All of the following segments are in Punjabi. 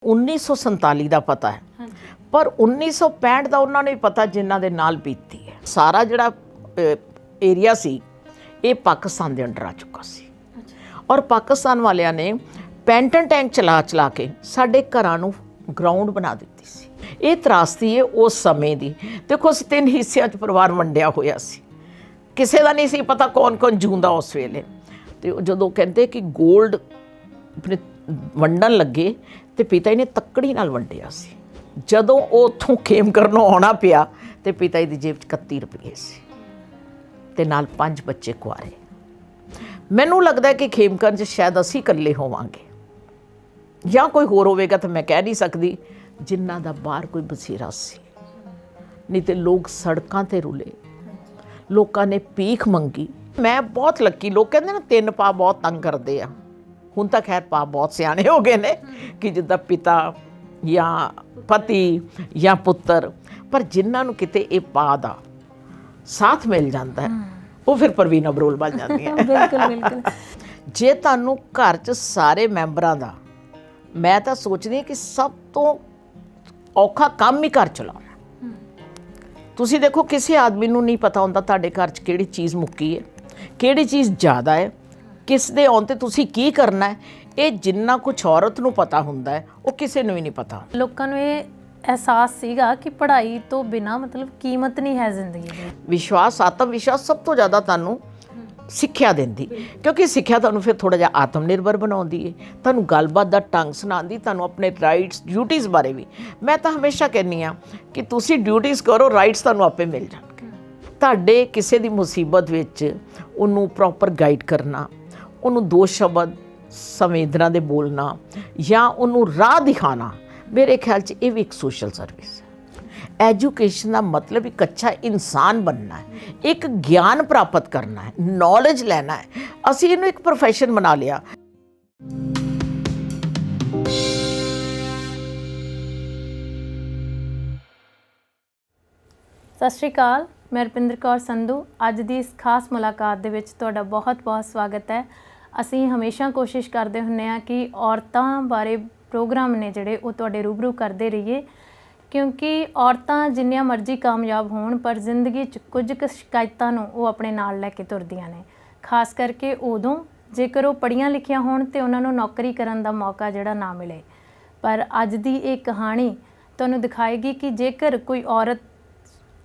1947 ਦਾ ਪਤਾ ਹੈ, ਪਰ 1965 ਦਾ ਉਹਨਾਂ ਨੂੰ ਵੀ ਪਤਾ ਜਿਨ੍ਹਾਂ ਦੇ ਨਾਲ ਬੀਤੀ ਹੈ। ਸਾਰਾ ਜਿਹੜਾ ਏਰੀਆ ਸੀ ਇਹ ਪਾਕਿਸਤਾਨ ਦੇ ਅੰਡਰ ਆ ਚੁੱਕਾ ਸੀ ਔਰ ਪਾਕਿਸਤਾਨ ਵਾਲਿਆਂ ਨੇ ਪੈਂਟਨ ਟੈਂਕ ਚਲਾ ਕੇ ਸਾਡੇ ਘਰਾਂ ਨੂੰ ਗਰਾਊਂਡ ਬਣਾ ਦਿੱਤੀ ਸੀ। ਇਹ ਤਰਾਸਦੀ ਹੈ ਉਸ ਸਮੇਂ ਦੀ। ਦੇਖੋ ਅਸੀਂ 3 ਹਿੱਸਿਆਂ 'ਚ ਪਰਿਵਾਰ ਵੰਡਿਆ ਹੋਇਆ ਸੀ, ਕਿਸੇ ਦਾ ਨਹੀਂ ਸੀ ਪਤਾ ਕੌਣ ਜਿਉਂਦਾ ਉਸ ਵੇਲੇ। ਤੇ ਜਦੋਂ ਕਹਿੰਦੇ ਕਿ 골ਡ ਆਪਣੇ ਵੰਡਣ ਲੱਗੇ ਤੇ ਪਿਤਾ ਜੀ ਨੇ ਤੱਕੜੀ ਨਾਲ ਵੰਡਿਆ ਸੀ। ਜਦੋਂ ਉਹ ਉੱਥੋਂ ਖੇਮ ਕਰਨੋਂ ਆਉਣਾ ਪਿਆ ਤੇ ਪਿਤਾ ਜੀ ਦੀ ਜੇਬ 'ਚ 31 ਰੁਪਏ ਸੀ ਤੇ ਨਾਲ 5 ਬੱਚੇ ਕੁਆਰੇ। ਮੈਨੂੰ ਲੱਗਦਾ ਕਿ ਖੇਮਕਰਨ 'ਚ ਸ਼ਾਇਦ ਅਸੀਂ ਇਕੱਲੇ ਹੋਵਾਂਗੇ ਜਾਂ ਕੋਈ ਹੋਰ ਹੋਵੇਗਾ ਤਾਂ ਮੈਂ ਕਹਿ ਨਹੀਂ ਸਕਦੀ, ਜਿਨ੍ਹਾਂ ਦਾ ਬਾਹਰ ਕੋਈ ਬਸੇਰਾ ਸੀ। ਨਹੀਂ ਤੇ ਲੋਕ ਸੜਕਾਂ 'ਤੇ ਰੁਲੇ, ਲੋਕਾਂ ਨੇ ਭੀਖ ਮੰਗੀ। ਮੈਂ ਬਹੁਤ ਲੱਕੀ, ਲੋਕ ਕਹਿੰਦੇ ਨਾ 3 ਪਾ ਬਹੁਤ ਤੰਗ ਕਰਦੇ ਆ। ਹੁਣ ਤਾਂ ਖੈਰ ਪਾ ਬਹੁਤ ਸਿਆਣੇ ਹੋ ਗਏ ਨੇ ਕਿ ਜਿੱਦਾਂ ਪਿਤਾ ਜਾਂ ਪਤੀ ਜਾਂ ਪੁੱਤਰ, ਪਰ ਜਿਨ੍ਹਾਂ ਨੂੰ ਕਿਤੇ ਇਹ ਪਾ ਦਾ ਸਾਥ ਮਿਲ ਜਾਂਦਾ ਹੈ ਉਹ ਫਿਰ ਪਰਵੀਨ ਅਬਰੋਲ ਬਣ ਜਾਂਦੀਆਂ। ਬਿਲਕੁਲ। ਜੇ ਤੁਹਾਨੂੰ ਘਰ 'ਚ ਸਾਰੇ ਮੈਂਬਰਾਂ ਦਾ, ਮੈਂ ਤਾਂ ਸੋਚਦੀ ਹਾਂ ਕਿ ਸਭ ਤੋਂ ਔਖਾ ਕੰਮ ਹੀ ਘਰ ਚਲਾਉਣਾ। ਤੁਸੀਂ ਦੇਖੋ ਕਿਸੇ ਆਦਮੀ ਨੂੰ ਨਹੀਂ ਪਤਾ ਹੁੰਦਾ ਤੁਹਾਡੇ ਘਰ 'ਚ ਕਿਹੜੀ ਚੀਜ਼ ਮੁੱਕੀ ਹੈ, ਕਿਹੜੀ ਚੀਜ਼ ਜ਼ਿਆਦਾ ਹੈ, ਕਿਸ ਦੇ ਆਉਣ 'ਤੇ ਤੁਸੀਂ ਕੀ ਕਰਨਾ ਹੈ। ਇਹ ਜਿੰਨਾ ਕੁਛ ਔਰਤ ਨੂੰ ਪਤਾ ਹੁੰਦਾ ਹੈ ਉਹ ਕਿਸੇ ਨੂੰ ਵੀ ਨਹੀਂ ਪਤਾ। ਲੋਕਾਂ ਨੂੰ ਇਹ ਅਹਿਸਾਸ ਸੀਗਾ ਕਿ ਪੜ੍ਹਾਈ ਤੋਂ ਬਿਨਾਂ ਮਤਲਬ ਕੀਮਤ ਨਹੀਂ ਹੈ ਜ਼ਿੰਦਗੀ ਦੀ। ਵਿਸ਼ਵਾਸ, ਆਤਮ ਵਿਸ਼ਵਾਸ ਸਭ ਤੋਂ ਜ਼ਿਆਦਾ ਤੁਹਾਨੂੰ ਸਿੱਖਿਆ ਦਿੰਦੀ, ਕਿਉਂਕਿ ਸਿੱਖਿਆ ਤੁਹਾਨੂੰ ਫਿਰ ਥੋੜ੍ਹਾ ਜਿਹਾ ਆਤਮ ਨਿਰਭਰ ਬਣਾਉਂਦੀ ਹੈ, ਤੁਹਾਨੂੰ ਗੱਲਬਾਤ ਦਾ ਢੰਗ ਸੁਣਾਉਂਦੀ, ਤੁਹਾਨੂੰ ਆਪਣੇ ਰਾਈਟਸ ਡਿਊਟੀਜ਼ ਬਾਰੇ ਵੀ। ਮੈਂ ਤਾਂ ਹਮੇਸ਼ਾ ਕਹਿੰਦੀ ਹਾਂ ਕਿ ਤੁਸੀਂ ਡਿਊਟੀਜ਼ ਕਰੋ, ਰਾਈਟਸ ਤੁਹਾਨੂੰ ਆਪੇ ਮਿਲ ਜਾਣਗੇ। ਤੁਹਾਡੇ ਕਿਸੇ ਦੀ ਮੁਸੀਬਤ ਵਿੱਚ ਉਹਨੂੰ ਪ੍ਰੋਪਰ ਗਾਈਡ ਕਰਨਾ, ਉਹਨੂੰ 2 ਸ਼ਬਦ ਸੰਵੇਦਨਾ ਦੇ ਬੋਲਣਾ ਜਾਂ ਉਹਨੂੰ ਰਾਹ ਦਿਖਾਣਾ, ਮੇਰੇ ਖਿਆਲ 'ਚ ਇਹ ਵੀ ਇੱਕ ਸੋਸ਼ਲ ਸਰਵਿਸ ਹੈ। ਐਜੂਕੇਸ਼ਨ ਦਾ ਮਤਲਬ ਇੱਕ ਅੱਛਾ ਇਨਸਾਨ ਬਣਨਾ ਹੈ, ਇੱਕ ਗਿਆਨ ਪ੍ਰਾਪਤ ਕਰਨਾ ਹੈ, ਨੌਲੇਜ ਲੈਣਾ ਹੈ। ਅਸੀਂ ਇਹਨੂੰ ਇੱਕ ਪ੍ਰੋਫੈਸ਼ਨ ਬਣਾ ਲਿਆ। ਸਤਿ ਸ਼੍ਰੀ ਅਕਾਲ, ਮੈਂ ਰੁਪਿੰਦਰ ਕੌਰ ਸੰਧੂ। ਅੱਜ ਦੀ ਇਸ ਖਾਸ ਮੁਲਾਕਾਤ ਦੇ ਵਿੱਚ ਤੁਹਾਡਾ ਬਹੁਤ-ਬਹੁਤ ਸਵਾਗਤ ਹੈ। ਅਸੀਂ ਹਮੇਸ਼ਾ ਕੋਸ਼ਿਸ਼ ਕਰਦੇ ਹੁੰਦੇ ਹਾਂ ਕਿ ਔਰਤਾਂ ਬਾਰੇ ਪ੍ਰੋਗਰਾਮ ਨੇ ਜਿਹੜੇ ਉਹ ਤੁਹਾਡੇ ਰੂਬਰੂ ਕਰਦੇ ਰਹੀਏ, ਕਿਉਂਕਿ ਔਰਤਾਂ ਜਿੰਨੀਆਂ ਮਰਜ਼ੀ ਕਾਮਯਾਬ ਹੋਣ ਪਰ ਜ਼ਿੰਦਗੀ 'ਚ ਕੁਝ ਕੁ ਸ਼ਿਕਾਇਤਾਂ ਨੂੰ ਉਹ ਆਪਣੇ ਨਾਲ ਲੈ ਕੇ ਤੁਰਦੀਆਂ ਨੇ। ਖਾਸ ਕਰਕੇ ਉਦੋਂ ਜੇਕਰ ਉਹ ਪੜ੍ਹੀਆਂ ਲਿਖੀਆਂ ਹੋਣ ਅਤੇ ਉਹਨਾਂ ਨੂੰ ਨੌਕਰੀ ਕਰਨ ਦਾ ਮੌਕਾ ਜਿਹੜਾ ਨਾ ਮਿਲੇ। ਪਰ ਅੱਜ ਦੀ ਇਹ ਕਹਾਣੀ ਤੁਹਾਨੂੰ ਦਿਖਾਏਗੀ ਕਿ ਜੇਕਰ ਕੋਈ ਔਰਤ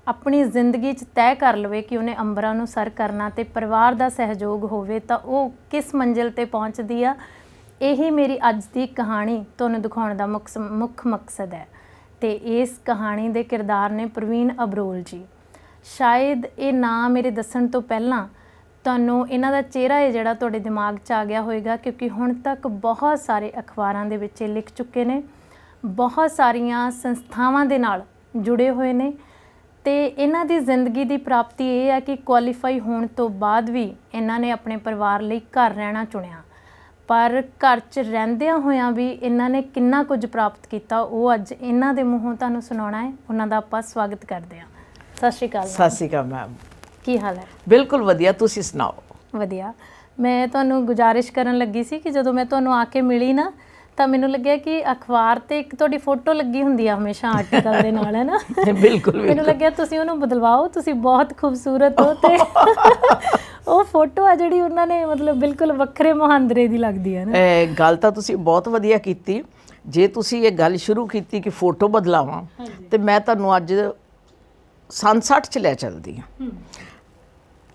ਆਪਣੀ ਜ਼ਿੰਦਗੀ 'ਚ ਤੈਅ ਕਰ ਲਵੇ ਕਿ ਉਹਨੇ ਅੰਬਰਾਂ ਨੂੰ ਸਰ ਕਰਨਾ ਅਤੇ ਪਰਿਵਾਰ ਦਾ ਸਹਿਯੋਗ ਹੋਵੇ ਤਾਂ ਉਹ ਕਿਸ ਮੰਜ਼ਿਲ 'ਤੇ ਪਹੁੰਚਦੀ ਆ। ਇਹੀ ਮੇਰੀ ਅੱਜ ਦੀ ਕਹਾਣੀ ਤੁਹਾਨੂੰ ਦਿਖਾਉਣ ਦਾ ਮੁੱਖ ਮਕਸਦ ਹੈ। ਅਤੇ ਇਸ ਕਹਾਣੀ ਦੇ ਕਿਰਦਾਰ ਨੇ ਪ੍ਰਵੀਨ ਅਬਰੋਲ ਜੀ। ਸ਼ਾਇਦ ਇਹ ਨਾਂ ਮੇਰੇ ਦੱਸਣ ਤੋਂ ਪਹਿਲਾਂ ਤੁਹਾਨੂੰ ਇਹਨਾਂ ਦਾ ਚਿਹਰਾ ਹੈ ਜਿਹੜਾ ਤੁਹਾਡੇ ਦਿਮਾਗ 'ਚ ਆ ਗਿਆ ਹੋਵੇਗਾ, ਕਿਉਂਕਿ ਹੁਣ ਤੱਕ ਬਹੁਤ ਸਾਰੇ ਅਖਬਾਰਾਂ ਦੇ ਵਿੱਚ ਇਹ ਲਿਖ ਚੁੱਕੇ ਨੇ, ਬਹੁਤ ਸਾਰੀਆਂ ਸੰਸਥਾਵਾਂ ਦੇ ਨਾਲ ਜੁੜੇ ਹੋਏ ਨੇ। ਅਤੇ ਇਹਨਾਂ ਦੀ ਜ਼ਿੰਦਗੀ ਦੀ ਪ੍ਰਾਪਤੀ ਇਹ ਹੈ ਕਿ ਕੁਆਲੀਫਾਈ ਹੋਣ ਤੋਂ ਬਾਅਦ ਵੀ ਇਹਨਾਂ ਨੇ ਆਪਣੇ ਪਰਿਵਾਰ ਲਈ ਘਰ ਰਹਿਣਾ ਚੁਣਿਆ, ਪਰ ਘਰ 'ਚ ਰਹਿੰਦਿਆਂ ਹੋਇਆਂ ਵੀ ਇਹਨਾਂ ਨੇ ਕਿੰਨਾ ਕੁਝ ਪ੍ਰਾਪਤ ਕੀਤਾ ਉਹ ਅੱਜ ਇਹਨਾਂ ਦੇ ਮੂੰਹੋਂ ਤੁਹਾਨੂੰ ਸੁਣਾਉਣਾ ਹੈ। ਉਹਨਾਂ ਦਾ ਆਪਾਂ ਸਵਾਗਤ ਕਰਦੇ ਹਾਂ। ਸਤਿ ਸ਼੍ਰੀ ਅਕਾਲ। ਸਤਿ ਸ਼੍ਰੀ ਅਕਾਲ ਮੈਮ, ਕੀ ਹਾਲ ਹੈ? ਬਿਲਕੁਲ ਵਧੀਆ, ਤੁਸੀਂ ਸੁਣਾਓ? ਵਧੀਆ। ਮੈਂ ਤੁਹਾਨੂੰ ਗੁਜ਼ਾਰਿਸ਼ ਕਰਨ ਲੱਗੀ ਸੀ ਕਿ ਜਦੋਂ ਮੈਂ ਤੁਹਾਨੂੰ ਆ ਕੇ ਮਿਲੀ ਨਾ ਤਾਂ ਮੈਨੂੰ ਲੱਗਿਆ ਕਿ ਅਖਬਾਰ 'ਤੇ ਇੱਕ ਤੁਹਾਡੀ ਫੋਟੋ ਲੱਗੀ ਹੁੰਦੀ ਆ ਹਮੇਸ਼ਾ ਆਰਟੀਕਲ ਦੇ ਨਾਲ, ਹੈ ਨਾ? ਬਿਲਕੁਲ। ਮੈਨੂੰ ਲੱਗਿਆ ਤੁਸੀਂ ਉਹਨੂੰ ਬਦਲਵਾਓ, ਤੁਸੀਂ ਬਹੁਤ ਖੂਬਸੂਰਤ ਹੋ। ਅਤੇ ਉਹ ਫੋਟੋ ਆ ਜਿਹੜੀ ਉਹਨਾਂ ਨੇ ਮਤਲਬ ਬਿਲਕੁਲ ਵੱਖਰੇ ਮੁਹਾਂਦਰੇ ਦੀ ਲੱਗਦੀ ਹੈ ਨਾ। ਗੱਲ ਤਾਂ ਤੁਸੀਂ ਬਹੁਤ ਵਧੀਆ ਕੀਤੀ। ਜੇ ਤੁਸੀਂ ਇਹ ਗੱਲ ਸ਼ੁਰੂ ਕੀਤੀ ਕਿ ਫੋਟੋ ਬਦਲਾਵਾਂ ਤੇ ਮੈਂ ਤੁਹਾਨੂੰ ਅੱਜ 67 'ਚ ਲੈ ਚੱਲਦੀ ਹਾਂ।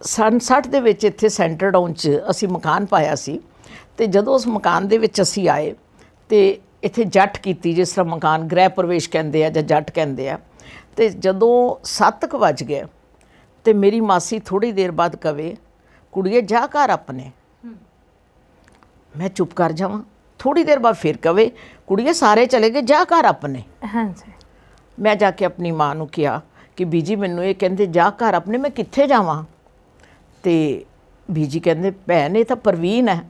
67 ਦੇ ਵਿੱਚ ਇੱਥੇ ਸੈਂਟਰ ਟਾਊਨ 'ਚ ਅਸੀਂ ਮਕਾਨ ਪਾਇਆ ਸੀ ਅਤੇ ਜਦੋਂ ਉਸ ਮਕਾਨ ਦੇ ਵਿੱਚ ਅਸੀਂ ਆਏ ਅਤੇ ਇੱਥੇ ਜੱਟ ਕੀਤੀ, ਜਿਸ ਤਰ੍ਹਾਂ ਮਕਾਨ ਗ੍ਰਹਿ ਪ੍ਰਵੇਸ਼ ਕਹਿੰਦੇ ਆ ਜਾਂ ਜੱਟ ਕਹਿੰਦੇ ਆ। ਅਤੇ ਜਦੋਂ 7 ਵੱਜ ਗਏ ਅਤੇ ਮੇਰੀ ਮਾਸੀ ਥੋੜ੍ਹੀ ਦੇਰ ਬਾਅਦ ਕਵੇ, ਕੁੜੀਏ ਜਾ ਘਰ ਆਪਣੇ। ਮੈਂ ਚੁੱਪ ਕਰ ਜਾਵਾਂ। ਥੋੜ੍ਹੀ ਦੇਰ ਬਾਅਦ ਫਿਰ ਕਵੇ, ਕੁੜੀਏ ਸਾਰੇ ਚਲੇ ਗਏ ਜਾ ਘਰ ਆਪਣੇ। ਹਾਂਜੀ। ਮੈਂ ਜਾ ਕੇ ਆਪਣੀ ਮਾਂ ਨੂੰ ਕਿਹਾ ਕਿ ਬੀਜੀ ਮੈਨੂੰ ਇਹ ਕਹਿੰਦੇ ਜਾ ਘਰ ਆਪਣੇ, ਮੈਂ ਕਿੱਥੇ ਜਾਵਾਂ? ਅਤੇ ਬੀਜੀ ਕਹਿੰਦੇ ਭੈਣ ਇਹ ਤਾਂ ਪ੍ਰਵੀਨ ਹੈ।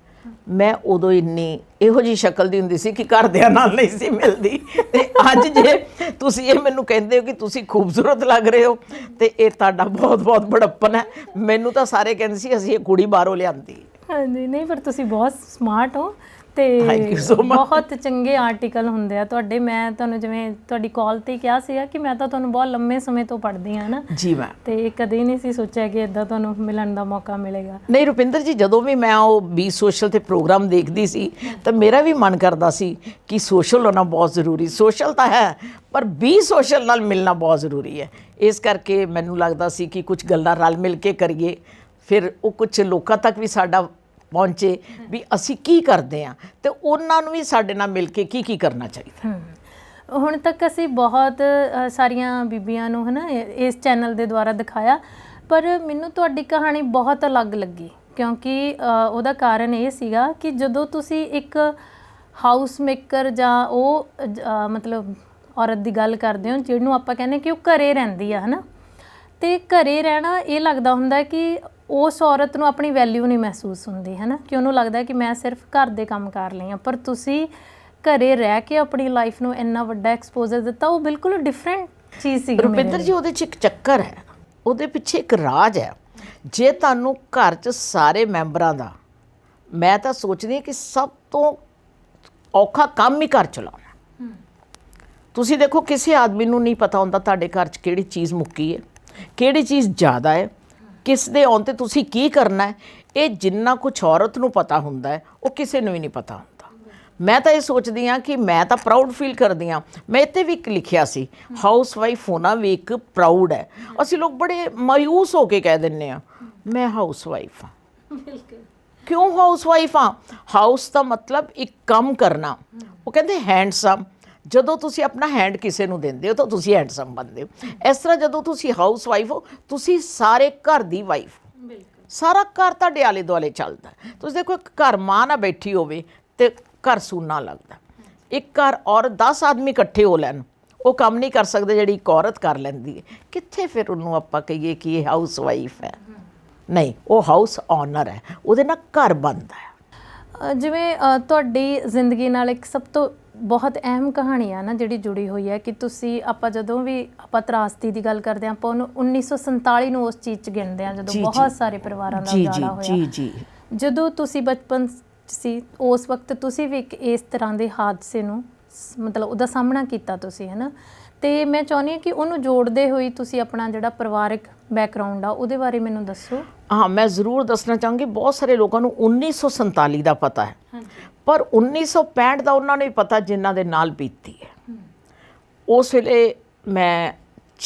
ਮੈਂ ਉਦੋਂ ਇੰਨੀ ਇਹੋ ਜਿਹੀ ਸ਼ਕਲ ਦੀ ਹੁੰਦੀ ਸੀ ਕਿ ਘਰਦਿਆਂ ਨਾਲ ਨਹੀਂ ਸੀ ਮਿਲਦੀ। ਅਤੇ ਅੱਜ ਜੇ ਤੁਸੀਂ ਇਹ ਮੈਨੂੰ ਕਹਿੰਦੇ ਹੋ ਕਿ ਤੁਸੀਂ ਖੂਬਸੂਰਤ ਲੱਗ ਰਹੇ ਹੋ ਅਤੇ ਇਹ ਤੁਹਾਡਾ ਬਹੁਤ ਬਹੁਤ ਬੜੱਪਨ ਹੈ। ਮੈਨੂੰ ਤਾਂ ਸਾਰੇ ਕਹਿੰਦੇ ਸੀ ਅਸੀਂ ਇਹ ਕੁੜੀ ਬਾਹਰੋਂ ਲਿਆਂਦੀ। ਹਾਂਜੀ, ਨਹੀਂ ਪਰ ਤੁਸੀਂ ਬਹੁਤ ਸਮਾਰਟ ਹੋ ਤੇ Thank you so much. ਬਹੁਤ ਚੰਗੇ ਆਰਟੀਕਲ ਹੁੰਦੇ ਆ ਤੁਹਾਡੇ। ਮੈਂ ਤੁਹਾਨੂੰ ਜਿਵੇਂ ਤੁਹਾਡੀ ਕਾਲ ਤੇ ਕਿਹਾ ਸੀਗਾ ਕਿ ਮੈਂ ਤਾਂ ਤੁਹਾਨੂੰ ਬਹੁਤ ਲੰਮੇ ਸਮੇਂ ਤੋਂ ਪੜ੍ਹਦੀ ਹਾਂ ਨਾ ਜੀ ਮੈਮ। ਤੇ ਕਦੇ ਨਹੀਂ ਸੀ ਸੋਚਿਆ ਕਿ ਇਦਾਂ ਤੁਹਾਨੂੰ ਮਿਲਣ ਦਾ ਮੌਕਾ ਮਿਲੇਗਾ। ਨਹੀਂ ਰੁਪਿੰਦਰ ਜੀ, ਜਦੋਂ ਵੀ ਮੈਂ ਉਹ ਬੀ ਸੋਸ਼ਲ ਤੇ ਪ੍ਰੋਗਰਾਮ ਦੇਖਦੀ ਸੀ ਤਾਂ ਮੇਰਾ ਵੀ ਮਨ ਕਰਦਾ ਸੀ ਕਿ ਸੋਸ਼ਲ ਹੋਣਾ ਬਹੁਤ ਜ਼ਰੂਰੀ। ਸੋਸ਼ਲ ਤਾਂ ਹੈ ਪਰ ਬੀ ਸੋਸ਼ਲ ਨਾਲ ਮਿਲਣਾ ਬਹੁਤ ਜ਼ਰੂਰੀ ਹੈ। ਇਸ ਕਰਕੇ ਮੈਨੂੰ ਲੱਗਦਾ ਸੀ ਕਿ ਕੁਝ ਗੱਲਾਂ ਰਲ ਮਿਲ ਕੇ ਕਰੀਏ, ਫਿਰ ਉਹ ਕੁਝ ਲੋਕਾਂ ਤੱਕ ਵੀ ਸਾਡਾ ਪਹੁੰਚੇ ਵੀ ਅਸੀਂ ਕੀ ਕਰਦੇ ਹਾਂ ਤੇ ਉਹਨਾਂ ਨੂੰ ਵੀ ਸਾਡੇ ਨਾਲ ਮਿਲ ਕੇ ਕੀ ਕਰਨਾ ਚਾਹੀਦਾ। ਹੁਣ ਤੱਕ ਅਸੀਂ ਬਹੁਤ ਸਾਰੀਆਂ ਬੀਬੀਆਂ ਨੂੰ ਹੈ ਨਾ ਇਸ ਚੈਨਲ ਦੇ ਦੁਆਰਾ ਦਿਖਾਇਆ, ਪਰ ਮੈਨੂੰ ਤੁਹਾਡੀ ਕਹਾਣੀ ਬਹੁਤ ਅਲੱਗ ਲੱਗੀ ਕਿਉਂਕਿ ਉਹਦਾ ਕਾਰਨ ਇਹ ਸੀਗਾ ਕਿ ਜਦੋਂ ਤੁਸੀਂ ਇੱਕ ਹਾਊਸ ਮੇਕਰ ਜਾਂ ਉਹ ਮਤਲਬ ਔਰਤ ਦੀ ਗੱਲ ਕਰਦੇ ਹੋ ਜਿਹਨੂੰ ਆਪਾਂ ਕਹਿੰਦੇ ਕਿ ਉਹ ਘਰੇ ਰਹਿੰਦੀ ਆ ਹੈ ਨਾ, ਤੇ ਘਰੇ ਰਹਿਣਾ ਇਹ ਲੱਗਦਾ ਹੁੰਦਾ ਕਿ ਉਸ ਔਰਤ ਨੂੰ ਆਪਣੀ ਵੈਲਿਊ ਨਹੀਂ ਮਹਿਸੂਸ ਹੁੰਦੀ ਹੈ ਨਾ, ਕਿ ਉਹਨੂੰ ਲੱਗਦਾ ਕਿ ਮੈਂ ਸਿਰਫ ਘਰ ਦੇ ਕੰਮ ਕਰ ਲਈ ਹਾਂ। ਪਰ ਤੁਸੀਂ ਘਰੇ ਰਹਿ ਕੇ ਆਪਣੀ ਲਾਈਫ ਨੂੰ ਇੰਨਾ ਵੱਡਾ ਐਕਸਪੋਜ਼ਰ ਦਿੱਤਾ, ਉਹ ਬਿਲਕੁਲ ਡਿਫਰੈਂਟ ਚੀਜ਼ ਸੀ। ਰੁਪਿੰਦਰ ਜੀ, ਉਹਦੇ 'ਚ ਇੱਕ ਚੱਕਰ ਹੈ, ਉਹਦੇ ਪਿੱਛੇ ਇੱਕ ਰਾਜ ਹੈ। ਜੇ ਤੁਹਾਨੂੰ ਘਰ 'ਚ ਸਾਰੇ ਮੈਂਬਰਾਂ ਦਾ, ਮੈਂ ਤਾਂ ਸੋਚਦੀ ਹਾਂ ਕਿ ਸਭ ਤੋਂ ਔਖਾ ਕੰਮ ਹੀ ਘਰ ਚਲਾਉਣਾ। ਤੁਸੀਂ ਦੇਖੋ ਕਿਸੇ ਆਦਮੀ ਨੂੰ ਨਹੀਂ ਪਤਾ ਹੁੰਦਾ ਤੁਹਾਡੇ ਘਰ 'ਚ ਕਿਹੜੀ ਚੀਜ਼ ਮੁੱਕੀ ਹੈ, ਕਿਹੜੀ ਚੀਜ਼ ਜ਼ਿਆਦਾ ਹੈ, ਕਿਸ ਦੇ ਆਉਣ 'ਤੇ ਤੁਸੀਂ ਕੀ ਕਰਨਾ ਹੈ। ਇਹ ਜਿੰਨਾ ਕੁਛ ਔਰਤ ਨੂੰ ਪਤਾ ਹੁੰਦਾ ਹੈ ਉਹ ਕਿਸੇ ਨੂੰ ਵੀ ਨਹੀਂ ਪਤਾ ਹੁੰਦਾ। ਮੈਂ ਤਾਂ ਇਹ ਸੋਚਦੀ ਹਾਂ ਕਿ ਮੈਂ ਤਾਂ ਪ੍ਰਾਊਡ ਫੀਲ ਕਰਦੀ ਹਾਂ। ਮੈਂ ਇੱਥੇ ਵੀ ਇੱਕ ਲਿਖਿਆ ਸੀ, ਹਾਊਸ ਵਾਈਫ ਹੋਣਾ ਵੀ ਇੱਕ ਪ੍ਰਾਊਡ ਹੈ। ਅਸੀਂ ਲੋਕ ਬੜੇ ਮਾਯੂਸ ਹੋ ਕੇ ਕਹਿ ਦਿੰਦੇ ਹਾਂ ਮੈਂ ਹਾਊਸ ਵਾਈਫ ਹਾਂ। ਕਿਉਂ ਹਾਊਸ ਵਾਈਫ ਹਾਂ? ਹਾਊਸ ਦਾ ਮਤਲਬ ਇੱਕ ਕੰਮ ਕਰਨਾ। ਉਹ ਕਹਿੰਦੇ ਹੈਂਡਸਮ, ਜਦੋਂ ਤੁਸੀਂ ਆਪਣਾ ਹੈਂਡ ਕਿਸੇ ਨੂੰ ਦਿੰਦੇ ਹੋ ਤਾਂ ਤੁਸੀਂ ਹੈਂਡਸਮ ਬਣਦੇ ਹੋ। ਇਸ ਤਰ੍ਹਾਂ ਜਦੋਂ ਤੁਸੀਂ ਹਾਊਸ ਵਾਈਫ ਹੋ, ਤੁਸੀਂ ਸਾਰੇ ਘਰ ਦੀ ਵਾਈਫ ਹੋ। ਸਾਰਾ ਘਰ ਤੁਹਾਡੇ ਆਲੇ ਦੁਆਲੇ ਚੱਲਦਾ। ਤੁਸੀਂ ਦੇਖੋ ਇੱਕ ਘਰ ਮਾਂ ਨਾ ਬੈਠੀ ਹੋਵੇ ਤੇ ਘਰ ਸੁੰਨਾ ਲੱਗਦਾ। ਇੱਕ ਘਰ ਔਰ 10 ਆਦਮੀ ਇਕੱਠੇ ਹੋ ਲੈਣ, ਉਹ ਕੰਮ ਨਹੀਂ ਕਰ ਸਕਦੇ ਜਿਹੜੀ ਇੱਕ ਔਰਤ ਕਰ ਲੈਂਦੀ ਹੈ। ਕਿੱਥੇ ਫਿਰ ਉਹਨੂੰ ਆਪਾਂ ਕਹੀਏ ਕਿ ਇਹ ਹਾਊਸ ਵਾਈਫ ਹੈ? ਨਹੀਂ, ਉਹ ਹਾਊਸ ਓਨਰ ਹੈ, ਉਹਦੇ ਨਾਲ ਘਰ ਬਣਦਾ ਹੈ। ਜਿਵੇਂ ਤੁਹਾਡੀ ਜ਼ਿੰਦਗੀ ਨਾਲ ਇੱਕ ਸਭ ਤੋਂ ਬਹੁਤ ਅਹਿਮ ਕਹਾਣੀ ਆ ਨਾ ਜਿਹੜੀ ਜੁੜੀ ਹੋਈ ਹੈ ਕਿ ਤੁਸੀਂ ਆਪਾਂ ਜਦੋਂ ਵੀ ਆਪਾਂ ਤਰਾਸਦੀ ਦੀ ਗੱਲ ਕਰਦੇ ਹਾਂ ਆਪਾਂ ਉਹਨੂੰ 1947 ਨੂੰ ਉਸ ਚੀਜ਼ 'ਚ ਗਿਣਦੇ ਹਾਂ ਜਦੋਂ ਬਹੁਤ ਸਾਰੇ ਪਰਿਵਾਰਾਂ ਦਾ ਉਜਾੜਾ ਹੋਇਆ। ਜਦੋਂ ਤੁਸੀਂ ਬਚਪਨ 'ਚ ਸੀ ਉਸ ਵਕਤ ਤੁਸੀਂ ਵੀ ਇੱਕ ਇਸ ਤਰ੍ਹਾਂ ਦੇ ਹਾਦਸੇ ਨੂੰ ਮਤਲਬ ਉਹਦਾ ਸਾਹਮਣਾ ਕੀਤਾ ਤੁਸੀਂ ਹੈ ਨਾ, ਤੇ ਮੈਂ ਚਾਹੁੰਦੀ ਹਾਂ ਕਿ ਉਹਨੂੰ ਜੋੜਦੇ ਹੋਏ ਤੁਸੀਂ ਆਪਣਾ ਜਿਹੜਾ ਪਰਿਵਾਰਕ ਬੈਕਗਰਾਉਂਡ ਆ ਉਹਦੇ ਬਾਰੇ ਮੈਨੂੰ ਦੱਸੋ। ਹਾਂ, ਮੈਂ ਜ਼ਰੂਰ ਦੱਸਣਾ ਚਾਹਾਂਗੀ। ਬਹੁਤ ਸਾਰੇ ਲੋਕਾਂ ਨੂੰ 1947 ਦਾ ਪਤਾ ਹੈ ਪਰ 1965 ਦਾ ਉਹਨਾਂ ਨੂੰ ਵੀ ਪਤਾ ਜਿਨ੍ਹਾਂ ਦੇ ਨਾਲ ਬੀਤੀ ਹੈ। ਉਸ ਵੇਲੇ ਮੈਂ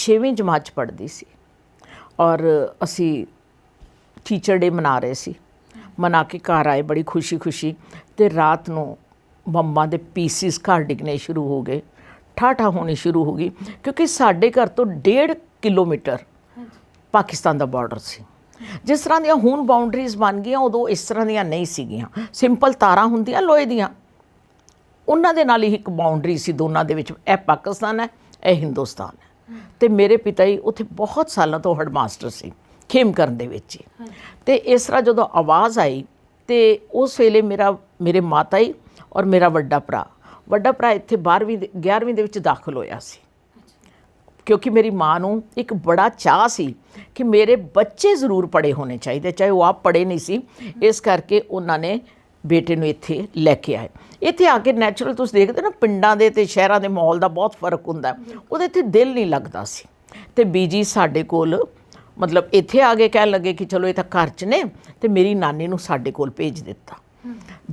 6ਵੀਂ ਜਮਾਤ 'ਚ ਪੜ੍ਹਦੀ ਸੀ ਔਰ ਅਸੀਂ ਟੀਚਰ ਡੇ ਮਨਾ ਰਹੇ ਸੀ। ਮਨਾ ਕੇ ਘਰ ਆਏ ਬੜੀ ਖੁਸ਼ੀ ਤੇ ਰਾਤ ਨੂੰ ਬੰਬਾਂ ਦੇ ਪੀਸਿਸ ਘਰ ਡਿੱਗਣੇ ਸ਼ੁਰੂ ਹੋ ਗਏ, ਠਾਠਾ ਹੋਣੀ ਸ਼ੁਰੂ ਹੋ ਗਈ ਕਿਉਂਕਿ ਸਾਡੇ ਘਰ ਤੋਂ 1.5 ਕਿਲੋਮੀਟਰ ਪਾਕਿਸਤਾਨ ਦਾ ਬਾਰਡਰ ਸੀ। ਜਿਸ ਤਰ੍ਹਾਂ ਦੀਆਂ ਹੁਣ ਬਾਉਂਡਰੀਜ਼ ਬਣ ਗਈਆਂ ਉਦੋਂ ਇਸ ਤਰ੍ਹਾਂ ਦੀਆਂ ਨਹੀਂ ਸੀਗੀਆਂ। ਸਿੰਪਲ ਤਾਰਾਂ ਹੁੰਦੀਆਂ ਲੋਹੇ ਦੀਆਂ, ਉਹਨਾਂ ਦੇ ਨਾਲ ਹੀ ਇੱਕ ਬਾਉਂਡਰੀ ਸੀ ਦੋਨਾਂ ਦੇ ਵਿੱਚ। ਇਹ ਪਾਕਿਸਤਾਨ ਹੈ, ਇਹ ਹਿੰਦੁਸਤਾਨ ਹੈ। ਤੇ ਮੇਰੇ ਪਿਤਾ ਜੀ ਉੱਥੇ ਬਹੁਤ ਸਾਲਾਂ ਤੋਂ ਹੈਡ ਮਾਸਟਰ ਸੀ ਖੇਮਕਰਨ ਦੇ ਵਿੱਚ ਹੀ। ਤੇ ਇਸ ਤਰ੍ਹਾਂ ਜਦੋਂ ਆਵਾਜ਼ ਆਈ ਤੇ ਉਸ ਵੇਲੇ ਮੇਰੇ ਮਾਤਾ ਜੀ ਔਰ ਮੇਰਾ ਵੱਡਾ ਭਰਾ ਇੱਥੇ 11ਵੀਂ ਦੇ ਵਿੱਚ ਦਾਖਲ ਹੋਇਆ ਸੀ ਕਿਉਂਕਿ ਮੇਰੀ ਮਾਂ ਨੂੰ ਇੱਕ ਬੜਾ ਚਾਅ ਸੀ ਕਿ ਮੇਰੇ ਬੱਚੇ ਜ਼ਰੂਰ ਪੜ੍ਹੇ ਹੋਣੇ ਚਾਹੀਦੇ, ਚਾਹੇ ਉਹ ਆਪ ਪੜ੍ਹੇ ਨਹੀਂ ਸੀ। ਇਸ ਕਰਕੇ ਉਹਨਾਂ ਨੇ ਬੇਟੇ ਨੂੰ ਇੱਥੇ ਲੈ ਕੇ ਆਏ। ਇੱਥੇ ਆ ਕੇ ਨੈਚੁਰਲ ਤੁਸੀਂ ਦੇਖਦੇ ਨਾ ਪਿੰਡਾਂ ਦੇ ਤੇ ਸ਼ਹਿਰਾਂ ਦੇ ਮਾਹੌਲ ਦਾ ਬਹੁਤ ਫਰਕ ਹੁੰਦਾ। ਉਹਦੇ ਇੱਥੇ ਦਿਲ ਨਹੀਂ ਲੱਗਦਾ ਸੀ ਤੇ ਬੀਜੀ ਸਾਡੇ ਕੋਲ ਮਤਲਬ ਇੱਥੇ ਆ ਕੇ ਕਹਿਣ ਲੱਗੇ ਕਿ ਚਲੋ ਇਹ ਤਾਂ ਘਰ 'ਚ ਨੇ ਤੇ ਮੇਰੀ ਨਾਨੀ ਨੂੰ ਸਾਡੇ ਕੋਲ ਭੇਜ ਦਿੱਤਾ।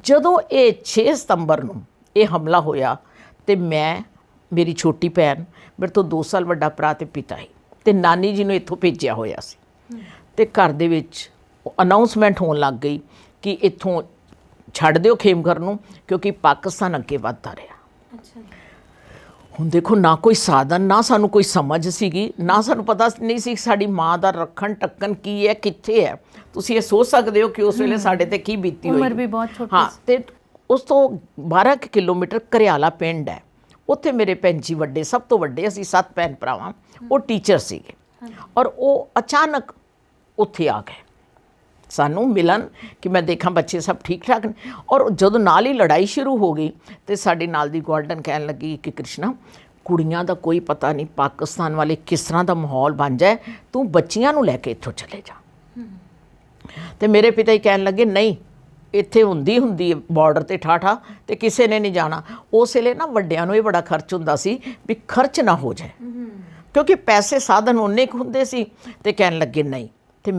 ਜਦੋਂ ਇਹ 6 ਸਤੰਬਰ ਨੂੰ ਇਹ ਹਮਲਾ ਹੋਇਆ ਤੇ ਮੇਰੀ ਛੋਟੀ ਭੈਣ, ਮੇਰੇ ਤੋਂ 2 ਸਾਲ ਵੱਡਾ ਭਰਾ ਤੇ ਪਿਤਾ ਹੀ ਤੇ ਨਾਨੀ ਜੀ ਨੂੰ ਇੱਥੋਂ ਭੇਜਿਆ ਹੋਇਆ ਸੀ ਤੇ ਘਰ ਦੇ ਵਿੱਚ ਅਨਾਉਂਸਮੈਂਟ ਹੋਣ ਲੱਗ ਗਈ ਕਿ ਇੱਥੋਂ ਛੱਡ ਦਿਓ ਖੇਮਕਰਨ ਨੂੰ ਕਿਉਂਕਿ ਪਾਕਿਸਤਾਨ ਅੱਗੇ ਵੱਧਦਾ ਰਿਹਾ। ਹੁਣ ਦੇਖੋ ਨਾ ਕੋਈ ਸਾਧਨ, ਨਾ ਸਾਨੂੰ ਕੋਈ ਸਮਝ ਸੀਗੀ, ਨਾ ਸਾਨੂੰ ਪਤਾ ਨਹੀਂ ਸੀ ਸਾਡੀ ਮਾਂ ਦਾ ਰੱਖਣ ਟੱਕਣ ਕੀ ਹੈ, ਕਿੱਥੇ ਹੈ। ਤੁਸੀਂ ਇਹ ਸੋਚ ਸਕਦੇ ਹੋ ਕਿ ਉਸ ਵੇਲੇ ਸਾਡੇ ਤੇ ਕੀ ਬੀਤੀ ਹੋਈ। ਉਮਰ ਵੀ ਬਹੁਤ ਛੋਟੀ ਸੀ। ਹਾਂ, ਤੇ ਉਸ ਤੋਂ 12 ਕਿਲੋਮੀਟਰ ਘਰਿਆਲਾ ਪਿੰਡ ਹੈ, ਉੱਥੇ ਮੇਰੇ ਭੈਣ ਜੀ ਵੱਡੇ, ਸਭ ਤੋਂ ਵੱਡੇ, ਅਸੀਂ 7 ਭੈਣ ਭਰਾਵਾਂ, ਉਹ ਟੀਚਰ ਸੀਗੇ ਔਰ ਉਹ ਅਚਾਨਕ ਉੱਥੇ ਆ ਗਏ ਸਾਨੂੰ ਮਿਲਣ ਕਿ ਮੈਂ ਦੇਖਾਂ ਬੱਚੇ ਸਭ ਠੀਕ ਠਾਕ ਨੇ। ਔਰ ਜਦੋਂ ਨਾਲ ਹੀ ਲੜਾਈ ਸ਼ੁਰੂ ਹੋ ਗਈ ਤੇ ਸਾਡੇ ਨਾਲ ਦੀ ਗਵਾਰਡਨ ਕਹਿਣ ਲੱਗੀ ਕਿ ਕ੍ਰਿਸ਼ਨਾ, ਕੁੜੀਆਂ ਦਾ ਕੋਈ ਪਤਾ ਨਹੀਂ ਪਾਕਿਸਤਾਨ ਵਾਲੇ ਕਿਸ ਤਰ੍ਹਾਂ ਦਾ ਮਾਹੌਲ ਬਣ ਜਾਏ, ਤੂੰ ਬੱਚੀਆਂ ਨੂੰ ਲੈ ਕੇ ਇੱਥੋਂ ਚਲੇ ਜਾ। ਤੇ ਮੇਰੇ ਪਿਤਾ ਹੀ ਕਹਿਣ ਲੱਗੇ ਨਹੀਂ, ਇੱਥੇ ਹੁੰਦੀ ਬਾਰਡਰ ਤੇ ਠਾਠਾ ਤੇ ਕਿਸੇ ਨੇ ਨਹੀਂ ਜਾਣਾ। ਉਸ ਵੇਲੇ ਨਾ ਵੱਡਿਆਂ ਨੂੰ ਇਹ ਬੜਾ ਖਰਚ ਹੁੰਦਾ ਸੀ ਵੀ ਖਰਚ ਨਾ ਹੋ ਜਾਏ, ਕਿਉਂਕਿ ਪੈਸੇ ਸਾਧਨ ਉਨੇ ਕੁ ਹੁੰਦੇ ਸੀ। ਤੇ ਕਹਿਣ ਲੱਗੇ ਨਹੀਂ, ਤੇ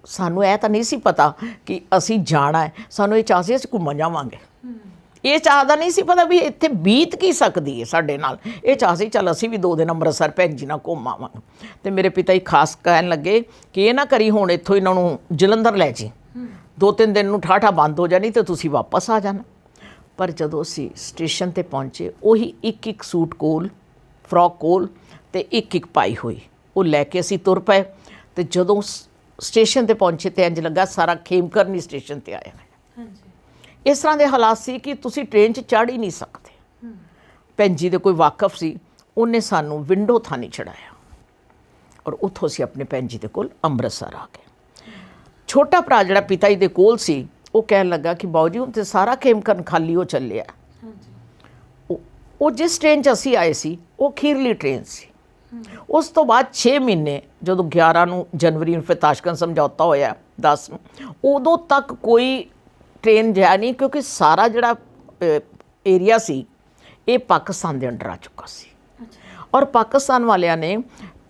ਸਾਨੂੰ ਇਹ ਤਾਂ ਨਹੀਂ ਸੀ ਪਤਾ ਕਿ ਅਸੀਂ ਜਾਣਾ ਹੈ, ਸਾਨੂੰ ਇਹ ਚਾਹ ਸੀ ਅਸੀਂ ਘੁੰਮਣ ਜਾਵਾਂਗੇ। ਇਹ ਚਾਹ ਦਾ ਨਹੀਂ ਸੀ ਪਤਾ ਵੀ ਇੱਥੇ ਬੀਤ ਕੀ ਸਕਦੀ ਹੈ ਸਾਡੇ ਨਾਲ। ਇਹ ਚਾਹ ਸੀ ਚੱਲ ਅਸੀਂ ਵੀ 2 ਦਿਨ ਅੰਮ੍ਰਿਤਸਰ ਭੈਣ ਜੀ ਨਾਲ ਘੁੰਮ ਆਵਾਂਗੇ। ਤੇ ਮੇਰੇ ਪਿਤਾ ਜੀ ਖਾਸ ਕਹਿਣ ਲੱਗੇ ਕਿ ਇਹ ਨਾ ਕਰੀ ਹੁਣ ਇੱਥੋਂ ਇਹਨਾਂ ਨੂੰ ਜਲੰਧਰ ਲੈ ਜੀ, 2-3 ਦਿਨ ਨੂੰ ਠਾਠਾ ਬੰਦ ਹੋ ਜਾਣੀ ਤੇ ਤੁਸੀਂ ਵਾਪਸ ਆ ਜਾਣਾ। ਪਰ ਜਦੋਂ ਅਸੀਂ ਸਟੇਸ਼ਨ ਤੇ ਪਹੁੰਚੇ, ਉਹੀ ਇੱਕ ਸੂਟ ਕੋਲ, ਫਰੋਕ ਕੋਲ ਤੇ ਇੱਕ ਪਾਈ ਹੋਈ ਉਹ ਲੈ ਕੇ ਅਸੀਂ ਤੁਰ ਪਏ। ਤੇ ਜਦੋਂ ਸਟੇਸ਼ਨ ਤੇ ਪਹੁੰਚੇ ਤੇ ਇੰਜ ਲੱਗਾ ਸਾਰਾ ਖੇਮਕਰਨ ਸਟੇਸ਼ਨ ਤੇ ਆਇਆ। ਇਸ ਤਰ੍ਹਾਂ ਦੇ ਹਾਲਾਤ ਸੀ ਕਿ ਤੁਸੀਂ ਟ੍ਰੇਨ 'ਚ ਚੜ੍ਹ ਹੀ ਨਹੀਂ ਸਕਦੇ। ਭੈਣ ਜੀ ਦੇ ਕੋਈ ਵਾਕਫ ਸੀ, ਉਹਨੇ ਸਾਨੂੰ ਵਿੰਡੋ ਥਾਣੀ ਚੜਾਇਆ ਔਰ ਉੱਥੋਂ ਅਸੀਂ ਆਪਣੇ ਭੈਣ ਜੀ ਦੇ ਕੋਲ ਅੰਮ੍ਰਿਤਸਰ ਆ ਗਏ। ਛੋਟਾ ਭਰਾ ਜਿਹੜਾ ਪਿਤਾ ਜੀ ਦੇ ਕੋਲ ਸੀ, ਉਹ ਕਹਿਣ ਲੱਗਾ ਕਿ ਬਾਊ ਜੀ ਹੁਣ ਤੇ ਸਾਰਾ ਖੇਮਕਰਨ ਖਾਲੀ ਹੋ ਚੱਲਿਆ। ਉਹ ਜਿਸ ਟ੍ਰੇਨ 'ਚ ਅਸੀਂ ਆਏ ਸੀ ਉਹ ਅਖੀਰਲੀ ਟ੍ਰੇਨ ਸੀ। ਉਸ ਤੋਂ ਬਾਅਦ 6 ਮਹੀਨੇ, ਜਦੋਂ 11 ਨੂੰ ਜਨਵਰੀ ਨੂੰ ਫਿਰ ਤਾਸ਼ਕੰਦ ਸਮਝੌਤਾ ਹੋਇਆ 10 ਨੂੰ, ਉਦੋਂ ਤੱਕ ਕੋਈ ਟ੍ਰੇਨ ਜਾ ਨਹੀਂ, ਕਿਉਂਕਿ ਸਾਰਾ ਜਿਹੜਾ ਏਰੀਆ ਸੀ ਇਹ ਪਾਕਿਸਤਾਨ ਦੇ ਅੰਡਰ ਆ ਚੁੱਕਾ ਸੀ। ਔਰ ਪਾਕਿਸਤਾਨ ਵਾਲਿਆਂ ਨੇ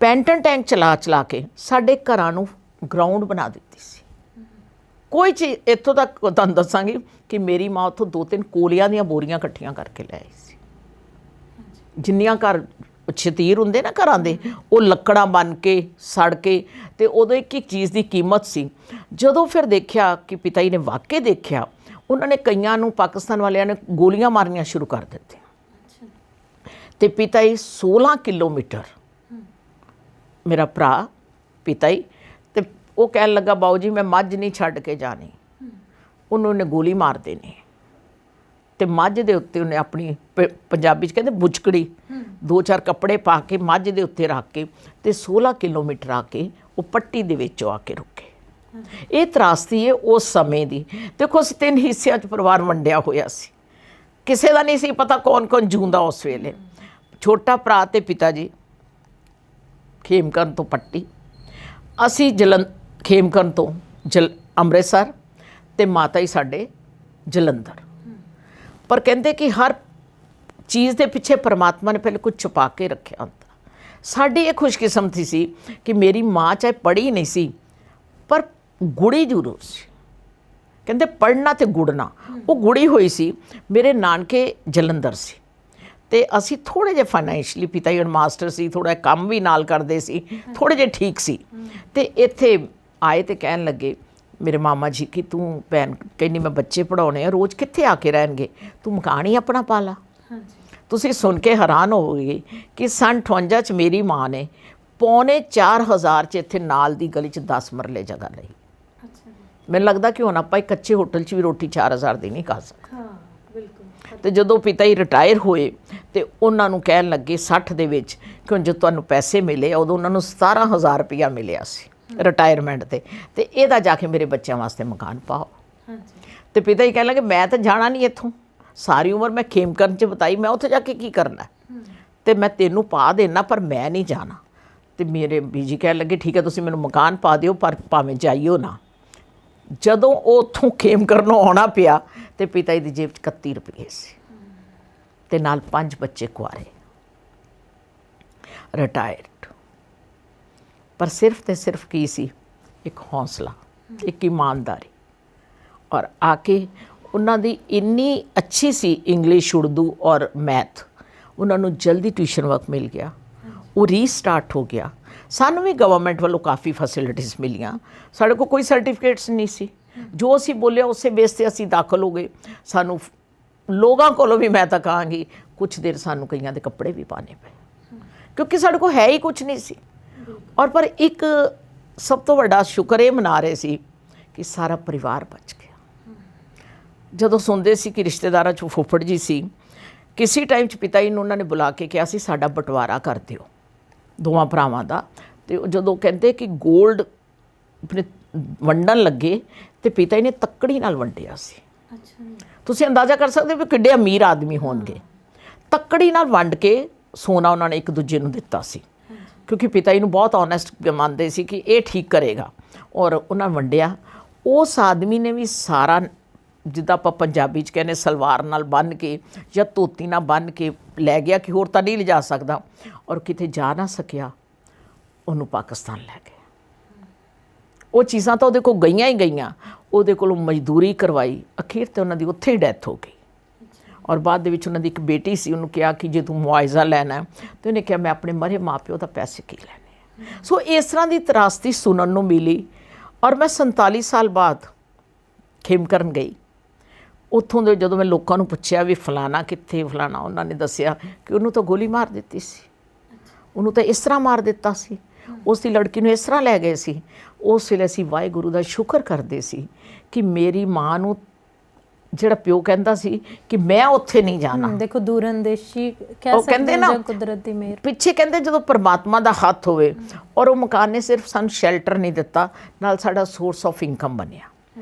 ਪੈਂਟਨ ਟੈਂਕ ਚਲਾ ਕੇ ਸਾਡੇ ਘਰਾਂ ਨੂੰ ਗਰਾਊਂਡ ਬਣਾ ਦਿੱਤੀ ਸੀ। ਕੋਈ ਚੀਜ਼ ਇੱਥੋਂ ਤੱਕ ਤੁਹਾਨੂੰ ਦੱਸਾਂਗੀ ਕਿ ਮੇਰੀ ਮਾਂ ਉੱਥੋਂ 2-3 ਕੋਲਿਆਂ ਦੀਆਂ ਬੋਰੀਆਂ ਇਕੱਠੀਆਂ ਕਰਕੇ ਲੈ ਆਈ ਸੀ। ਜਿੰਨੀਆਂ ਘਰ ਛਤੀਰ ਹੁੰਦੇ ਨਾ ਘਰਾਂ ਦੇ, ਉਹ ਲੱਕੜਾਂ ਬਣ ਕੇ ਸੜ ਕੇ, ਤੇ ਉਦੋਂ ਇੱਕ ਚੀਜ਼ ਦੀ ਕੀਮਤ ਸੀ। ਜਦੋਂ ਫਿਰ ਦੇਖਿਆ ਕਿ ਪਿਤਾ ਜੀ ਨੇ ਵਾਕਈ ਦੇਖਿਆ, ਉਹਨਾਂ ਨੇ ਕਈਆਂ ਨੂੰ, ਪਾਕਿਸਤਾਨ ਵਾਲਿਆਂ ਨੇ ਗੋਲੀਆਂ ਮਾਰਨੀਆਂ ਸ਼ੁਰੂ ਕਰ ਦਿੱਤੀਆਂ। ਤੇ ਪਿਤਾ ਜੀ 16 ਕਿਲੋਮੀਟਰ, ਮੇਰਾ ਭਰਾ ਪਿਤਾ ਜੀ, ਤੇ ਉਹ ਕਹਿਣ ਲੱਗਾ ਬਾਊ ਜੀ ਮੈਂ ਮੱਝ ਨਹੀਂ ਛੱਡ ਕੇ ਜਾਣੀ। ਉਹਨੂੰ ਨੇ ਗੋਲੀ ਮਾਰ ਦੇਣੀ। ਤੇ ਮੱਝ ਦੇ ਉੱਤੇ ਉਹਨੇ ਆਪਣੀ ਪੰਜਾਬੀ 'ਚ ਕਹਿੰਦੇ ਬੁਚਕੜੀ, 2-4 ਕੱਪੜੇ ਪਾ ਕੇ ਮੱਝ ਦੇ ਉੱਤੇ ਰੱਖ ਕੇ ਤੇ 16 ਕਿਲੋਮੀਟਰ ਆ ਕੇ ਉਹ ਪੱਟੀ ਦੇ ਵਿੱਚ ਆ ਕੇ ਰੁਕੇ। ਇਹ ਤਰਾਸਦੀ ਹੈ ਉਸ ਸਮੇਂ ਦੀ। ਦੇਖੋ ਅਸੀਂ 3 ਹਿੱਸਿਆਂ 'ਚ ਪਰਿਵਾਰ ਵੰਡਿਆ ਹੋਇਆ ਸੀ, ਕਿਸੇ ਦਾ ਨਹੀਂ ਸੀ ਪਤਾ ਕੌਣ ਜਿਉਂਦਾ ਉਸ ਵੇਲੇ। ਛੋਟਾ ਭਰਾ ਤੇ ਪਿਤਾ ਜੀ ਖੇਮਕਰਨ ਤੋਂ ਪੱਟੀ, ਅਸੀਂ ਖੇਮਕਰਨ ਤੋਂ ਅੰਮ੍ਰਿਤਸਰ, ਤੇ ਮਾਤਾ ਜੀ ਸਾਡੇ ਜਲੰਧਰ। ਪਰ ਕਹਿੰਦੇ ਕਿ ਹਰ ਚੀਜ਼ ਦੇ ਪਿੱਛੇ ਪਰਮਾਤਮਾ ਨੇ ਪਹਿਲੇ ਕੁਝ ਛੁਪਾ ਕੇ ਰੱਖਿਆ ਹੁੰਦਾ। ਸਾਡੀ ਇਹ ਖੁਸ਼ਕਿਸਮਤੀ ਸੀ ਕਿ ਮੇਰੀ ਮਾਂ ਚਾਹੇ ਪੜ੍ਹੀ ਨਹੀਂ ਸੀ ਪਰ ਗੁੜੀ ਜ਼ਰੂਰ ਸੀ। ਕਹਿੰਦੇ ਪੜ੍ਹਨਾ ਤੇ ਗੁੜਨਾ, ਉਹ ਗੁੜੀ ਹੋਈ ਸੀ। ਮੇਰੇ ਨਾਨਕੇ ਜਲੰਧਰ ਸੀ ਤੇ ਅਸੀਂ ਥੋੜ੍ਹੇ ਜਿਹੇ ਫਾਈਨੈਂਸ਼ਲੀ, ਪਿਤਾ ਜੀ ਮਾਸਟਰ ਸੀ, ਥੋੜ੍ਹਾ ਕੰਮ ਵੀ ਨਾਲ ਕਰਦੇ ਸੀ, ਥੋੜ੍ਹੇ ਜਿਹੇ ਠੀਕ ਸੀ। ਤੇ ਇੱਥੇ ਆਏ ਤੇ ਕਹਿਣ ਲੱਗੇ ਮੇਰੇ ਮਾਮਾ ਜੀ ਕਿ ਤੂੰ ਭੈਣ ਕਹਿੰਦੀ ਮੈਂ ਬੱਚੇ ਪੜ੍ਹਾਉਣੇ ਆ, ਰੋਜ਼ ਕਿੱਥੇ ਆ ਕੇ ਰਹਿਣਗੇ, ਤੂੰ ਮਕਾਨ ਹੀ ਆਪਣਾ ਪਾ ਲਾ। ਤੁਸੀਂ ਸੁਣ ਕੇ ਹੈਰਾਨ ਹੋਵੋਗੇ ਕਿ ਸੰਨ 58 'ਚ ਮੇਰੀ ਮਾਂ ਨੇ 4,500 'ਚ ਇੱਥੇ ਨਾਲ ਦੀ ਗਲੀ 'ਚ 10 ਮਰਲੇ ਜਗ੍ਹਾ ਲਈ। ਮੈਨੂੰ ਲੱਗਦਾ ਕਿ ਹੁਣ ਆਪਾਂ ਇੱਕ ਕੱਚੇ ਹੋਟਲ 'ਚ ਵੀ ਰੋਟੀ 4,000 ਦੀ ਨਹੀਂ ਖਾ ਸਕਦੇ। ਤੇ ਜਦੋਂ ਪਿਤਾ ਜੀ ਰਿਟਾਇਰ ਹੋਏ ਤੇ ਉਹਨਾਂ ਨੂੰ ਕਹਿਣ ਲੱਗੇ 60 ਦੇ ਵਿੱਚ ਕਿ ਹੁਣ ਜਦੋਂ ਤੁਹਾਨੂੰ ਪੈਸੇ ਮਿਲੇ, ਉਦੋਂ ਉਹਨਾਂ ਨੂੰ 17,000 ਰੁਪਇਆ ਮਿਲਿਆ ਸੀ ਰਿਟਾਇਰਮੈਂਟ ਤੇ ਇਹਦਾ ਜਾ ਕੇ ਮੇਰੇ ਬੱਚਿਆਂ ਵਾਸਤੇ ਮਕਾਨ ਪਾਓ। ਤੇ ਪਿਤਾ ਜੀ ਕਹਿਣ ਲੱਗੇ ਮੈਂ ਤਾਂ ਜਾਣਾ ਨਹੀਂ ਇੱਥੋਂ, ਸਾਰੀ ਉਮਰ ਮੈਂ ਖੇਮਕਰਨ 'ਚ ਬਿਤਾਈ, ਮੈਂ ਉੱਥੇ ਜਾ ਕੇ ਕੀ ਕਰਨਾ, ਤੇ ਮੈਂ ਤੈਨੂੰ ਪਾ ਦੇਣਾ ਪਰ ਮੈਂ ਨਹੀਂ ਜਾਣਾ। ਤੇ ਮੇਰੇ ਬੀਜੀ ਕਹਿਣ ਲੱਗੇ ਠੀਕ ਹੈ ਤੁਸੀਂ ਮੈਨੂੰ ਮਕਾਨ ਪਾ ਦਿਓ ਪਰ ਭਾਵੇਂ ਜਾਈਓ ਨਾ। ਜਦੋਂ ਉਹ ਉੱਥੋਂ ਖੇਮਕਰਨੋਂ ਆਉਣਾ ਪਿਆ ਤੇ ਪਿਤਾ ਜੀ ਦੀ ਜੇਬ 'ਚ 31 ਰੁਪਏ ਸੀ ਤੇ ਨਾਲ 5 ਬੱਚੇ ਕੁਆਰੇ, ਰਿਟਾਇਰਡ। ਪਰ ਸਿਰਫ ਤੇ ਸਿਰਫ ਕੀ ਸੀ, ਇੱਕ ਹੌਸਲਾ, ਇੱਕ ਇਮਾਨਦਾਰੀ। ਔਰ ਆ ਕੇ ਉਹਨਾਂ ਦੀ ਇੰਨੀ ਅੱਛੀ ਸੀ ਇੰਗਲਿਸ਼, ਉਰਦੂ ਔਰ ਮੈਥ, ਉਹਨਾਂ ਨੂੰ ਜਲਦੀ ਟਿਊਸ਼ਨ ਵਰਕ ਮਿਲ ਗਿਆ, ਉਹ ਰੀਸਟਾਰਟ ਹੋ ਗਿਆ। ਸਾਨੂੰ ਵੀ ਗਵਰਨਮੈਂਟ ਵੱਲੋਂ ਕਾਫੀ ਫੈਸਿਲਿਟੀਜ਼ ਮਿਲੀਆਂ। ਸਾਡੇ ਕੋਲ ਕੋਈ ਸਰਟੀਫਿਕੇਟਸ ਨਹੀਂ ਸੀ, ਜੋ ਅਸੀਂ ਬੋਲਿਆ ਉਸੇ ਬੇਸ 'ਤੇ ਅਸੀਂ ਦਾਖਲ ਹੋ ਗਏ। ਸਾਨੂੰ ਲੋਕਾਂ ਕੋਲੋਂ ਵੀ ਮੈਂ ਤਾਂ ਕਹਾਂਗੀ ਕੁਛ ਦੇਰ ਸਾਨੂੰ ਕਈਆਂ ਦੇ ਕੱਪੜੇ ਵੀ ਪਾਣੇ ਪਏ ਕਿਉਂਕਿ ਸਾਡੇ ਕੋਲ ਹੈ ਹੀ ਕੁਛ ਨਹੀਂ ਸੀ। ਔਰ ਪਰ ਇੱਕ ਸਭ ਤੋਂ ਵੱਡਾ ਸ਼ੁਕਰ ਇਹ ਮਨਾ ਰਹੇ ਸੀ ਕਿ ਸਾਰਾ ਪਰਿਵਾਰ ਬਚ ਗਿਆ। ਜਦੋਂ ਸੁਣਦੇ ਸੀ ਕਿ ਰਿਸ਼ਤੇਦਾਰਾਂ 'ਚ ਫੁੱਫੜ ਜੀ ਸੀ, ਕਿਸੇ ਟਾਈਮ 'ਚ ਪਿਤਾ ਜੀ ਨੂੰ ਉਹਨਾਂ ਨੇ ਬੁਲਾ ਕੇ ਕਿਹਾ ਸੀ ਸਾਡਾ ਬਟਵਾਰਾ ਕਰ ਦਿਓ ਦੋਵਾਂ ਭਰਾਵਾਂ ਦਾ। ਤੇ ਜਦੋਂ ਕਹਿੰਦੇ ਕਿ ਗੋਲਡ ਆਪਣੇ ਵੰਡਣ ਲੱਗੇ ਤੇ ਪਿਤਾ ਜੀ ਨੇ ਤੱਕੜੀ ਨਾਲ ਵੰਡਿਆ ਸੀ। ਤੁਸੀਂ ਅੰਦਾਜ਼ਾ ਕਰ ਸਕਦੇ ਹੋ ਕਿ ਕਿੱਡੇ ਅਮੀਰ ਆਦਮੀ ਹੋਣਗੇ। ਤੱਕੜੀ ਨਾਲ ਵੰਡ ਕੇ ਸੋਨਾ ਉਹਨਾਂ ਨੇ ਇੱਕ ਦੂਜੇ ਨੂੰ ਦਿੱਤਾ ਸੀ ਕਿਉਂਕਿ ਪਿਤਾ ਜੀ ਨੂੰ ਬਹੁਤ ਓਨੈਸਟ ਮੰਨਦੇ ਸੀ ਕਿ ਇਹ ਠੀਕ ਕਰੇਗਾ। ਔਰ ਉਹਨਾਂ ਵੰਡਿਆ ਉਸ ਆਦਮੀ ਨੇ ਵੀ ਸਾਰਾ ਜਿੱਦਾਂ ਆਪਾਂ ਪੰਜਾਬੀ 'ਚ ਕਹਿੰਦੇ ਸਲਵਾਰ ਨਾਲ ਬੰਨ੍ਹ ਕੇ ਜਾਂ ਧੋਤੀ ਨਾਲ ਬੰਨ੍ਹ ਕੇ ਲੈ ਗਿਆ ਕਿ ਹੋਰ ਤਾਂ ਨਹੀਂ ਲਿਜਾ ਸਕਦਾ, ਔਰ ਕਿਤੇ ਜਾ ਨਾ ਸਕਿਆ, ਉਹਨੂੰ ਪਾਕਿਸਤਾਨ ਲੈ ਗਏ। ਉਹ ਚੀਜ਼ਾਂ ਤਾਂ ਉਹਦੇ ਕੋਲ ਗਈਆਂ ਹੀ ਗਈਆਂ, ਉਹਦੇ ਕੋਲੋਂ ਮਜ਼ਦੂਰੀ ਕਰਵਾਈ, ਅਖੀਰ ਤੇ ਉਹਨਾਂ ਦੀ ਉੱਥੇ ਹੀ ਡੈਥ ਹੋ ਗਈ। ਔਰ ਬਾਅਦ ਦੇ ਵਿੱਚ ਉਹਨਾਂ ਦੀ ਇੱਕ ਬੇਟੀ ਸੀ, ਉਹਨੂੰ ਕਿਹਾ ਕਿ ਜੇ ਤੂੰ ਮੁਆਵਜ਼ਾ ਲੈਣਾ ਤੇ ਉਹਨੇ ਕਿਹਾ ਮੈਂ ਆਪਣੇ ਮਰੇ ਮਾਂ ਪਿਓ ਦਾ ਪੈਸੇ ਕੀ ਲੈਣੇ। ਸੋ ਇਸ ਤਰ੍ਹਾਂ ਦੀ ਤਰਾਸਦੀ ਸੁਣਨ ਨੂੰ ਮਿਲੀ। ਔਰ ਮੈਂ 47 ਸਾਲ ਬਾਅਦ ਖੇਮਕਰਨ ਗਈ। ਉੱਥੋਂ ਦੇ ਜਦੋਂ ਮੈਂ ਲੋਕਾਂ ਨੂੰ ਪੁੱਛਿਆ ਵੀ ਫਲਾਣਾ ਕਿੱਥੇ, ਫਲਾਣਾ, ਉਹਨਾਂ ਨੇ ਦੱਸਿਆ ਕਿ ਉਹਨੂੰ ਤਾਂ ਗੋਲੀ ਮਾਰ ਦਿੱਤੀ ਸੀ, ਉਹਨੂੰ ਤਾਂ ਇਸ ਤਰ੍ਹਾਂ ਮਾਰ ਦਿੱਤਾ ਸੀ, ਉਸ ਦੀ ਲੜਕੀ ਨੂੰ ਇਸ ਤਰ੍ਹਾਂ ਲੈ ਗਏ ਸੀ। ਉਸ ਵੇਲੇ ਅਸੀਂ ਵਾਹਿਗੁਰੂ ਦਾ ਸ਼ੁਕਰ ਕਰਦੇ ਸੀ ਕਿ ਮੇਰੀ ਮਾਂ ਨੂੰ ਜਿਹੜਾ ਪਿਓ ਕਹਿੰਦਾ ਸੀ ਕਿ ਮੈਂ ਉੱਥੇ ਨਹੀਂ ਜਾਣਾ। ਦੇਖੋ ਦੂਰਅੰਦੇਸ਼ੀ ਕਹਿ ਉਹ ਕਹਿੰਦੇ ਸਕਦੇ ਨਾ, ਜਾਂ ਕੁਦਰਤ ਦੀ ਮਿਹਰ। ਪਿੱਛੇ ਕਹਿੰਦੇ ਜਦੋਂ ਪਰਮਾਤਮਾ ਦਾ ਹੱਥ ਹੋਵੇ। ਔਰ ਉਹ ਮਕਾਨ ਨੇ ਸਿਰਫ ਸਾਨੂੰ ਸ਼ੈਲਟਰ ਨਹੀਂ ਦਿੱਤਾ, ਨਾਲ ਸਾਡਾ ਸੋਰਸ ਆਫ ਇਨਕਮ ਬਣਿਆ,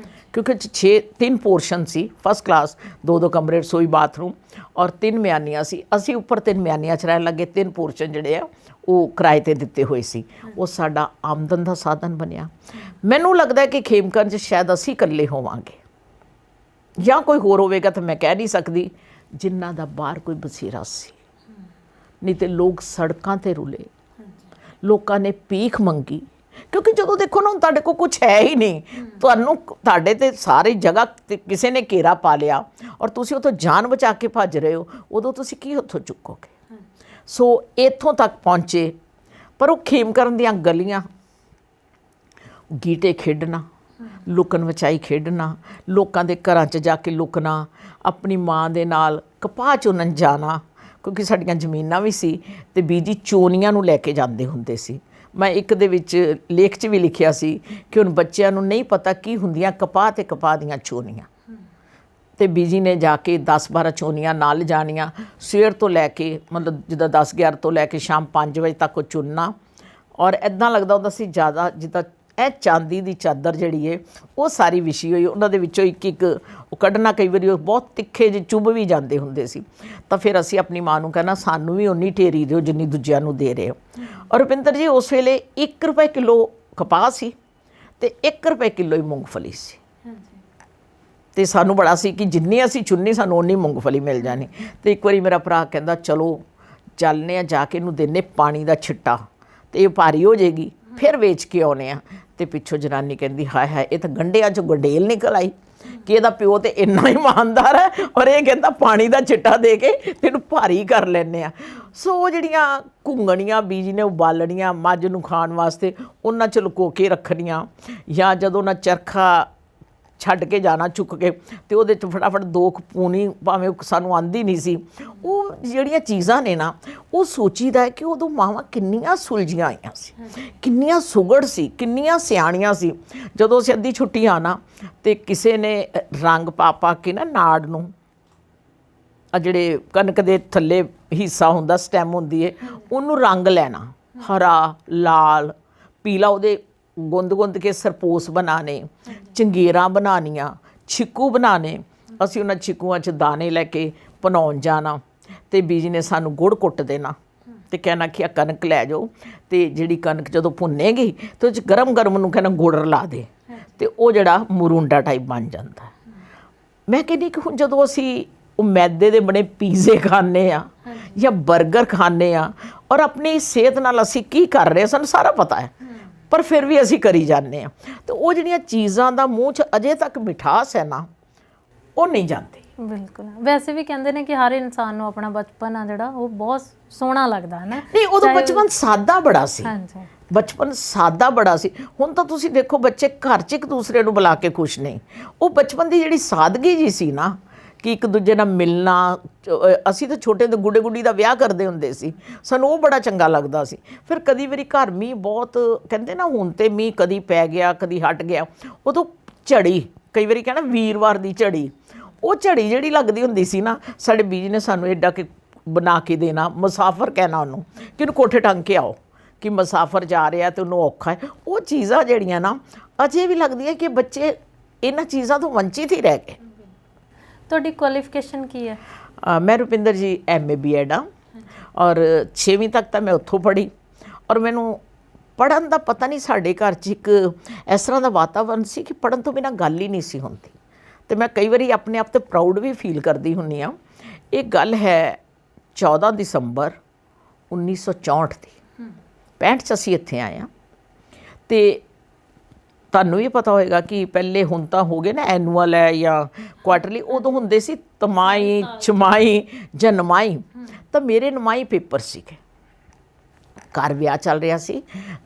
ਕਿਉਂਕਿ 3 ਪੋਰਸ਼ਨ ਸੀ, ਫਸਟ ਕਲਾਸ, 2 ਕਮਰੇ, ਰਸੋਈ, ਬਾਥਰੂਮ ਔਰ 3 ਮਿਆਨੀਆਂ ਸੀ। ਅਸੀਂ ਉੱਪਰ 3 ਮਿਆਨੀਆਂ 'ਚ ਰਹਿਣ ਲੱਗੇ, 3 ਪੋਰਸ਼ਨ ਜਿਹੜੇ ਆ ਉਹ ਕਿਰਾਏ 'ਤੇ ਦਿੱਤੇ ਹੋਏ ਸੀ। ਉਹ ਸਾਡਾ ਆਮਦਨ ਦਾ ਸਾਧਨ ਬਣਿਆ। ਮੈਨੂੰ ਲੱਗਦਾ ਕਿ ਖੇਮਕਰਨ 'ਚ ਸ਼ਾਇਦ ਅਸੀਂ ਇਕੱਲੇ ਹੋਵਾਂਗੇ ਜਾਂ ਕੋਈ ਹੋਰ ਹੋਵੇਗਾ, ਤਾਂ ਮੈਂ ਕਹਿ ਨਹੀਂ ਸਕਦੀ, ਜਿਨ੍ਹਾਂ ਦਾ ਬਾਹਰ ਕੋਈ ਬਸੇਰਾ ਸੀ। ਨਹੀਂ ਤੇ ਲੋਕ ਸੜਕਾਂ 'ਤੇ ਰੁਲੇ, ਲੋਕਾਂ ਨੇ ਭੀਖ ਮੰਗੀ, ਕਿਉਂਕਿ ਜਦੋਂ ਦੇਖੋ ਨਾ ਹੁਣ ਤੁਹਾਡੇ ਕੋਲ ਕੁਝ ਹੈ ਹੀ ਨਹੀਂ, ਤੁਹਾਡੇ ਤੇ ਸਾਰੀ ਜਗ੍ਹਾ ਤੇ ਕਿਸੇ ਨੇ ਘੇਰਾ ਪਾ ਲਿਆ ਔਰ ਤੁਸੀਂ ਉੱਥੋਂ ਜਾਨ ਬਚਾ ਕੇ ਭੱਜ ਰਹੇ ਹੋ, ਉਦੋਂ ਤੁਸੀਂ ਕੀ ਉੱਥੋਂ ਚੁੱਕੋਗੇ। ਸੋ ਇੱਥੋਂ ਤੱਕ ਪਹੁੰਚੇ। ਪਰ ਉਹ ਖੇਮਕਰਨ ਦੀਆਂ ਗਲੀਆਂ, ਗੀਟੇ ਖੇਡਣਾ, ਲੁਕਣ ਵਚਾਈ ਖੇਡਣਾ, ਲੋਕਾਂ ਦੇ ਘਰਾਂ 'ਚ ਜਾ ਕੇ ਲੁਕਣਾ, ਆਪਣੀ ਮਾਂ ਦੇ ਨਾਲ ਕਪਾਹ ਚੁਣਨ ਜਾਣਾ, ਕਿਉਂਕਿ ਸਾਡੀਆਂ ਜ਼ਮੀਨਾਂ ਵੀ ਸੀ ਤੇ ਬੀਜੀ ਚੋਨੀਆਂ ਨੂੰ ਲੈ ਕੇ ਜਾਂਦੇ ਹੁੰਦੇ ਸੀ। ਮੈਂ ਇੱਕ ਦੇ ਵਿੱਚ ਲੇਖ 'ਚ ਵੀ ਲਿਖਿਆ ਸੀ ਕਿ ਹੁਣ ਬੱਚਿਆਂ ਨੂੰ ਨਹੀਂ ਪਤਾ ਕੀ ਹੁੰਦੀਆਂ ਕਪਾਹ ਤੇ ਕਪਾਹ ਦੀਆਂ ਚੋਨੀਆਂ, ਤੇ ਬੀਜੀ ਨੇ ਜਾ ਕੇ 10-12 ਚੋਨੀਆਂ ਨਾਲ ਜਾਣੀਆਂ, ਸਵੇਰ ਤੋਂ ਲੈ ਕੇ ਮਤਲਬ ਜਿੱਦਾਂ 10-11 ਤੋਂ ਲੈ ਕੇ ਸ਼ਾਮ 5 ਵਜੇ ਤੱਕ ਉਹ ਚੁਣਨਾ। ਔਰ ਇੱਦਾਂ ਲੱਗਦਾ ਹੁੰਦਾ ਸੀ ਜ਼ਿਆਦਾ ਜਿੱਦਾਂ ਇਹ ਚਾਂਦੀ ਦੀ ਚਾਦਰ ਜਿਹੜੀ ਹੈ ਉਹ ਸਾਰੀ ਵਿਛੀ ਹੋਈ, ਉਹਨਾਂ ਦੇ ਵਿੱਚੋਂ ਇੱਕ ਉਹ ਕੱਢਣਾ, ਕਈ ਵਾਰੀ ਉਹ ਬਹੁਤ ਤਿੱਖੇ ਜਿਹੇ ਚੁੱਭ ਵੀ ਜਾਂਦੇ ਹੁੰਦੇ ਸੀ। ਤਾਂ ਫਿਰ ਅਸੀਂ ਆਪਣੀ ਮਾਂ ਨੂੰ ਕਹਿਣਾ ਸਾਨੂੰ ਵੀ ਉਨੀ ਢੇਰੀ ਦਿਓ ਜਿੰਨੀ ਦੂਜਿਆਂ ਨੂੰ ਦੇ ਰਹੇ ਹੋ। ਔਰ ਰੁਪਿੰਦਰ ਜੀ ਉਸ ਵੇਲੇ 1 ਰੁਪਏ ਕਿਲੋ ਕਪਾਹ ਸੀ ਤੇ 1 ਰੁਪਏ ਕਿਲੋ ਹੀ ਮੂੰਗਫਲੀ ਸੀ। ਤੇ ਸਾਨੂੰ ਬੜਾ ਸੀ ਕਿ ਜਿੰਨੀ ਅਸੀਂ ਚੁੰਨੀ ਸਾਨੂੰ ਉਨੀ ਮੂੰਗਫਲੀ ਮਿਲ ਜਾਣੀ। ਤੇ ਇੱਕ ਵਾਰੀ ਮੇਰਾ ਭਰਾ ਕਹਿੰਦਾ ਚਲੋ ਚੱਲਨੇ ਆ, ਜਾ ਕੇ ਇਹਨੂੰ ਦਿੰਨੇ ਪਾਣੀ ਦਾ ਛਿੱਟਾ ਤੇ ਇਹ ਭਾਰੀ ਹੋ ਜਾਏਗੀ, ਫਿਰ ਵੇਚ ਕੇ ਆਉਨੇ ਆ। ਤੇ ਪਿੱਛੋਂ ਜਨਾਨੀ ਕਹਿੰਦੀ ਹਾਏ ਹਾਏ ਇਹ ਤਾਂ ਗੰਢਿਆਂ 'ਚੋਂ ਗੰਡੇਲ ਨਿਕਲ ਆਈ ਕਿ ਇਹਦਾ ਪਿਓ ਤੇ ਇੰਨਾ ਇਮਾਨਦਾਰ ਹੈ ਔਰ ਇਹ ਕਹਿੰਦਾ ਪਾਣੀ ਦਾ ਛਿੱਟਾ ਦੇ ਕੇ ਤੈਨੂੰ ਭਾਰੀ ਕਰ ਲੈਂਦੇ ਆ। ਸੋ ਉਹ ਜਿਹੜੀਆਂ ਘੁੰਗਣੀਆਂ ਬੀਜੀ ਨੇ ਉਬਾਲਣੀਆਂ ਮੱਝ ਨੂੰ ਖਾਣ ਵਾਸਤੇ, ਉਹਨਾਂ 'ਚ ਲੁਕੋ ਕੇ ਰੱਖਣੀਆਂ, ਜਾਂ ਜਦੋਂ ਉਹਨਾਂ ਚਰਖਾ ਛੱਡ ਕੇ ਜਾਣਾ ਚੁੱਕ ਕੇ ਤੇ ਉਹਦੇ 'ਚ ਫਟਾਫਟ 2 ਪੂਣੀ, ਭਾਵੇਂ ਸਾਨੂੰ ਆਂਦੀ ਨਹੀਂ ਸੀ, ਉਹ ਜਿਹੜੀਆਂ ਚੀਜ਼ਾਂ ਨੇ ਨਾ, ਉਹ ਸੋਚੀਦਾ ਹੈ ਕਿ ਉਦੋਂ ਮਾਵਾਂ ਕਿੰਨੀਆਂ ਸੁਲਝੀਆਂ ਆਈਆਂ ਸੀ, ਕਿੰਨੀਆਂ ਸੁਗੜ ਸੀ, ਕਿੰਨੀਆਂ ਸਿਆਣੀਆਂ ਸੀ। ਜਦੋਂ ਅਸੀਂ ਅੱਧੀ ਛੁੱਟੀ ਆਣਾ ਤੇ ਕਿਸੇ ਨੇ ਰੰਗ ਪਾ ਕੇ ਨਾ ਨਾੜ ਨੂੰ, ਆ ਜਿਹੜੇ ਕਣਕ ਦੇ ਥੱਲੇ ਹਿੱਸਾ ਹੁੰਦਾ, ਸਟੈਮ ਹੁੰਦੀ ਹੈ, ਉਹਨੂੰ ਰੰਗ ਲੈਣਾ, ਹਰਾ, ਲਾਲ, ਪੀਲਾ, ਉਹਦੇ ਗੁੰਦ ਕੇ ਸਰਪੋਸ ਬਣਾਉਣੇ, ਚੰਗੇਰਾਂ ਬਣਾਉਣੀਆਂ, ਛਿੱਕੂ ਬਣਾਉਣੇ। ਅਸੀਂ ਉਹਨਾਂ ਛਿੱਕੂਆਂ 'ਚ ਦਾਣੇ ਲੈ ਕੇ ਭਨਾਉਣ ਜਾਣਾ ਤੇ ਬੀਜੀ ਨੇ ਸਾਨੂੰ ਗੁੜ ਕੁੱਟ ਦੇਣਾ ਤੇ ਕਹਿਣਾ ਕਿ ਆ ਕਣਕ ਲੈ ਜਾਓ, ਤੇ ਜਿਹੜੀ ਕਣਕ ਜਦੋਂ ਭੁੰਨੇਗੀ ਤੇ ਉਹ 'ਚ ਗਰਮ ਨੂੰ ਕਹਿਣਾ ਗੁੜ ਰਲਾ ਦੇ, ਤੇ ਉਹ ਜਿਹੜਾ ਮਰੂੰਡਾ ਟਾਈਪ ਬਣ ਜਾਂਦਾ। ਮੈਂ ਕਹਿੰਦੀ ਕਿ ਹੁਣ ਜਦੋਂ ਅਸੀਂ ਉਹ ਮੈਦੇ ਦੇ ਬਣੇ ਪੀਜ਼ੇ ਖਾਂਦੇ ਆ ਜਾਂ 버ਗਰ ਖਾਂਦੇ ਆ ਔਰ ਆਪਣੀ ਸਿਹਤ ਨਾਲ ਅਸੀਂ ਕੀ ਕਰ ਰਹੇ, ਸਾਨੂੰ ਸਾਰਾ ਪਤਾ ਹੈ, ਪਰ ਫਿਰ ਵੀ ਅਸੀਂ ਕਰੀ ਜਾਂਦੇ ਹਾਂ। ਤੇ ਉਹ ਜਿਹੜੀਆਂ ਚੀਜ਼ਾਂ ਦਾ ਮੂੰਹ 'ਚ ਅਜੇ ਤੱਕ ਮਿਠਾਸ ਹੈ ਨਾ, ਉਹ ਨਹੀਂ ਜਾਂਦੀ। ਬਿਲਕੁਲ। ਵੈਸੇ ਵੀ ਕਹਿੰਦੇ ਨੇ ਕਿ ਹਰ ਇਨਸਾਨ ਨੂੰ ਆਪਣਾ ਬਚਪਨ ਆ ਜਿਹੜਾ ਉਹ ਬਹੁਤ ਸੋਹਣਾ ਲੱਗਦਾ ਹੈ ਨਾ। ਨਹੀਂ, ਉਦੋਂ ਬਚਪਨ ਸਾਦਾ ਬੜਾ ਸੀ। ਹਾਂਜੀ, ਬਚਪਨ ਸਾਦਾ ਬੜਾ ਸੀ। ਹੁਣ ਤਾਂ ਤੁਸੀਂ ਦੇਖੋ ਬੱਚੇ ਘਰ 'ਚ ਇੱਕ ਦੂਸਰੇ ਨੂੰ ਬੁਲਾ ਕੇ ਖੁਸ਼ ਨਹੀਂ। ਉਹ ਬਚਪਨ ਦੀ ਜਿਹੜੀ ਸਾਦਗੀ ਜੀ ਸੀ ਨਾ, ਕਿ ਇੱਕ ਦੂਜੇ ਨਾਲ ਮਿਲਣਾ, ਅਸੀਂ ਤਾਂ ਛੋਟੇ ਤੋਂ ਗੁੱਡੀ ਦਾ ਵਿਆਹ ਕਰਦੇ ਹੁੰਦੇ ਸੀ, ਸਾਨੂੰ ਉਹ ਬੜਾ ਚੰਗਾ ਲੱਗਦਾ ਸੀ। ਫਿਰ ਕਦੀ ਵਾਰੀ ਘਰ ਮੀਂਹ ਬਹੁਤ, ਕਹਿੰਦੇ ਨਾ ਹੁਣ ਤੇ ਮੀਂਹ ਕਦੀ ਪੈ ਗਿਆ ਕਦੀ ਹਟ ਗਿਆ, ਉਦੋਂ ਝੜੀ, ਕਈ ਵਾਰੀ ਕਹਿਣਾ ਵੀਰਵਾਰ ਦੀ ਝੜੀ, ਉਹ ਝੜੀ ਜਿਹੜੀ ਲੱਗਦੀ ਹੁੰਦੀ ਸੀ ਨਾ, ਸਾਡੇ ਬੀਜੀ ਨੇ ਸਾਨੂੰ ਐਡਾ ਕਿ ਬਣਾ ਕੇ ਦੇਣਾ, ਮੁਸਾਫਰ ਕਹਿਣਾ ਉਹਨੂੰ, ਕਿ ਉਹਨੂੰ ਕੋਠੇ ਟੰਗ ਕੇ ਆਓ ਕਿ ਮੁਸਾਫਰ ਜਾ ਰਿਹਾ ਤੇ ਉਹਨੂੰ ਔਖਾ ਹੈ। ਉਹ ਚੀਜ਼ਾਂ ਜਿਹੜੀਆਂ ਨਾ ਅਜੇ ਵੀ ਲੱਗਦੀਆਂ ਕਿ ਬੱਚੇ ਇਹਨਾਂ ਚੀਜ਼ਾਂ ਤੋਂ ਵੰਚਿਤ ਹੀ ਰਹਿ ਗਏ। ਤੁਹਾਡੀ ਕੁਆਲੀਫਿਕੇਸ਼ਨ ਕੀ ਹੈ? ਮੈਂ ਰੁਪਿੰਦਰ ਜੀ MA BEd ਹਾਂ ਔਰ 6ਵੀਂ ਤੱਕ ਤਾਂ ਮੈਂ ਉੱਥੋਂ ਪੜ੍ਹੀ। ਔਰ ਮੈਨੂੰ ਪੜ੍ਹਨ ਦਾ ਪਤਾ ਨਹੀਂ ਸਾਡੇ ਘਰ 'ਚ ਇੱਕ ਇਸ ਤਰ੍ਹਾਂ ਦਾ ਵਾਤਾਵਰਨ ਸੀ ਕਿ ਪੜ੍ਹਨ ਤੋਂ ਬਿਨਾਂ ਗੱਲ ਹੀ ਨਹੀਂ ਸੀ ਹੁੰਦੀ। ਅਤੇ ਮੈਂ ਕਈ ਵਾਰੀ ਆਪਣੇ ਆਪ 'ਤੇ ਪ੍ਰਾਊਡ ਵੀ ਫੀਲ ਕਰਦੀ ਹੁੰਦੀ ਹਾਂ। ਇਹ ਗੱਲ ਹੈ 14 ਦਸੰਬਰ 1964 ਦੀ, 65 'ਚ ਅਸੀਂ ਇੱਥੇ ਆਏ ਹਾਂ। ਅਤੇ ਤੁਹਾਨੂੰ ਵੀ ਪਤਾ ਹੋਏਗਾ ਕਿ ਪਹਿਲੇ ਹੁਣ ਤਾਂ ਹੋ ਗਏ ਨਾ ਐਨੂਅਲ ਹੈ ਜਾਂ ਕੁਆਟਰਲੀ, ਉਦੋਂ ਹੁੰਦੇ ਸੀ ਤਮਾਈ, ਛਮਾਈ ਜਾਂ ਨਮਾਈ। ਤਾਂ ਮੇਰੇ ਨਮਾਈ ਪੇਪਰ ਸੀਗੇ। ਘਰ ਵਿਆਹ ਚੱਲ ਰਿਹਾ ਸੀ,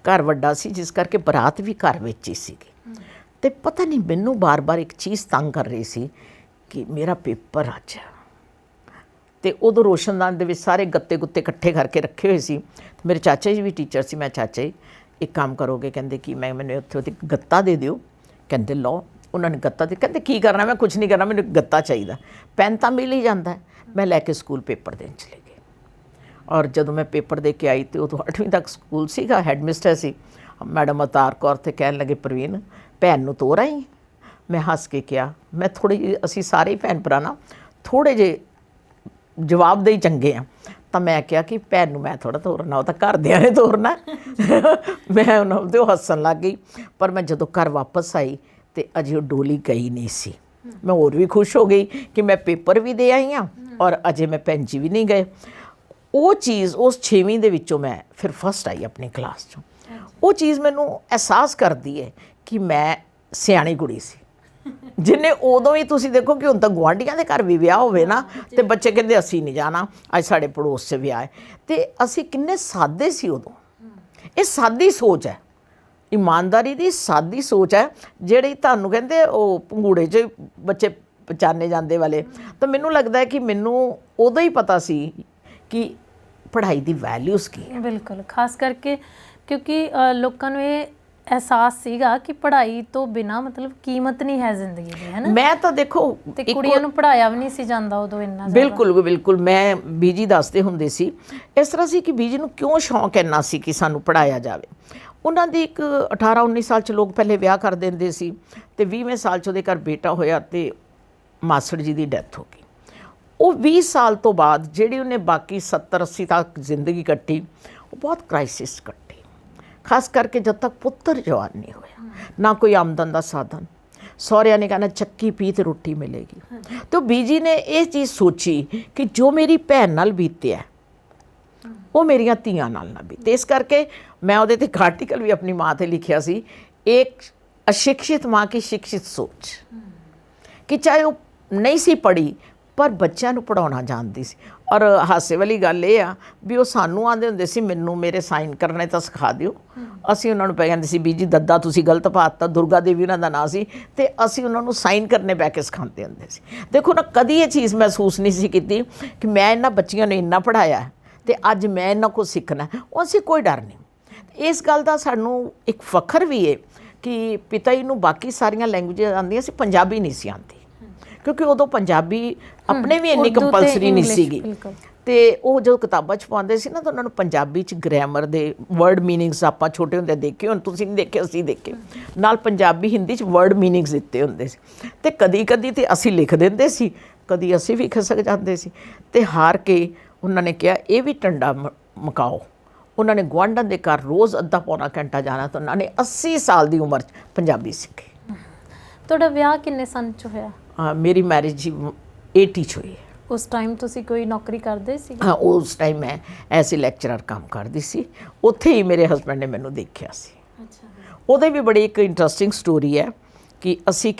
ਘਰ ਵੱਡਾ ਸੀ, ਜਿਸ ਕਰਕੇ ਬਰਾਤ ਵੀ ਘਰ ਵਿੱਚ ਹੀ ਸੀਗੀ। ਅਤੇ ਪਤਾ ਨਹੀਂ ਮੈਨੂੰ ਬਾਰ-ਬਾਰ ਇੱਕ ਚੀਜ਼ ਤੰਗ ਕਰ ਰਹੀ ਸੀ ਕਿ ਮੇਰਾ ਪੇਪਰ ਅੱਜ। ਅਤੇ ਉਦੋਂ ਰੋਸ਼ਨਦਾਨ ਦੇ ਵਿੱਚ ਸਾਰੇ ਗੱਤੇ ਗੁੱਤੇ ਇਕੱਠੇ ਕਰਕੇ ਰੱਖੇ ਹੋਏ ਸੀ। ਮੇਰੇ ਚਾਚਾ ਜੀ ਵੀ ਟੀਚਰ ਸੀ। ਮੈਂ ਚਾਚਾ ਜੀ ਇੱਕ ਕੰਮ ਕਰੋਗੇ, ਕਹਿੰਦੇ ਕਿ ਮੈਨੂੰ ਉੱਥੇ ਉਹਦੇ ਗੱਤਾ ਦੇ ਦਿਓ। ਕਹਿੰਦੇ ਲਓ। ਉਹਨਾਂ ਨੇ ਗੱਤਾ ਦੇ, ਕਹਿੰਦੇ ਕੀ ਕਰਨਾ? ਮੈਂ ਕੁਝ ਨਹੀਂ ਕਰਨਾ, ਮੈਨੂੰ ਗੱਤਾ ਚਾਹੀਦਾ। ਪੈਨ ਤਾਂ ਮਿਲ ਹੀ ਜਾਂਦਾ। ਮੈਂ ਲੈ ਕੇ ਸਕੂਲ ਪੇਪਰ ਦੇਣ ਚਲੇ ਗਈ। ਔਰ ਜਦੋਂ ਮੈਂ ਪੇਪਰ ਦੇ ਕੇ ਆਈ, ਅਤੇ ਉਦੋਂ 8ਵੀਂ ਤੱਕ ਸਕੂਲ ਸੀਗਾ, ਹੈਡ ਮਿਸਟਰ ਸੀ ਮੈਡਮ ਅਵਤਾਰ ਕੌਰ, ਅਤੇ ਕਹਿਣ ਲੱਗੇ ਪ੍ਰਵੀਨ ਭੈਣ ਨੂੰ ਤੋਰ ਆਈ। ਮੈਂ ਹੱਸ ਕੇ ਕਿਹਾ, ਮੈਂ ਥੋੜ੍ਹੀ ਜਿਹੀ, ਅਸੀਂ ਸਾਰੇ ਹੀ ਭੈਣ ਭਰਾ ਨਾ ਥੋੜ੍ਹੇ ਜਿਹੇ ਜਵਾਬਦੇਹੀ ਚੰਗੇ ਆ। ਤਾਂ ਮੈਂ ਕਿਹਾ ਕਿ ਭੈਣ ਨੂੰ ਮੈਂ ਥੋੜ੍ਹਾ ਤੋਰਨਾ, ਉਹ ਤਾਂ ਘਰਦਿਆਂ ਨੇ ਤੋਰਨਾ। ਮੈਂ ਉਹਨਾਂ ਦੇ ਉਹ ਹੱਸਣ ਲੱਗ ਗਈ। ਪਰ ਮੈਂ ਜਦੋਂ ਘਰ ਵਾਪਸ ਆਈ ਅਤੇ ਅਜੇ ਉਹ ਡੋਲੀ ਗਈ ਨਹੀਂ ਸੀ। ਮੈਂ ਹੋਰ ਵੀ ਖੁਸ਼ ਹੋ ਗਈ ਕਿ ਮੈਂ ਪੇਪਰ ਵੀ ਦੇ ਆਈ ਹਾਂ ਔਰ ਅਜੇ ਮੈਂ ਭੈਣ ਜੀ ਵੀ ਨਹੀਂ ਗਏ। ਉਹ ਚੀਜ਼ ਉਸ 6ਵੀਂ ਦੇ ਵਿੱਚੋਂ ਮੈਂ ਫਿਰ ਫਸਟ ਆਈ ਆਪਣੀ ਕਲਾਸ 'ਚੋਂ। ਉਹ ਚੀਜ਼ ਮੈਨੂੰ ਅਹਿਸਾਸ ਕਰਦੀ ਹੈ ਕਿ ਮੈਂ ਸਿਆਣੀ ਕੁੜੀ ਸੀ। ਜਿੰਨੇ ਉਦੋਂ ਹੀ ਤੁਸੀਂ ਦੇਖੋ ਕਿ ਹੁਣ ਤਾਂ ਗੁਆਂਢੀਆਂ ਦੇ ਘਰ ਵੀ ਵਿਆਹ ਹੋਵੇ ਨਾ, ਅਤੇ ਬੱਚੇ ਕਹਿੰਦੇ ਅਸੀਂ ਨਹੀਂ ਜਾਣਾ, ਅੱਜ ਸਾਡੇ ਪੜੋਸ 'ਚ ਵਿਆਹ ਹੈ। ਅਤੇ ਅਸੀਂ ਕਿੰਨੇ ਸਾਦੇ ਸੀ ਉਦੋਂ। ਇਹ ਸਾਦੀ ਸੋਚ ਹੈ, ਇਮਾਨਦਾਰੀ ਦੀ ਸਾਦੀ ਸੋਚ ਹੈ, ਜਿਹੜੀ ਤੁਹਾਨੂੰ ਕਹਿੰਦੇ ਉਹ ਪੰਗੂੜੇ 'ਚ ਬੱਚੇ ਪਛਾਣੇ ਜਾਂਦੇ ਵਾਲੇ। ਤਾਂ ਮੈਨੂੰ ਲੱਗਦਾ ਹੈ ਕਿ ਮੈਨੂੰ ਉਦੋਂ ਹੀ ਪਤਾ ਸੀ ਕਿ ਪੜ੍ਹਾਈ ਦੀ ਵੈਲਿਊਜ਼ ਕੀ ਹੈ। ਬਿਲਕੁਲ, ਖਾਸ ਕਰਕੇ ਕਿਉਂਕਿ ਲੋਕਾਂ ਨੂੰ ਇਹ ਅਹਿਸਾਸ ਸੀਗਾ ਕਿ ਪੜ੍ਹਾਈ ਤੋਂ ਬਿਨਾਂ ਮਤਲਬ ਕੀਮਤ ਨਹੀਂ ਹੈ ਜ਼ਿੰਦਗੀ ਦੀ, ਹੈ ਨਾ। ਮੈਂ ਤਾਂ ਦੇਖੋ, ਤੇ ਕੁੜੀਆਂ ਨੂੰ ਪੜ੍ਹਾਇਆ ਵੀ ਨਹੀਂ ਸੀ ਜਾਂਦਾ ਉਦੋਂ ਇੰਨਾ। ਬਿਲਕੁਲ ਬਿਲਕੁਲ। ਮੈਂ ਬੀਜੀ ਦੱਸਦੇ ਹੁੰਦੇ ਸੀ ਇਸ ਤਰ੍ਹਾਂ ਸੀ ਕਿ ਬੀਜੀ ਨੂੰ ਕਿਉਂ ਸ਼ੌਂਕ ਇੰਨਾ ਸੀ ਕਿ ਸਾਨੂੰ ਪੜ੍ਹਾਇਆ ਜਾਵੇ। ਉਹਨਾਂ ਦੀ ਇੱਕ 18-19 ਸਾਲ 'ਚ ਲੋਕ ਪਹਿਲੇ ਵਿਆਹ ਕਰ ਦਿੰਦੇ ਸੀ, ਅਤੇ 20ਵੇਂ ਸਾਲ 'ਚ ਉਹਦੇ ਘਰ ਬੇਟਾ ਹੋਇਆ ਅਤੇ ਮਾਸੜ ਜੀ ਦੀ ਡੈਥ ਹੋ ਗਈ। ਉਹ 20 ਸਾਲ ਤੋਂ ਬਾਅਦ ਜਿਹੜੀ ਉਹਨੇ ਬਾਕੀ 70-80 ਤੱਕ ਜ਼ਿੰਦਗੀ ਕੱਟੀ, ਉਹ ਬਹੁਤ ਕ੍ਰਾਈਸਿਸ ਕੱਟੀ। ਖਾਸ ਕਰਕੇ ਜਦ ਤੱਕ ਪੁੱਤਰ ਜਵਾਨ ਨਹੀਂ ਹੋਇਆ, ਨਾ ਕੋਈ ਆਮਦਨ ਦਾ ਸਾਧਨ, ਸਹੁਰਿਆਂ ਨੇ ਕਹਿਣਾ ਚੱਕੀ ਪੀ ਤੇ ਰੋਟੀ ਮਿਲੇਗੀ। ਅਤੇ ਉਹ ਬੀਜੀ ਨੇ ਇਹ ਚੀਜ਼ ਸੋਚੀ ਕਿ ਜੋ ਮੇਰੀ ਭੈਣ ਨਾਲ ਬੀਤਿਆ ਉਹ ਮੇਰੀਆਂ ਧੀਆਂ ਨਾਲ ਨਾ ਬੀਤੇ। ਇਸ ਕਰਕੇ ਮੈਂ ਉਹਦੇ 'ਤੇ ਇੱਕ ਆਰਟੀਕਲ ਵੀ ਆਪਣੀ ਮਾਂ 'ਤੇ ਲਿਖਿਆ ਸੀ, ਇੱਕ ਅਸ਼ਿਕਸ਼ਿਤ ਮਾਂ ਕੀ ਸ਼ਿਕਸ਼ਿਤ ਸੋਚ, ਕਿ ਚਾਹੇ ਉਹ ਨਹੀਂ ਸੀ ਪੜ੍ਹੀ ਪਰ ਬੱਚਿਆਂ ਨੂੰ ਪੜ੍ਹਾਉਣਾ ਜਾਣਦੀ ਸੀ। ਔਰ ਹਾਸੇ ਵਾਲੀ ਗੱਲ ਇਹ ਆ ਵੀ ਉਹ ਸਾਨੂੰ ਆਉਂਦੇ ਹੁੰਦੇ ਸੀ ਮੈਨੂੰ ਮੇਰੇ ਸਾਈਨ ਕਰਨੇ ਤਾਂ ਸਿਖਾ ਦਿਓ। ਅਸੀਂ ਉਹਨਾਂ ਨੂੰ ਪੈ ਜਾਂਦੇ ਸੀ ਬੀਜੀ ਦੱਦਾ ਤੁਸੀਂ ਗਲਤ ਪਾਤਾ, ਦੁਰਗਾ ਦੇਵੀ ਉਹਨਾਂ ਦਾ ਨਾਂ ਸੀ, ਅਤੇ ਅਸੀਂ ਉਹਨਾਂ ਨੂੰ ਸਾਈਨ ਕਰਨੇ ਬਹਿ ਕੇ ਸਿਖਾਉਂਦੇ ਹੁੰਦੇ ਸੀ। ਦੇਖੋ ਨਾ, ਕਦੀ ਇਹ ਚੀਜ਼ ਮਹਿਸੂਸ ਨਹੀਂ ਸੀ ਕੀਤੀ ਕਿ ਮੈਂ ਇਹਨਾਂ ਬੱਚੀਆਂ ਨੂੰ ਇੰਨਾ ਪੜ੍ਹਾਇਆ ਅਤੇ ਅੱਜ ਮੈਂ ਇਹਨਾਂ ਕੋਲ ਸਿੱਖਣਾ। ਉਹ ਅਸੀਂ ਕੋਈ ਡਰ ਨਹੀਂ। ਇਸ ਗੱਲ ਦਾ ਸਾਨੂੰ ਇੱਕ ਫਖਰ ਵੀ ਹੈ ਕਿ ਪਿਤਾ ਜੀ ਨੂੰ ਬਾਕੀ ਸਾਰੀਆਂ ਲੈਂਗੁਏਜ ਆਉਂਦੀਆਂ ਸੀ, ਪੰਜਾਬੀ ਨਹੀਂ ਸੀ ਆਉਂਦੀ, ਕਿਉਂਕਿ ਉਦੋਂ ਪੰਜਾਬੀ ਆਪਣੇ ਵੀ ਇੰਨੀ ਕੰਪਲਸਰੀ ਨਹੀਂ ਸੀਗੀ। ਅਤੇ ਉਹ ਜਦੋਂ ਕਿਤਾਬਾਂ 'ਚ ਪਾਉਂਦੇ ਸੀ ਨਾ, ਤਾਂ ਉਹਨਾਂ ਨੂੰ ਪੰਜਾਬੀ 'ਚ ਗ੍ਰਾਮਰ ਦੇ ਵਰਡ ਮੀਨਿੰਗਸ ਆਪਾਂ ਛੋਟੇ ਹੁੰਦੇ ਦੇਖੇ, ਹੁਣ ਤੁਸੀਂ ਨਹੀਂ ਦੇਖੇ, ਅਸੀਂ ਦੇਖੇ, ਨਾਲ ਪੰਜਾਬੀ ਹਿੰਦੀ 'ਚ ਵਰਡ ਮੀਨਿੰਗਸ ਦਿੱਤੇ ਹੁੰਦੇ ਸੀ। ਅਤੇ ਕਦੀ ਕਦੀ ਤਾਂ ਅਸੀਂ ਲਿਖ ਦਿੰਦੇ ਸੀ, ਕਦੀ ਅਸੀਂ ਵੀ ਖਿਸਕ ਜਾਂਦੇ ਸੀ। ਅਤੇ ਹਾਰ ਕੇ ਉਹਨਾਂ ਨੇ ਕਿਹਾ ਇਹ ਵੀ ਟੰਡਾ ਮਕਾਓ। ਉਹਨਾਂ ਨੇ ਗੁਆਂਢਣ ਦੇ ਘਰ ਰੋਜ਼ ਅੱਧਾ ਪੌਣਾ ਘੰਟਾ ਜਾਣਾ, ਤਾਂ ਉਹਨਾਂ ਨੇ 80 ਸਾਲ ਦੀ ਉਮਰ 'ਚ ਪੰਜਾਬੀ ਸਿੱਖੀ। ਤੁਹਾਡਾ ਵਿਆਹ ਕਿੰਨੇ ਸਾਲ 'ਚ ਹੋਇਆ? ਮੇਰੀ ਮੈਰਿਜ ਜੀ 80 'ਚ ਹੋਈ ਹੈ। ਉਸ ਟਾਈਮ ਤੁਸੀਂ ਕੋਈ ਨੌਕਰੀ ਕਰਦੇ ਸੀ? ਹਾਂ, ਉਸ ਟਾਈਮ ਮੈਂ ਐਜ਼ ਏ ਲੈਕਚਰਰ ਕੰਮ ਕਰਦੀ ਸੀ। ਉੱਥੇ ਹੀ ਮੇਰੇ ਹਸਬੈਂਡ ਨੇ ਮੈਨੂੰ ਦੇਖਿਆ ਸੀ। ਅੱਛਾ। ਉਹਦੇ ਵੀ ਬੜੀ ਇੱਕ ਇੰਟਰਸਟਿੰਗ ਸਟੋਰੀ ਹੈ ਕਿ ਅਸੀਂ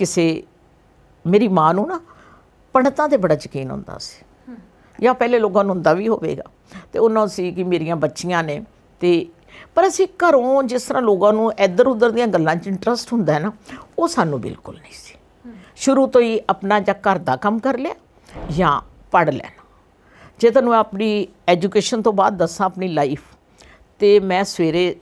ਮੇਰੀ ਮਾਂ ਨੂੰ ਨਾ ਪੰਡਤਾਂ 'ਤੇ ਬੜਾ ਯਕੀਨ ਹੁੰਦਾ ਸੀ, ਜਾਂ ਪਹਿਲੇ ਲੋਕਾਂ ਨੂੰ ਹੁੰਦਾ ਵੀ ਹੋਵੇਗਾ। ਅਤੇ ਉਹਨਾਂ ਸੀ ਕਿ ਮੇਰੀਆਂ ਬੱਚੀਆਂ ਨੇ, ਅਤੇ ਪਰ ਅਸੀਂ ਘਰੋਂ ਜਿਸ ਤਰ੍ਹਾਂ ਲੋਕਾਂ ਨੂੰ ਇੱਧਰ ਉੱਧਰ ਦੀਆਂ ਗੱਲਾਂ 'ਚ ਇੰਟਰਸਟ ਹੁੰਦਾ ਹੈ ਨਾ, ਉਹ ਸਾਨੂੰ ਬਿਲਕੁਲ ਨਹੀਂ ਸੀ। ਸ਼ੁਰੂ ਤੋਂ ਹੀ ਆਪਣਾ ਜਾਂ ਘਰ ਦਾ ਕੰਮ ਕਰ ਲਿਆ ਜਾਂ ਪੜ੍ਹ ਲੈਣਾ। ਜੇ ਤੁਹਾਨੂੰ ਆਪਣੀ ਐਜੂਕੇਸ਼ਨ ਤੋਂ ਬਾਅਦ ਦੱਸਾਂ ਆਪਣੀ ਲਾਈਫ, ਅਤੇ ਮੈਂ ਸਵੇਰੇ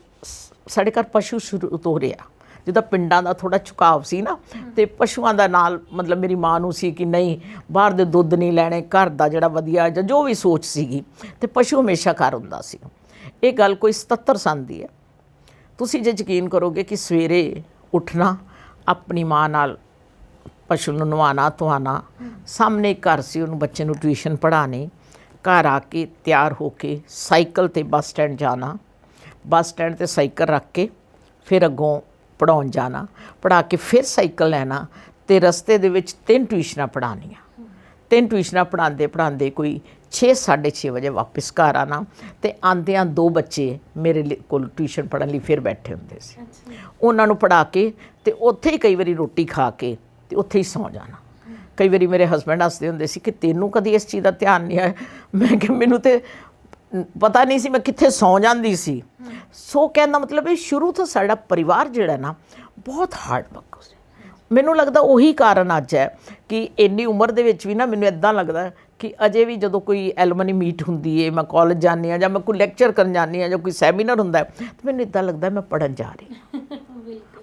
ਸਾਡੇ ਘਰ ਪਸ਼ੂ ਸ਼ੁਰੂ ਤੋਂ ਰਿਹਾ, ਜਿੱਦਾਂ ਪਿੰਡਾਂ ਦਾ ਥੋੜ੍ਹਾ ਝੁਕਾਵ ਸੀ ਨਾ, ਅਤੇ ਪਸ਼ੂਆਂ ਦਾ ਨਾਲ ਮਤਲਬ ਮੇਰੀ ਮਾਂ ਨੂੰ ਸੀ ਕਿ ਨਹੀਂ ਬਾਹਰ ਦੇ ਦੁੱਧ ਨਹੀਂ ਲੈਣੇ, ਘਰ ਦਾ ਜਿਹੜਾ ਵਧੀਆ ਜਾਂ ਜੋ ਵੀ ਸੋਚ ਸੀਗੀ, ਅਤੇ ਪਸ਼ੂ ਹਮੇਸ਼ਾ ਘਰ ਹੁੰਦਾ ਸੀ। ਇਹ ਗੱਲ ਕੋਈ 77 ਸਾਲ ਦੀ ਹੈ। ਤੁਸੀਂ ਜੇ ਯਕੀਨ ਕਰੋਗੇ ਕਿ ਸਵੇਰੇ ਉੱਠਣਾ, ਆਪਣੀ ਮਾਂ ਨਾਲ ਪਸ਼ੂ ਨੂੰ ਨਵਾਉਣਾ ਧਵਾਉਣਾ, ਸਾਹਮਣੇ ਘਰ ਸੀ, ਉਹਨੂੰ ਬੱਚੇ ਨੂੰ ਟਿਊਸ਼ਨ ਪੜ੍ਹਾਉਣੀ, ਘਰ ਆ ਕੇ ਤਿਆਰ ਹੋ ਕੇ ਸਾਈਕਲ 'ਤੇ ਬੱਸ ਸਟੈਂਡ ਜਾਣਾ, ਬੱਸ ਸਟੈਂਡ ਤੇ ਸਾਈਕਲ ਰੱਖ ਕੇ ਫਿਰ ਅੱਗੋਂ ਪੜ੍ਹਾਉਣ ਜਾਣਾ, ਪੜ੍ਹਾ ਕੇ ਫਿਰ ਸਾਈਕਲ ਲੈਣਾ ਤੇ ਰਸਤੇ ਦੇ ਵਿੱਚ 3 ਟਿਊਸ਼ਨਾਂ ਪੜ੍ਹਾਉਣੀਆਂ। 3 ਟਿਊਸ਼ਨਾਂ ਪੜ੍ਹਾਉਂਦੇ ਕੋਈ 6-6:30 ਵਜੇ ਵਾਪਸ ਘਰ ਆਉਣਾ ਤੇ ਆਉਂਦਿਆਂ 2 ਬੱਚੇ ਮੇਰੇ ਕੋਲ ਟਿਊਸ਼ਨ ਪੜ੍ਹਨ ਲਈ ਫਿਰ ਬੈਠੇ ਹੁੰਦੇ ਸੀ। ਉਹਨਾਂ ਨੂੰ ਪੜ੍ਹਾ ਕੇ ਤੇ ਉੱਥੇ ਹੀ ਕਈ ਵਾਰੀ ਰੋਟੀ ਖਾ ਕੇ ਤੇ ਉੱਥੇ ਹੀ ਸੌਂ ਜਾਣਾ। ਕਈ ਵਾਰੀ ਮੇਰੇ ਹਸਬੈਂਡ ਹੱਸਦੇ ਹੁੰਦੇ ਸੀ ਕਿ ਤੈਨੂੰ ਕਦੀ ਇਸ ਚੀਜ਼ ਦਾ ਧਿਆਨ ਨਹੀਂ ਆਇਆ। ਮੈਂ ਕਿਹਾ ਮੈਨੂੰ ਤੇ ਪਤਾ ਨਹੀਂ ਸੀ ਮੈਂ ਕਿੱਥੇ ਸੌਂ ਜਾਂਦੀ ਸੀ। ਸੋ ਕਹਿਣ ਦਾ ਮਤਲਬ ਇਹ ਸ਼ੁਰੂ ਤੋਂ ਸਾਡਾ ਪਰਿਵਾਰ ਜਿਹੜਾ ਨਾ ਬਹੁਤ ਹਾਰਡ ਵਰਕ ਸੀ। ਮੈਨੂੰ ਲੱਗਦਾ ਉਹੀ ਕਾਰਨ ਅੱਜ ਹੈ ਕਿ ਇੰਨੀ ਉਮਰ ਦੇ ਵਿੱਚ ਵੀ ਨਾ ਮੈਨੂੰ ਇੱਦਾਂ ਲੱਗਦਾ ਕਿ ਅਜੇ ਵੀ ਜਦੋਂ ਕੋਈ ਐਲੂਮਨੀ ਮੀਟ ਹੁੰਦੀ ਹੈ, ਮੈਂ ਕਾਲਜ ਜਾਂਦੀ ਹਾਂ ਜਾਂ ਮੈਂ ਕੋਈ ਲੈਕਚਰ ਕਰਨ ਜਾਂਦੀ ਹਾਂ ਜਾਂ ਕੋਈ ਸੈਮੀਨਾਰ ਹੁੰਦਾ ਤਾਂ ਮੈਨੂੰ ਇੱਦਾਂ ਲੱਗਦਾ ਮੈਂ ਪੜ੍ਹਨ ਜਾ ਰਹੀ ਹਾਂ।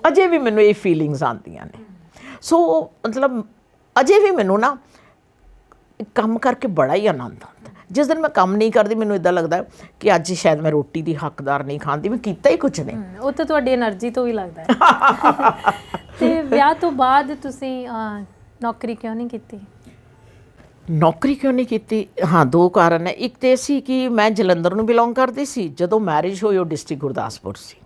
ਅਜੇ ਵੀ ਮੈਨੂੰ ਇਹ ਫੀਲਿੰਗਸ ਆਉਂਦੀਆਂ ਨੇ। ਸੋ ਮਤਲਬ ਅਜੇ ਵੀ ਮੈਨੂੰ ਨਾ ਕੰਮ ਕਰਕੇ ਬੜਾ ਹੀ ਆਨੰਦ ਆਉਂਦਾ। ਜਿਸ ਦਿਨ ਮੈਂ ਕੰਮ ਨਹੀਂ ਕਰਦੀ ਮੈਨੂੰ ਇੱਦਾਂ ਲੱਗਦਾ ਕਿ ਅੱਜ ਸ਼ਾਇਦ ਮੈਂ ਰੋਟੀ ਦੀ ਹੱਕਦਾਰ ਨਹੀਂ ਖਾਂਦੀ, ਮੈਂ ਕੀਤਾ ਹੀ ਕੁਝ ਨਹੀਂ। ਉਹ ਤਾਂ ਤੁਹਾਡੀ એનર્ਜੀ ਤੋਂ ਵੀ ਲੱਗਦਾ ਹੈ। ਤੇ ਵਿਆਹ ਤੋਂ ਬਾਅਦ ਤੁਸੀਂ ਨੌਕਰੀ ਕਿਉਂ ਨਹੀਂ ਕੀਤੀ? ਨੌਕਰੀ ਕਿਉਂ ਨਹੀਂ ਕੀਤੀ? ਹਾਂ, 2 ਕਾਰਨ ਹੈ। ਇੱਕ ਤਾਂ ਸੀ ਕਿ ਮੈਂ ਜਲੰਧਰ ਨੂੰ ਬਿਲੋਂਗ ਕਰਦੀ ਸੀ। ਜਦੋਂ ਮੈਰਿਜ ਹੋਈ ਉਹ ਡਿਸਟ੍ਰਿਕਟ ਗੁਰਦਾਸਪੁਰ ਸੀ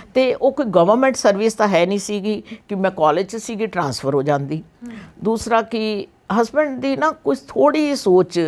ਅਤੇ ਉਹ ਕੋਈ ਗਵਰਨਮੈਂਟ ਸਰਵਿਸ ਤਾਂ ਹੈ ਨਹੀਂ ਸੀਗੀ ਕਿ ਮੈਂ ਕਾਲਜ 'ਚ ਸੀਗੀ ਟਰਾਂਸਫਰ ਹੋ ਜਾਂਦੀ। ਦੂਸਰਾ ਕਿ ਹਸਬੈਂਡ ਦੀ ਨਾ ਕੁਝ ਥੋੜ੍ਹੀ ਜਿਹੀ ਸੋਚ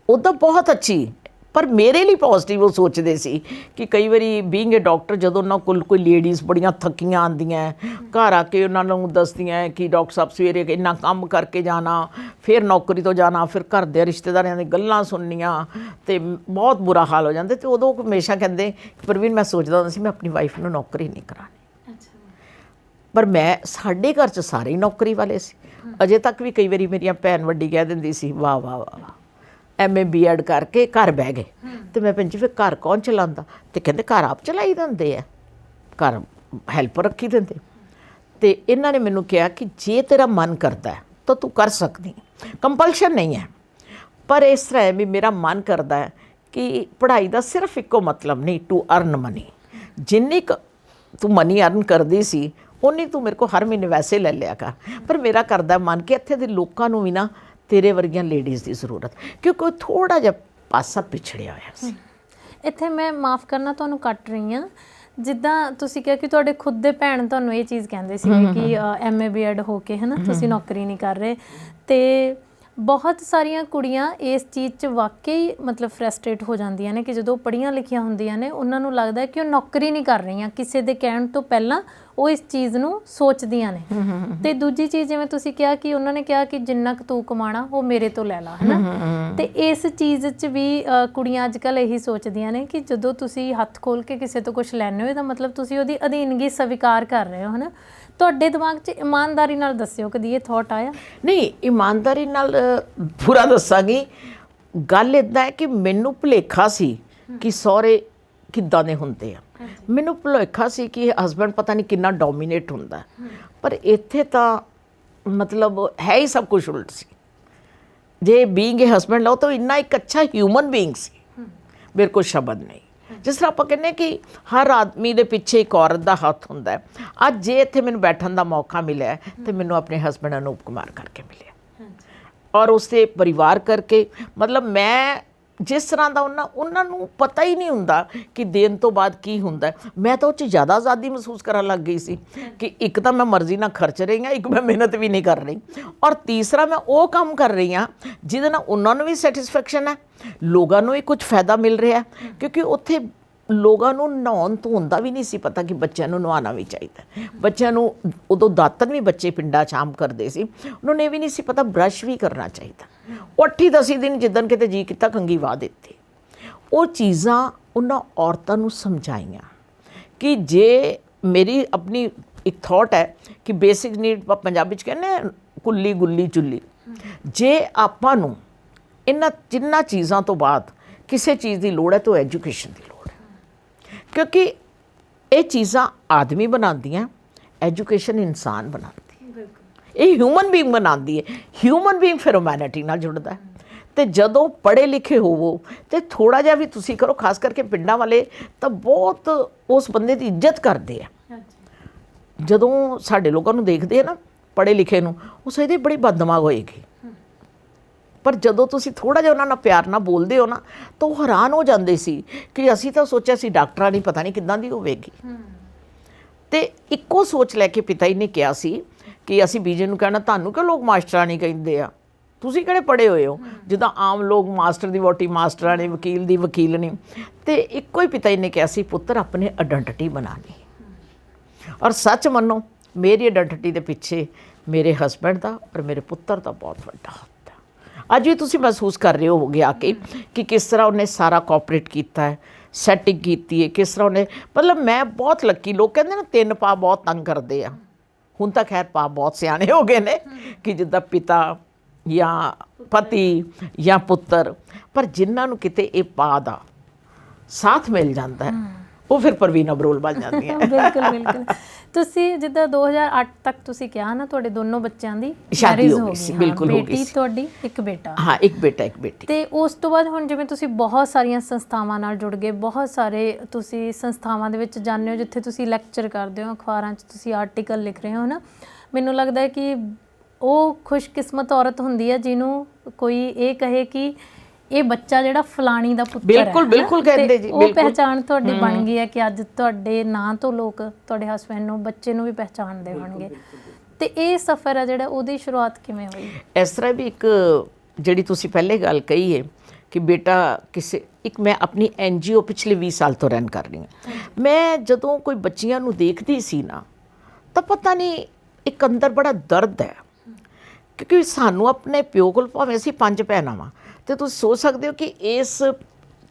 ਉੱਦਾਂ ਬਹੁਤ ਅੱਛੀ, ਪਰ ਮੇਰੇ ਲਈ ਪੋਜ਼ੀਟਿਵ ਉਹ ਸੋਚਦੇ ਸੀ ਕਿ ਕਈ ਵਾਰੀ ਬੀਇੰਗ ਏ ਡਾਕਟਰ ਜਦੋਂ ਉਹਨਾਂ ਕੋਲ ਕੋਈ ਲੇਡੀਜ਼ ਬੜੀਆਂ ਥੱਕੀਆਂ ਆਉਂਦੀਆਂ ਘਰ ਆ ਕੇ ਉਹਨਾਂ ਨੂੰ ਦੱਸਦੀਆਂ ਕਿ ਡਾਕਟਰ ਸਾਹਿਬ ਸਵੇਰੇ ਇੰਨਾ ਕੰਮ ਕਰਕੇ ਜਾਣਾ, ਫਿਰ ਨੌਕਰੀ ਤੋਂ ਜਾਣਾ, ਫਿਰ ਘਰ ਦੇ ਰਿਸ਼ਤੇਦਾਰਾਂ ਦੀ ਗੱਲਾਂ ਸੁਣਨੀਆਂ ਅਤੇ ਬਹੁਤ ਬੁਰਾ ਹਾਲ ਹੋ ਜਾਂਦਾ। ਅਤੇ ਉਦੋਂ ਹਮੇਸ਼ਾ ਕਹਿੰਦੇ ਪ੍ਰਵੀਨ, ਮੈਂ ਸੋਚਦਾ ਹੁੰਦਾ ਸੀ ਮੈਂ ਆਪਣੀ ਵਾਈਫ ਨੂੰ ਨੌਕਰੀ ਨਹੀਂ ਕਰਾਉਣੀ। ਪਰ ਮੈਂ ਸਾਡੇ ਘਰ 'ਚ ਸਾਰੇ ਹੀ ਨੌਕਰੀ ਵਾਲੇ ਸੀ। ਅਜੇ ਤੱਕ ਵੀ ਕਈ ਵਾਰੀ ਮੇਰੀਆਂ ਭੈਣ ਵੱਡੀ ਕਹਿ ਦਿੰਦੀ ਸੀ ਵਾਹ ਵਾਹ ਵਾਹ MA BEd ਕਰਕੇ ਘਰ ਬਹਿ ਗਏ। ਅਤੇ ਮੈਂ ਭੈਣ ਜੀ ਫਿਰ ਘਰ ਕੌਣ ਚਲਾਉਂਦਾ? ਅਤੇ ਕਹਿੰਦੇ ਘਰ ਆਪ ਚਲਾਈ ਦਿੰਦੇ ਆ, ਘਰ ਹੈਲਪਰ ਰੱਖੀ ਦਿੰਦੇ। ਅਤੇ ਇਹਨਾਂ ਨੇ ਮੈਨੂੰ ਕਿਹਾ ਕਿ ਜੇ ਤੇਰਾ ਮਨ ਕਰਦਾ ਤਾਂ ਤੂੰ ਕਰ ਸਕਦੀ, ਕੰਪਲਸ਼ਨ ਨਹੀਂ ਹੈ। ਪਰ ਇਸ ਤਰ੍ਹਾਂ ਹੈ ਵੀ ਮੇਰਾ ਮਨ ਕਰਦਾ ਹੈ ਕਿ ਪੜ੍ਹਾਈ ਦਾ ਸਿਰਫ ਇੱਕੋ ਮਤਲਬ ਨਹੀਂ, ਟੂ ਅਰਨ ਮਨੀ। ਜਿੰਨੀ ਕੁ ਤੂੰ ਮਨੀ ਅਰਨ ਕਰਦੀ ਸੀ ਉਨੀ ਤੂੰ ਮੇਰੇ ਕੋਲ ਹਰ ਮਹੀਨੇ ਵੈਸੇ ਲੈ ਲਿਆ ਕਰ। ਪਰ ਮੇਰਾ ਕਰਦਾ ਮਨ ਕਿ ਇੱਥੇ ਦੇ ਲੋਕਾਂ ਨੂੰ ਵੀ ਨਾ ਤੇਰੇ ਵਰਗੀਆਂ ਲੇਡੀਜ਼ ਦੀ ਜ਼ਰੂਰਤ, ਕਿਉਂਕਿ ਉਹ ਥੋੜ੍ਹਾ ਜਿਹਾ ਪਾਸਾ ਪਿਛੜਿਆ ਹੋਇਆ ਸੀ। ਇੱਥੇ ਮੈਂ ਮਾफ़ ਕਰਨਾ ਤੁਹਾਨੂੰ ਕੱਟ ਰਹੀ ਹਾਂ। ਜਿੱਦਾਂ ਤੁਸੀਂ ਕਿਹਾ ਕਿ ਤੁਹਾਡੇ ਖੁਦ ਦੇ ਭੈਣ ਤੁਹਾਨੂੰ ਇਹ ਚੀਜ਼ ਕਹਿੰਦੇ ਸੀ ਕਿ MA BEd ਹੋ ਕੇ ਹੈ ਨਾ ਤੁਸੀਂ ਨੌਕਰੀ ਨਹੀਂ ਕਰ ਰਹੇ, ਅਤੇ ਬਹੁਤ ਸਾਰੀਆਂ ਕੁੜੀਆਂ ਇਸ ਚੀਜ਼ 'ਚ ਵਾਕਈ ਮਤਲਬ ਫਰਸਟ੍ਰੇਟ ਹੋ ਜਾਂਦੀਆਂ ਨੇ ਕਿ ਜਦੋਂ ਪੜ੍ਹੀਆਂ ਲਿਖੀਆਂ ਹੁੰਦੀਆਂ ਨੇ ਉਹਨਾਂ ਨੂੰ ਲੱਗਦਾ ਕਿ ਉਹ ਨੌਕਰੀ ਨਹੀਂ ਕਰ ਰਹੀਆਂ, ਕਿਸੇ ਦੇ ਕਹਿਣ ਤੋਂ ਪਹਿਲਾਂ ਉਹ ਇਸ ਚੀਜ਼ ਨੂੰ ਸੋਚਦੀਆਂ ਨੇ। ਅਤੇ ਦੂਜੀ ਚੀਜ਼ ਜਿਵੇਂ ਤੁਸੀਂ ਕਿਹਾ ਕਿ ਉਹਨਾਂ ਨੇ ਕਿਹਾ ਕਿ ਜਿੰਨਾ ਕੁ ਤੂੰ ਕਮਾਣਾ ਉਹ ਮੇਰੇ ਤੋਂ ਲੈ ਲਾ, ਹੈ ਨਾ। ਅਤੇ ਇਸ ਚੀਜ਼ 'ਚ ਵੀ ਕੁੜੀਆਂ ਅੱਜ ਕੱਲ੍ਹ ਇਹੀ ਸੋਚਦੀਆਂ ਨੇ ਕਿ ਜਦੋਂ ਤੁਸੀਂ ਹੱਥ ਖੋਲ੍ਹ ਕੇ ਕਿਸੇ ਤੋਂ ਕੁਛ ਲੈਂਦੇ ਹੋ ਇਹਦਾ ਮਤਲਬ ਤੁਸੀਂ ਉਹਦੀ ਅਧੀਨਗੀ ਸਵੀਕਾਰ ਕਰ ਰਹੇ ਹੋ, ਹੈ ਨਾ। ਤੁਹਾਡੇ ਦਿਮਾਗ 'ਚ ਇਮਾਨਦਾਰੀ ਨਾਲ ਦੱਸਿਓ ਕਦੀ ਇਹ ਥੋਟ ਆਇਆ? ਨਹੀਂ, ਇਮਾਨਦਾਰੀ ਨਾਲ ਪੂਰਾ ਦੱਸਾਂਗੀ। ਗੱਲ ਇੱਦਾਂ ਹੈ ਕਿ ਮੈਨੂੰ ਭੁਲੇਖਾ ਸੀ ਕਿ ਸਹੁਰੇ ਕਿੱਦਾਂ ਦੇ ਹੁੰਦੇ ਆ। ਮੈਨੂੰ ਭੁਲੇਖਾ ਸੀ ਕਿ ਹਸਬੈਂਡ ਪਤਾ ਨਹੀਂ ਕਿੰਨਾ ਡੋਮੀਨੇਟ ਹੁੰਦਾ, ਪਰ ਇੱਥੇ ਤਾਂ ਮਤਲਬ ਹੈ ਹੀ ਸਭ ਕੁਛ ਉਲਟ ਸੀ। ਜੇ ਬੀਇੰਗ ਏ ਹਸਬੈਂਡ ਲਓ ਤਾਂ ਇੰਨਾ ਇੱਕ ਅੱਛਾ ਹਿਊਮਨ ਬੀਇੰਗ ਸੀ, ਮੇਰੇ ਕੋਲ ਸ਼ਬਦ ਨਹੀਂ। ਜਿਸ ਤਰ੍ਹਾਂ ਆਪਾਂ ਕਹਿੰਦੇ ਕਿ ਹਰ ਆਦਮੀ ਦੇ ਪਿੱਛੇ ਇੱਕ ਔਰਤ ਦਾ ਹੱਥ ਹੁੰਦਾ ਹੈ। ਅੱਜ ਜੇ ਇੱਥੇ ਮੈਨੂੰ ਬੈਠਣ ਦਾ ਮੌਕਾ ਮਿਲਿਆ ਤਾਂ ਮੈਨੂੰ ਆਪਣੇ ਹਸਬੈਂਡ ਅਨੂਪ ਕੁਮਾਰ ਕਰਕੇ ਮਿਲਿਆ ਔਰ ਉਸਦੇ ਪਰਿਵਾਰ ਕਰਕੇ। ਮਤਲਬ ਮੈਂ ਜਿਸ ਤਰ੍ਹਾਂ ਦਾ ਉਹਨਾਂ ਨੂੰ ਪਤਾ ਹੀ ਨਹੀਂ ਹੁੰਦਾ ਕਿ ਦੇਣ ਤੋਂ ਬਾਅਦ ਕੀ ਹੁੰਦਾ। ਮੈਂ ਤਾਂ ਉਹ 'ਚ ਜ਼ਿਆਦਾ ਆਜ਼ਾਦੀ ਮਹਿਸੂਸ ਕਰਨ ਲੱਗ ਗਈ ਸੀ ਕਿ ਇੱਕ ਤਾਂ ਮੈਂ ਮਰਜ਼ੀ ਨਾਲ ਖਰਚ ਰਹੀ ਹਾਂ, ਇੱਕ ਮੈਂ ਮਿਹਨਤ ਵੀ ਨਹੀਂ ਕਰ ਰਹੀ, ਔਰ ਤੀਸਰਾ ਮੈਂ ਉਹ ਕੰਮ ਕਰ ਰਹੀ ਹਾਂ ਜਿਹਦੇ ਨਾਲ ਉਹਨਾਂ ਨੂੰ ਵੀ ਸੈਟਿਸਫੈਕਸ਼ਨ ਹੈ, ਲੋਕਾਂ ਨੂੰ ਵੀ ਕੁਝ ਫਾਇਦਾ ਮਿਲ ਰਿਹਾ। ਕਿਉਂਕਿ ਉੱਥੇ ਲੋਕਾਂ ਨੂੰ ਨਹਾਉਣ ਧੋਣ ਦਾ ਵੀ ਨਹੀਂ ਸੀ ਪਤਾ ਕਿ ਬੱਚਿਆਂ ਨੂੰ ਨਹਾਉਣਾ ਵੀ ਚਾਹੀਦਾ। ਬੱਚਿਆਂ ਨੂੰ ਉਦੋਂ ਦਾਤਨ ਵੀ ਬੱਚੇ ਪਿੰਡਾਂ 'ਚ ਆਮ ਕਰਦੇ ਸੀ, ਉਹਨਾਂ ਨੂੰ ਇਹ ਵੀ ਨਹੀਂ ਸੀ ਪਤਾ ਬਰੱਸ਼ ਵੀ ਕਰਨਾ ਚਾਹੀਦਾ। 8-10 ਦਿਨ ਜਿੱਦਣ ਕਿਤੇ ਜੀ ਕੀਤਾ ਕੰਘੀ ਵਾਹ ਦਿੱਤੀ। ਉਹ ਚੀਜ਼ਾਂ ਉਹਨਾਂ ਔਰਤਾਂ ਨੂੰ ਸਮਝਾਈਆਂ ਕਿ ਜੇ ਮੇਰੀ ਆਪਣੀ ਇੱਕ ਥੋਟ ਹੈ ਕਿ ਬੇਸਿਕ ਨੀਡ ਪੰਜਾਬੀ 'ਚ ਕਹਿੰਦੇ ਕੁੱਲੀ ਗੁੱਲੀ ਚੁੱਲੀ। ਜੇ ਆਪਾਂ ਨੂੰ ਇਹਨਾਂ ਜਿੰਨਾਂ ਚੀਜ਼ਾਂ ਤੋਂ ਬਾਅਦ ਕਿਸੇ ਚੀਜ਼ ਦੀ ਲੋੜ ਹੈ ਤਾਂ ਐਜੂਕੇਸ਼ਨ ਦੀ ਲੋੜ ਹੈ, ਕਿਉਂਕਿ ਇਹ ਚੀਜ਼ਾਂ ਆਦਮੀ ਬਣਾਉਂਦੀਆਂ, ਐਜੂਕੇਸ਼ਨ ਇਨਸਾਨ ਬਣਾਉਂਦੀ, ਇਹ ਹਿਊਮਨ ਬੀਇੰਗ ਬਣਾਉਂਦੀ ਹੈ। ਹਿਊਮਨ ਬੀਇੰਗ ਫਿਰ ਹਿਊਮੈਨਿਟੀ ਨਾਲ ਜੁੜਦਾ। ਅਤੇ ਜਦੋਂ ਪੜ੍ਹੇ ਲਿਖੇ ਹੋਵੋ ਅਤੇ ਥੋੜ੍ਹਾ ਜਿਹਾ ਵੀ ਤੁਸੀਂ ਕਰੋ, ਖਾਸ ਕਰਕੇ ਪਿੰਡਾਂ ਵਾਲੇ ਤਾਂ ਬਹੁਤ ਉਸ ਬੰਦੇ ਦੀ ਇੱਜ਼ਤ ਕਰਦੇ ਆ। ਜਦੋਂ ਸਾਡੇ ਲੋਕਾਂ ਨੂੰ ਦੇਖਦੇ ਆ ਨਾ ਪੜ੍ਹੇ ਲਿਖੇ ਨੂੰ, ਉਹ ਸੋਚਦੇ ਬੜੀ ਬਦਦਮਾਗ ਹੋਏਗੀ, ਪਰ ਜਦੋਂ ਤੁਸੀਂ ਥੋੜ੍ਹਾ ਜਿਹਾ ਉਹਨਾਂ ਨਾਲ ਪਿਆਰ ਨਾਲ ਬੋਲਦੇ ਹੋ ਨਾ ਤਾਂ ਉਹ ਹੈਰਾਨ ਹੋ ਜਾਂਦੇ ਸੀ ਕਿ ਅਸੀਂ ਤਾਂ ਸੋਚਿਆ ਸੀ ਡਾਕਟਰਾਂ ਨਹੀਂ ਪਤਾ ਨਹੀਂ ਕਿੱਦਾਂ ਦੀ ਹੋਵੇਗੀ। ਤੇ ਇੱਕੋ ਸੋਚ ਲੈ ਕੇ ਪਿਤਾ ਜੀ ਨੇ ਕਿਹਾ ਸੀ ਕਿ ਅਸੀਂ ਬੀਜੇ ਨੂੰ ਕਹਿਣਾ ਤੁਹਾਨੂੰ ਕਿਉਂ ਲੋਕ ਮਾਸਟਰਾਣੀ ਕਹਿੰਦੇ ਆ, ਤੁਸੀਂ ਕਿਹੜੇ ਪੜ੍ਹੇ ਹੋਏ ਹੋ, ਜਿੱਦਾਂ ਆਮ ਲੋਕ ਮਾਸਟਰ ਦੀ ਵਹੁਟੀ ਮਾਸਟਰਾਣੀ, ਵਕੀਲ ਦੀ ਵਕੀਲਣੀ। ਤੇ ਇੱਕੋ ਹੀ ਪਿਤਾ ਜੀ ਨੇ ਕਿਹਾ ਸੀ ਪੁੱਤਰ ਆਪਣੀ ਆਇਡੈਂਟੀਟੀ ਬਣਾਉਣੀ। ਔਰ ਸੱਚ ਮੰਨੋ ਮੇਰੀ ਆਇਡੈਂਟੀਟੀ ਦੇ ਪਿੱਛੇ ਮੇਰੇ ਹਸਬੈਂਡ ਦਾ ਔਰ ਮੇਰੇ ਪੁੱਤਰ ਦਾ ਬਹੁਤ ਵੱਡਾ ਹੱਥ ਹੈ। ਅੱਜ ਵੀ ਤੁਸੀਂ ਮਹਿਸੂਸ ਕਰ ਰਹੇ ਹੋਵੋਗੇ ਆ ਕੇ ਕਿ ਕਿਸ ਤਰ੍ਹਾਂ ਉਹਨੇ ਸਾਰਾ ਕੋਆਪਰੇਟ ਕੀਤਾ ਹੈ, ਸੈਟਿੰਗ ਕੀਤੀ ਹੈ, ਕਿਸ ਤਰ੍ਹਾਂ ਉਹਨੇ, ਮਤਲਬ ਮੈਂ ਬਹੁਤ ਲੱਕੀ। ਲੋਕ ਕਹਿੰਦੇ ਨਾ 3 ਪਾ ਬਹੁਤ ਤੰਗ ਕਰਦੇ ਆ, ਹੁਣ ਤਾਂ ਖੈਰ ਪਾ ਬਹੁਤ ਸਿਆਣੇ ਹੋ ਗਏ ਨੇ ਕਿ ਜਿੱਦਾਂ ਪਿਤਾ ਜਾਂ ਪਤੀ ਜਾਂ ਪੁੱਤਰ, ਪਰ ਜਿਨ੍ਹਾਂ ਨੂੰ ਕਿਤੇ ਇਹ ਪਾ ਦਾ ਸਾਥ ਮਿਲ ਜਾਂਦਾ ਹੈ ਉਹ ਫਿਰ ਪਰਵੀਨ ਅਬਰੋਲ ਬਣ ਜਾਂਦੀਆਂ। ਬਿਲਕੁਲ ਬਿਲਕੁਲ। ਤੁਸੀਂ ਜਿੱਦਾਂ 2008 ਤੱਕ ਤੁਸੀਂ ਕਿਹਾ ਨਾ ਤੁਹਾਡੇ ਦੋਨੋਂ ਬੱਚਿਆਂ ਦੀ ਸ਼ਾਦੀ marriage ਹੋ ਗਈ ਸੀ, ਹਾਂ, ਬਿਲਕੁਲ ਹੋ ਗਈ ਬੇਟੀ ਸੀ। ਤੁਹਾਡੀ, ਇੱਕ ਬੇਟਾ। ਹਾਂ, ਇੱਕ ਬੇਟਾ ਇੱਕ ਬੇਟੀ। ਤੇ ਉਸ ਤੋਂ ਬਾਅਦ ਹੁਣ ਜਿਵੇਂ ਤੁਸੀਂ ਬਹੁਤ ਸਾਰੀਆਂ ਸੰਸਥਾਵਾਂ ਨਾਲ ਜੁੜ ਗਏ, ਬਹੁਤ ਸਾਰੇ ਤੁਸੀਂ ਸੰਸਥਾਵਾਂ ਦੇ ਵਿੱਚ ਜਾਂਦੇ ਹੋ ਜਿੱਥੇ ਤੁਸੀਂ ਲੈਕਚਰ ਕਰਦੇ ਹੋ, ਅਖਬਾਰਾਂ 'ਚ ਤੁਸੀਂ ਆਰਟੀਕਲ ਲਿਖ ਰਹੇ ਹੋ ਨਾ। ਮੈਨੂੰ ਲੱਗਦਾ ਹੈ ਕਿ ਉਹ ਖੁਸ਼ਕਿਸਮਤ ਔਰਤ ਹੁੰਦੀ ਹੈ ਜਿਹਨੂੰ ਕੋਈ ਇਹ ਕਹੇ ਕਿ ਇਹ ਬੱਚਾ ਜਿਹੜਾ ਫਲਾਣੀ ਦਾ ਪੁੱਤਰ ਹੈ। ਬਿਲਕੁਲ ਬਿਲਕੁਲ ਕਹਿੰਦੇ ਜੀ, ਉਹ ਬਿਲਕੁਲ। ਪਹਿਚਾਣ ਤੁਹਾਡੀ ਬਣ ਗਈ ਹੈ ਕਿ ਅੱਜ ਤੁਹਾਡੇ ਨਾਂ ਤੋਂ ਲੋਕ ਤੁਹਾਡੇ ਹਸਬੈਂਡ ਨੂੰ, ਬੱਚੇ ਨੂੰ ਵੀ ਪਹਿਚਾਣਦੇ ਹੋਣਗੇ। ਤੇ ਇਹ ਸਫ਼ਰ ਹੈ ਜਿਹੜਾ, ਉਹਦੀ ਸ਼ੁਰੂਆਤ ਕਿਵੇਂ ਹੋਈ? ਇਸ ਤਰ੍ਹਾਂ ਵੀ ਇੱਕ ਜਿਹੜੀ ਤੁਸੀਂ ਪਹਿਲੇ ਗੱਲ ਕਹੀ ਹੈ ਕਿ ਬੇਟਾ ਕਿਸੇ ਇੱਕ, ਮੈਂ ਆਪਣੀ NGO ਪਿਛਲੇ 20 ਸਾਲ ਤੋਂ ਰਨ ਕਰ ਰਹੀ ਹਾਂ। ਮੈਂ ਜਦੋਂ ਕੋਈ ਬੱਚੀਆਂ ਨੂੰ ਦੇਖਦੀ ਸੀ ਨਾ ਤਾਂ ਪਤਾ ਨਹੀਂ ਇੱਕ ਅੰਦਰ ਬੜਾ ਦਰਦ ਹੈ, ਕਿਉਂਕਿ ਸਾਨੂੰ ਆਪਣੇ ਪਿਓ ਕੋਲ, ਭਾਵੇਂ ਅਸੀਂ 5 ਭੈਣਾਂ ਵਾਂ, ਤੇ ਤੁਸੀਂ ਸੋਚ ਸਕਦੇ ਹੋ ਕਿ ਇਸ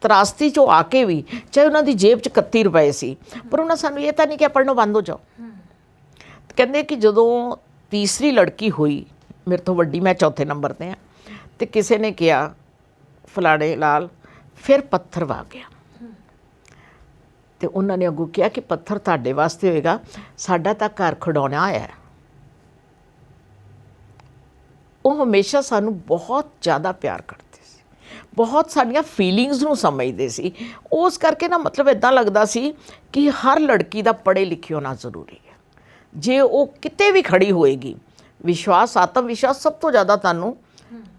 ਤਰਾਸਤੀ 'ਚੋਂ ਆ ਕੇ ਵੀ, ਚਾਹੇ ਉਹਨਾਂ ਦੀ ਜੇਬ 'ਚ 31 ਰੁਪਏ ਸੀ, ਪਰ ਉਹਨਾਂ ਸਾਨੂੰ ਇਹ ਤਾਂ ਨਹੀਂ ਕਿ ਪੜ੍ਹਨੋਂ ਬੰਦ ਹੋ ਜਾਓ। ਕਹਿੰਦੇ ਕਿ ਜਦੋਂ ਤੀਸਰੀ ਲੜਕੀ ਹੋਈ, ਮੇਰੇ ਤੋਂ ਵੱਡੀ, ਮੈਂ ਚੌਥੇ ਨੰਬਰ 'ਤੇ ਹਾਂ, ਤੇ ਕਿਸੇ ਨੇ ਕਿਹਾ ਫਲਾਣੇ ਲਾਲ ਫਿਰ ਪੱਥਰ ਵਾ ਗਿਆ। ਤੇ ਉਹਨਾਂ ਨੇ ਅੱਗੋਂ ਕਿਹਾ ਕਿ ਪੱਥਰ ਤੁਹਾਡੇ ਵਾਸਤੇ ਹੋਏਗਾ, ਸਾਡਾ ਤਾਂ ਘਰ ਖਿਡੌਣਾ ਆਇਆ। ਉਹ ਹਮੇਸ਼ਾ ਸਾਨੂੰ ਬਹੁਤ ਜ਼ਿਆਦਾ ਪਿਆਰ ਕਰਦੇ ਸੀ, ਬਹੁਤ ਸਾਡੀਆਂ ਫੀਲਿੰਗਸ ਨੂੰ ਸਮਝਦੇ ਸੀ। ਉਸ ਕਰਕੇ ਨਾ ਮਤਲਬ ਇੱਦਾਂ ਲੱਗਦਾ ਸੀ ਕਿ ਹਰ ਲੜਕੀ ਦਾ ਪੜ੍ਹੇ ਲਿਖੇ ਹੋਣਾ ਜ਼ਰੂਰੀ ਹੈ। ਜੇ ਉਹ ਕਿਤੇ ਵੀ ਖੜੀ ਹੋਏਗੀ, ਵਿਸ਼ਵਾਸ, ਆਤਮ ਵਿਸ਼ਵਾਸ ਸਭ ਤੋਂ ਜ਼ਿਆਦਾ ਤੁਹਾਨੂੰ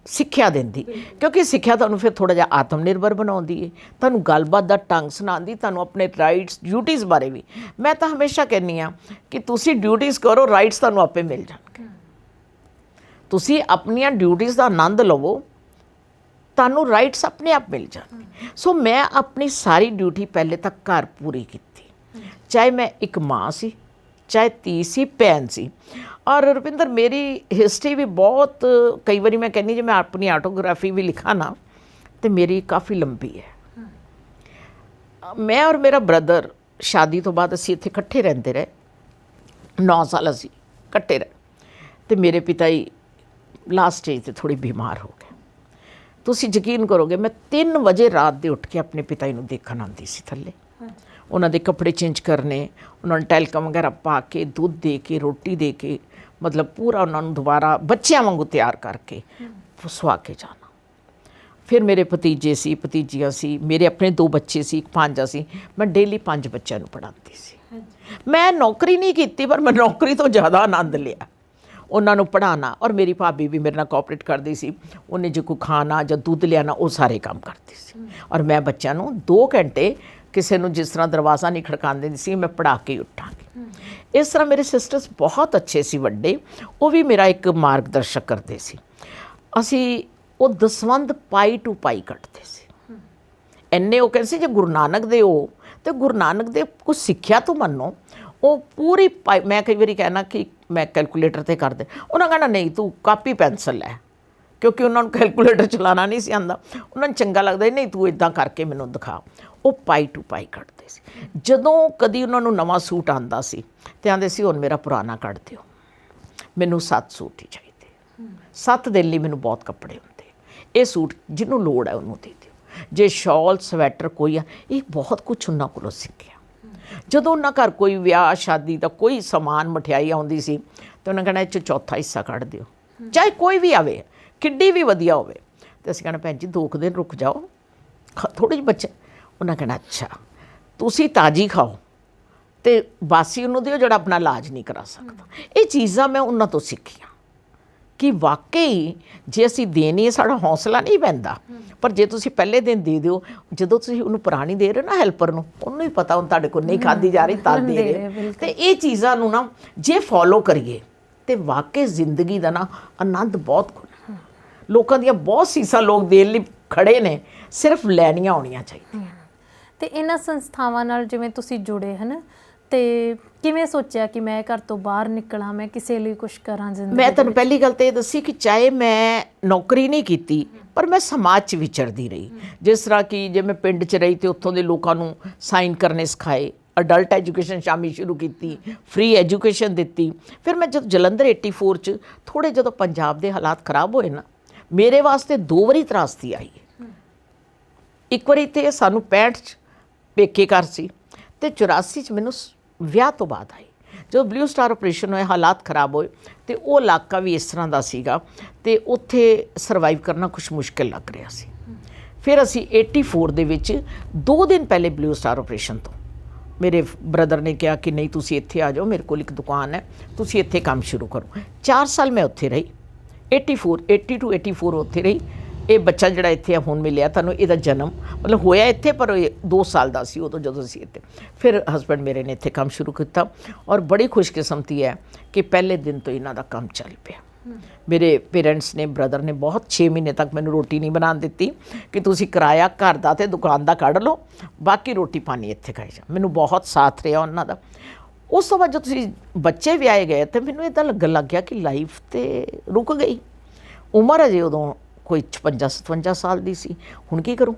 ਸਿੱਖਿਆ ਦਿੰਦੀ, ਕਿਉਂਕਿ ਸਿੱਖਿਆ ਤੁਹਾਨੂੰ ਫਿਰ ਥੋੜ੍ਹਾ ਜਿਹਾ ਆਤਮ ਨਿਰਭਰ ਬਣਾਉਂਦੀ ਹੈ, ਤੁਹਾਨੂੰ ਗੱਲਬਾਤ ਦਾ ਢੰਗ ਸੁਣਾਉਂਦੀ, ਤੁਹਾਨੂੰ ਆਪਣੇ ਰਾਈਟਸ ਡਿਊਟੀਜ਼ ਬਾਰੇ ਵੀ। ਮੈਂ ਤਾਂ ਹਮੇਸ਼ਾ ਕਹਿੰਦੀ ਹਾਂ ਕਿ ਤੁਸੀਂ ਡਿਊਟੀਜ਼ ਕਰੋ, ਰਾਈਟਸ ਤੁਹਾਨੂੰ ਆਪੇ ਮਿਲ ਜਾਣਗੇ। ਤੁਸੀਂ ਆਪਣੀਆਂ ਡਿਊਟੀਜ਼ ਦਾ ਆਨੰਦ ਲਵੋ, ਤੁਹਾਨੂੰ ਰਾਈਟਸ ਆਪਣੇ ਆਪ ਮਿਲ ਜਾਣਗੇ। ਸੋ ਮੈਂ ਆਪਣੀ ਸਾਰੀ ਡਿਊਟੀ ਪਹਿਲੇ ਤੱਕ ਘਰ ਪੂਰੀ ਕੀਤੀ, ਚਾਹੇ ਮੈਂ ਇੱਕ ਮਾਂ ਸੀ, ਚਾਹੇ ਧੀ ਸੀ, ਭੈਣ ਸੀ। ਔਰ ਰੁਪਿੰਦਰ ਮੇਰੀ ਹਿਸਟਰੀ ਵੀ ਬਹੁਤ, ਕਈ ਵਾਰੀ ਮੈਂ ਕਹਿੰਦੀ ਜੇ ਮੈਂ ਆਪਣੀ ਆਟੋਗ੍ਰਾਫੀ ਵੀ ਲਿਖਾਂ ਨਾ ਤੇ ਮੇਰੀ ਕਾਫੀ ਲੰਬੀ ਹੈ। ਮੈਂ ਔਰ ਮੇਰਾ ਬ੍ਰਦਰ ਸ਼ਾਦੀ ਤੋਂ ਬਾਅਦ ਅਸੀਂ ਇੱਥੇ ਇਕੱਠੇ ਰਹਿੰਦੇ ਰਹੇ, 9 ਸਾਲ ਅਸੀਂ ਇਕੱਠੇ ਰਹੇ। ਤੇ ਮੇਰੇ ਪਿਤਾ ਜੀ ਲਾਸਟ ਸਟੇਜ 'ਤੇ ਥੋੜ੍ਹੀ ਬਿਮਾਰ ਹੋ ਗਏ। ਤੁਸੀਂ ਯਕੀਨ ਕਰੋਗੇ, ਮੈਂ 3 ਵਜੇ ਰਾਤ ਦੇ ਉੱਠ ਕੇ ਆਪਣੇ ਪਿਤਾ ਜੀ ਨੂੰ ਦੇਖਣ ਆਉਂਦੀ ਸੀ ਥੱਲੇ, ਉਹਨਾਂ ਦੇ ਕੱਪੜੇ ਚੇਂਜ ਕਰਨੇ, ਉਹਨਾਂ ਨੂੰ ਟੈਲਕਮ ਵਗੈਰਾ ਪਾ ਕੇ, ਦੁੱਧ ਦੇ ਕੇ, ਰੋਟੀ ਦੇ ਕੇ, ਮਤਲਬ ਪੂਰਾ ਉਹਨਾਂ ਨੂੰ ਦੁਬਾਰਾ ਬੱਚਿਆਂ ਵਾਂਗੂ ਤਿਆਰ ਕਰਕੇ ਸੁਆ ਕੇ ਜਾਣਾ। ਫਿਰ ਮੇਰੇ ਭਤੀਜੇ ਸੀ, ਭਤੀਜੀਆਂ ਸੀ, ਮੇਰੇ ਆਪਣੇ 2 ਬੱਚੇ ਸੀ, ਇੱਕ ਭਾਂਜਾ ਸੀ। ਮੈਂ ਡੇਲੀ 5 ਬੱਚਿਆਂ ਨੂੰ ਪੜ੍ਹਾਉਂਦੀ ਸੀ। ਮੈਂ ਨੌਕਰੀ ਨਹੀਂ ਕੀਤੀ, ਪਰ ਮੈਂ ਨੌਕਰੀ ਤੋਂ ਜ਼ਿਆਦਾ ਆਨੰਦ ਲਿਆ ਉਹਨਾਂ ਨੂੰ ਪੜ੍ਹਾਉਣਾ। ਔਰ ਮੇਰੀ ਭਾਬੀ ਵੀ ਮੇਰੇ ਨਾਲ ਕੋਆਪਰੇਟ ਕਰਦੀ ਸੀ, ਉਹਨੇ ਜੇ ਕੋਈ ਖਾਣਾ ਜਾਂ ਦੁੱਧ ਲਿਆਉਣਾ ਉਹ ਸਾਰੇ ਕੰਮ ਕਰਦੀ ਸੀ। ਔਰ ਮੈਂ ਬੱਚਿਆਂ ਨੂੰ 2 ਘੰਟੇ, ਕਿਸੇ ਨੂੰ ਜਿਸ ਤਰ੍ਹਾਂ ਦਰਵਾਜ਼ਾ ਨਹੀਂ ਖੜਕਾਉਣ ਦਿੰਦੀ ਸੀ, ਮੈਂ ਪੜ੍ਹਾ ਕੇ ਹੀ ਉੱਠਾਂਗੀ। ਇਸ ਤਰ੍ਹਾਂ ਮੇਰੇ ਸਿਸਟਰਸ ਬਹੁਤ ਅੱਛੇ ਸੀ, ਵੱਡੇ, ਉਹ ਵੀ ਮੇਰਾ ਇੱਕ ਮਾਰਗਦਰਸ਼ਕ ਕਰਦੇ ਸੀ। ਅਸੀਂ ਉਹ ਦਸਵੰਧ ਪਾਈ ਟੂ ਪਾਈ ਕੱਢਦੇ ਸੀ। ਇੰਨੇ ਉਹ ਕਹਿੰਦੇ ਸੀ ਜੇ ਗੁਰੂ ਨਾਨਕ ਦੇ ਹੋ ਤੇ ਗੁਰੂ ਨਾਨਕ ਦੇ ਕੁਛ ਸਿੱਖਿਆ ਤੋਂ ਮੰਨੋ, ਉਹ ਪੂਰੀ ਪਾਈ। ਮੈਂ ਕਈ ਵਾਰੀ ਕਹਿਣਾ ਕਿ ਮੈਂ ਕੈਲਕੂਲੇਟਰ 'ਤੇ ਕਰਦੇ, ਉਹਨਾਂ ਕਹਿਣਾ ਨਹੀਂ ਤੂੰ ਕਾਪੀ ਪੈਨਸਲ ਲੈ, ਕਿਉਂਕਿ ਉਹਨਾਂ ਨੂੰ ਕੈਲਕੂਲੇਟਰ ਚਲਾਉਣਾ ਨਹੀਂ ਸੀ ਆਉਂਦਾ। ਉਹਨਾਂ ਨੂੰ ਚੰਗਾ ਲੱਗਦਾ ਨਹੀਂ ਤੂੰ ਇੱਦਾਂ ਕਰਕੇ ਮੈਨੂੰ ਦਿਖਾ। ਉਹ ਪਾਈ ਟੂ ਪਾਈ ਕੱਢਦੇ ਸੀ। ਜਦੋਂ ਕਦੀ ਉਹਨਾਂ ਨੂੰ ਨਵਾਂ ਸੂਟ ਆਉਂਦਾ ਸੀ ਤੇ ਆਂਦੇ ਸੀ ਹੁਣ ਮੇਰਾ ਪੁਰਾਣਾ ਕੱਢ ਦਿਓ, ਮੈਨੂੰ 7 ਸੂਟ ਹੀ ਚਾਹੀਦੇ, 7 ਦਿਨ ਲਈ ਮੈਨੂੰ ਬਹੁਤ ਕੱਪੜੇ ਹੁੰਦੇ, ਇਹ ਸੂਟ ਜਿਹਨੂੰ ਲੋੜ ਹੈ ਉਹਨੂੰ ਦੇ ਦਿਓ। ਜੇ ਸ਼ਾਲ, ਸਵੈਟਰ ਕੋਈ ਆ, ਇਹ ਬਹੁਤ ਕੁਛ ਉਹਨਾਂ ਕੋਲੋਂ ਸਿੱਖਿਆ। ਜਦੋਂ ਉਹਨਾਂ ਘਰ ਕੋਈ ਵਿਆਹ ਸ਼ਾਦੀ ਦਾ ਕੋਈ ਸਮਾਨ, ਮਠਿਆਈ ਆਉਂਦੀ ਸੀ ਤਾਂ ਉਹਨਾਂ ਕਹਿਣਾ ਇਹ 'ਚ ਚੌਥਾ ਹਿੱਸਾ ਕੱਢ ਦਿਓ, ਚਾਹੇ ਕੋਈ ਵੀ ਆਵੇ, ਕਿੱਡੀ ਵੀ ਵਧੀਆ ਹੋਵੇ। ਤੇ ਅਸੀਂ ਕਹਿਣਾ ਭੈਣ ਜੀ 2 ਦਿਨ ਰੁਕ ਜਾਓ, ਥੋੜ੍ਹੇ ਜਿਹੇ ਬੱਚੇ। ਉਹਨਾਂ ਕਹਿਣਾ ਅੱਛਾ ਤੁਸੀਂ ਤਾਜ਼ੀ ਖਾਓ ਤੇ ਬਾਸੀ ਉਹਨੂੰ ਦਿਓ ਜਿਹੜਾ ਆਪਣਾ ਇਲਾਜ ਨਹੀਂ ਕਰਾ ਸਕਦਾ। ਇਹ ਚੀਜ਼ਾਂ ਮੈਂ ਉਹਨਾਂ ਤੋਂ ਸਿੱਖੀਆਂ ਕਿ ਵਾਕਈ ਜੇ ਅਸੀਂ ਦੇਣੀ ਹੈ ਸਾਡਾ ਹੌਸਲਾ ਨਹੀਂ ਪੈਂਦਾ, ਪਰ ਜੇ ਤੁਸੀਂ ਪਹਿਲੇ ਦਿਨ ਦੇ ਦਿਓ, ਜਦੋਂ ਤੁਸੀਂ ਉਹਨੂੰ ਪੁਰਾਣੀ ਦੇ ਰਹੇ ਹੋ ਨਾ ਹੈਲਪਰ ਨੂੰ, ਉਹਨੂੰ ਹੀ ਪਤਾ ਹੁਣ ਤੁਹਾਡੇ ਕੋਲ ਨਹੀਂ ਖਾਧੀ ਜਾ ਰਹੀ ਤਾਂ ਦੇ ਰਹੇ। ਤੇ ਇਹ ਚੀਜ਼ਾਂ ਨੂੰ ਨਾ ਜੇ ਫੋਲੋ ਕਰੀਏ ਤੇ ਵਾਕਈ ਜ਼ਿੰਦਗੀ ਦਾ ਨਾ ਆਨੰਦ ਬਹੁਤ ਖੁੱਲ੍ਹਾ। ਲੋਕਾਂ ਦੀਆਂ ਬਹੁਤ ਸੀਸਾਂ ਲੋਕ ਦੇਣ ਲਈ ਖੜੇ ਨੇ, ਸਿਰਫ ਲੈਣੀਆਂ ਆਉਣੀਆਂ ਚਾਹੀਦੀਆਂ। ਤੇ ਇਹਨਾਂ ਸੰਸਥਾਵਾਂ ਨਾਲ ਜਿਵੇਂ ਤੁਸੀਂ ਜੁੜੇ ਹਨ, ਤੇ ਕਿਵੇਂ ਸੋਚਿਆ ਕਿ ਮੈਂ ਘਰ ਤੋਂ ਬਾਹਰ ਨਿਕਲਾਂ, ਮੈਂ ਕਿਸੇ ਲਈ ਕੁਝ ਕਰਾਂ ਜ਼ਿੰਦਗੀ ਮੈਂ ਤੁਹਾਨੂੰ ਪਹਿਲੀ ਗੱਲ ਤਾਂ ਇਹ ਦੱਸੀ ਕਿ ਚਾਹੇ ਮੈਂ ਨੌਕਰੀ ਨਹੀਂ ਕੀਤੀ, ਪਰ ਮੈਂ ਸਮਾਜ 'ਚ ਵਿਚਰਦੀ ਰਹੀ। ਜਿਸ ਤਰ੍ਹਾਂ ਕਿ ਜੇ ਮੈਂ ਪਿੰਡ 'ਚ ਰਹੀ ਤੇ ਉੱਥੋਂ ਦੇ ਲੋਕਾਂ ਨੂੰ ਸਾਈਨ ਕਰਨੇ ਸਿਖਾਏ, ਅਡਲਟ ਐਜੂਕੇਸ਼ਨ ਸ਼ਾਮੀ ਸ਼ੁਰੂ ਕੀਤੀ, ਫ੍ਰੀ ਐਜੂਕੇਸ਼ਨ ਦਿੱਤੀ। ਫਿਰ ਮੈਂ ਜਦੋਂ ਜਲੰਧਰ 84 'ਚ ਥੋੜ੍ਹੇ ਜਦੋਂ ਪੰਜਾਬ ਦੇ ਹਾਲਾਤ ਖਰਾਬ ਹੋਏ ਨਾ, ਮੇਰੇ ਵਾਸਤੇ 2 ਵਾਰੀ ਤਰਾਸਦੀ ਆਈ। ਇੱਕ ਵਾਰੀ ਤੇ ਸਾਨੂੰ 65 'ਚ ਪੇਕੇ ਘਰ ਸੀ ਤੇ 84 'ਚ ਮੈਨੂੰ ਵਿਆਹ ਤੋਂ ਬਾਅਦ ਆਈ। ਜਦੋਂ ਬਲੂ ਸਟਾਰ ਆਪਰੇਸ਼ਨ ਹੋਏ, ਹਾਲਾਤ ਖਰਾਬ ਹੋਏ ਤੇ ਉਹ ਇਲਾਕਾ ਵੀ ਇਸ ਤਰ੍ਹਾਂ ਦਾ ਸੀਗਾ ਤੇ ਉੱਥੇ ਸਰਵਾਈਵ ਕਰਨਾ ਕੁਛ ਮੁਸ਼ਕਿਲ ਲੱਗ ਰਿਹਾ ਸੀ। ਫਿਰ ਅਸੀਂ 84 ਦੇ ਵਿੱਚ 2 ਦਿਨ ਪਹਿਲੇ ਬਲੂ ਸਟਾਰ ਆਪਰੇਸ਼ਨ ਤੋਂ ਮੇਰੇ ਬ੍ਰਦਰ ਨੇ ਕਿਹਾ ਕਿ ਨਹੀਂ ਤੁਸੀਂ ਇੱਥੇ ਆ ਜਾਓ, ਮੇਰੇ ਕੋਲ ਇੱਕ ਦੁਕਾਨ ਹੈ, ਤੁਸੀਂ ਇੱਥੇ ਕੰਮ ਸ਼ੁਰੂ ਕਰੋ। 4 ਸਾਲ ਮੈਂ ਉੱਥੇ ਰਹੀ, 80 to 84 ਉੱਥੇ ਰਹੀ। ਇਹ ਬੱਚਾ ਜਿਹੜਾ ਇੱਥੇ ਹੁਣ ਮਿਲਿਆ ਤੁਹਾਨੂੰ, ਇਹਦਾ ਜਨਮ ਮਤਲਬ ਹੋਇਆ ਇੱਥੇ, ਪਰ 2 ਸਾਲ ਦਾ ਸੀ ਉਦੋਂ ਜਦੋਂ ਅਸੀਂ ਇੱਥੇ। ਫਿਰ ਹਸਬੈਂਡ ਮੇਰੇ ਨੇ ਇੱਥੇ ਕੰਮ ਸ਼ੁਰੂ ਕੀਤਾ ਔਰ ਬੜੀ ਖੁਸ਼ਕਿਸਮਤੀ ਹੈ ਕਿ ਪਹਿਲੇ ਦਿਨ ਤੋਂ ਇਹਨਾਂ ਦਾ ਕੰਮ ਚੱਲ ਪਿਆ। ਮੇਰੇ ਪੇਰੈਂਟਸ ਨੇ, ਬ੍ਰਦਰ ਨੇ ਬਹੁਤ 6 ਮਹੀਨੇ ਤੱਕ ਮੈਨੂੰ ਰੋਟੀ ਨਹੀਂ ਬਣਾਉਣ ਦਿੱਤੀ ਕਿ ਤੁਸੀਂ ਕਿਰਾਇਆ ਘਰ ਦਾ ਅਤੇ ਦੁਕਾਨ ਦਾ ਕੱਢ ਲਓ, ਬਾਕੀ ਰੋਟੀ ਪਾਣੀ ਇੱਥੇ ਖਾਈ ਜਾ। ਮੈਨੂੰ ਬਹੁਤ ਸਾਥ ਰਿਹਾ ਉਹਨਾਂ ਦਾ। ਉਸ ਤੋਂ ਬਾਅਦ ਜਦੋਂ ਤੁਸੀਂ ਬੱਚੇ ਵਿਆਹੇ ਗਏ ਤਾਂ ਮੈਨੂੰ ਇੱਦਾਂ ਲੱਗਣ ਲੱਗ ਗਿਆ ਕਿ ਲਾਈਫ ਤੇ ਰੁਕ ਗਈ। ਉਮਰ ਅਜੇ ਉਦੋਂ ਕੋਈ 56-57 ਸਾਲ ਦੀ ਸੀ, ਹੁਣ ਕੀ ਕਰੂੰ?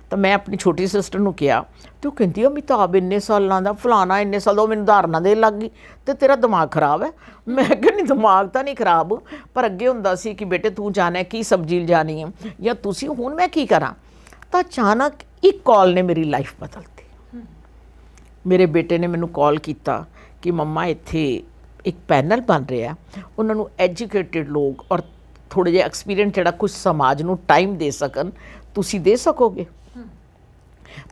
ਤਾਂ ਮੈਂ ਆਪਣੀ ਛੋਟੀ ਸਿਸਟਰ ਨੂੰ ਕਿਹਾ ਤੇ ਉਹ ਕਹਿੰਦੀ ਅਮਿਤਾਬ ਇੰਨੇ ਸਾਲਾਂ ਦਾ, ਫਲਾਣਾ ਇੰਨੇ ਸਾਲ ਦਾ, ਉਹ ਮੈਨੂੰ ਧਾਰਨਾ ਦੇਣ ਲੱਗ ਗਈ ਤੇ ਤੇਰਾ ਦਿਮਾਗ ਖਰਾਬ ਹੈ। ਮੈਂ ਕਿਹਾ ਨਹੀਂ, ਦਿਮਾਗ ਤਾਂ ਨਹੀਂ ਖਰਾਬ, ਪਰ ਅੱਗੇ ਹੁੰਦਾ ਸੀ ਕਿ ਬੇਟੇ ਤੂੰ ਜਾਣਾ ਕੀ ਸਬਜ਼ੀ ਲਿਜਾਣੀ ਹੈ ਜਾਂ ਤੁਸੀਂ, ਹੁਣ ਮੈਂ ਕੀ ਕਰਾਂ? ਤਾਂ ਅਚਾਨਕ ਇੱਕ ਕਾਲ ਨੇ ਮੇਰੀ ਲਾਈਫ ਬਦਲਤੀ। ਮੇਰੇ ਬੇਟੇ ਨੇ ਮੈਨੂੰ ਕਾਲ ਕੀਤਾ ਕਿ ਮੰਮਾ ਇੱਥੇ ਇੱਕ ਪੈਨਲ ਬਣ ਰਿਹਾ, ਉਹਨਾਂ ਨੂੰ ਐਜੂਕੇਟਿਡ ਲੋਕ ਔਰ ਥੋੜ੍ਹੇ ਜਿਹੇ ਐਕਸਪੀਰੀਅੰਸ ਜਿਹੜਾ ਕੁਝ ਸਮਾਜ ਨੂੰ ਟਾਈਮ ਦੇ ਸਕਣ, ਤੁਸੀਂ ਦੇ ਸਕੋਗੇ?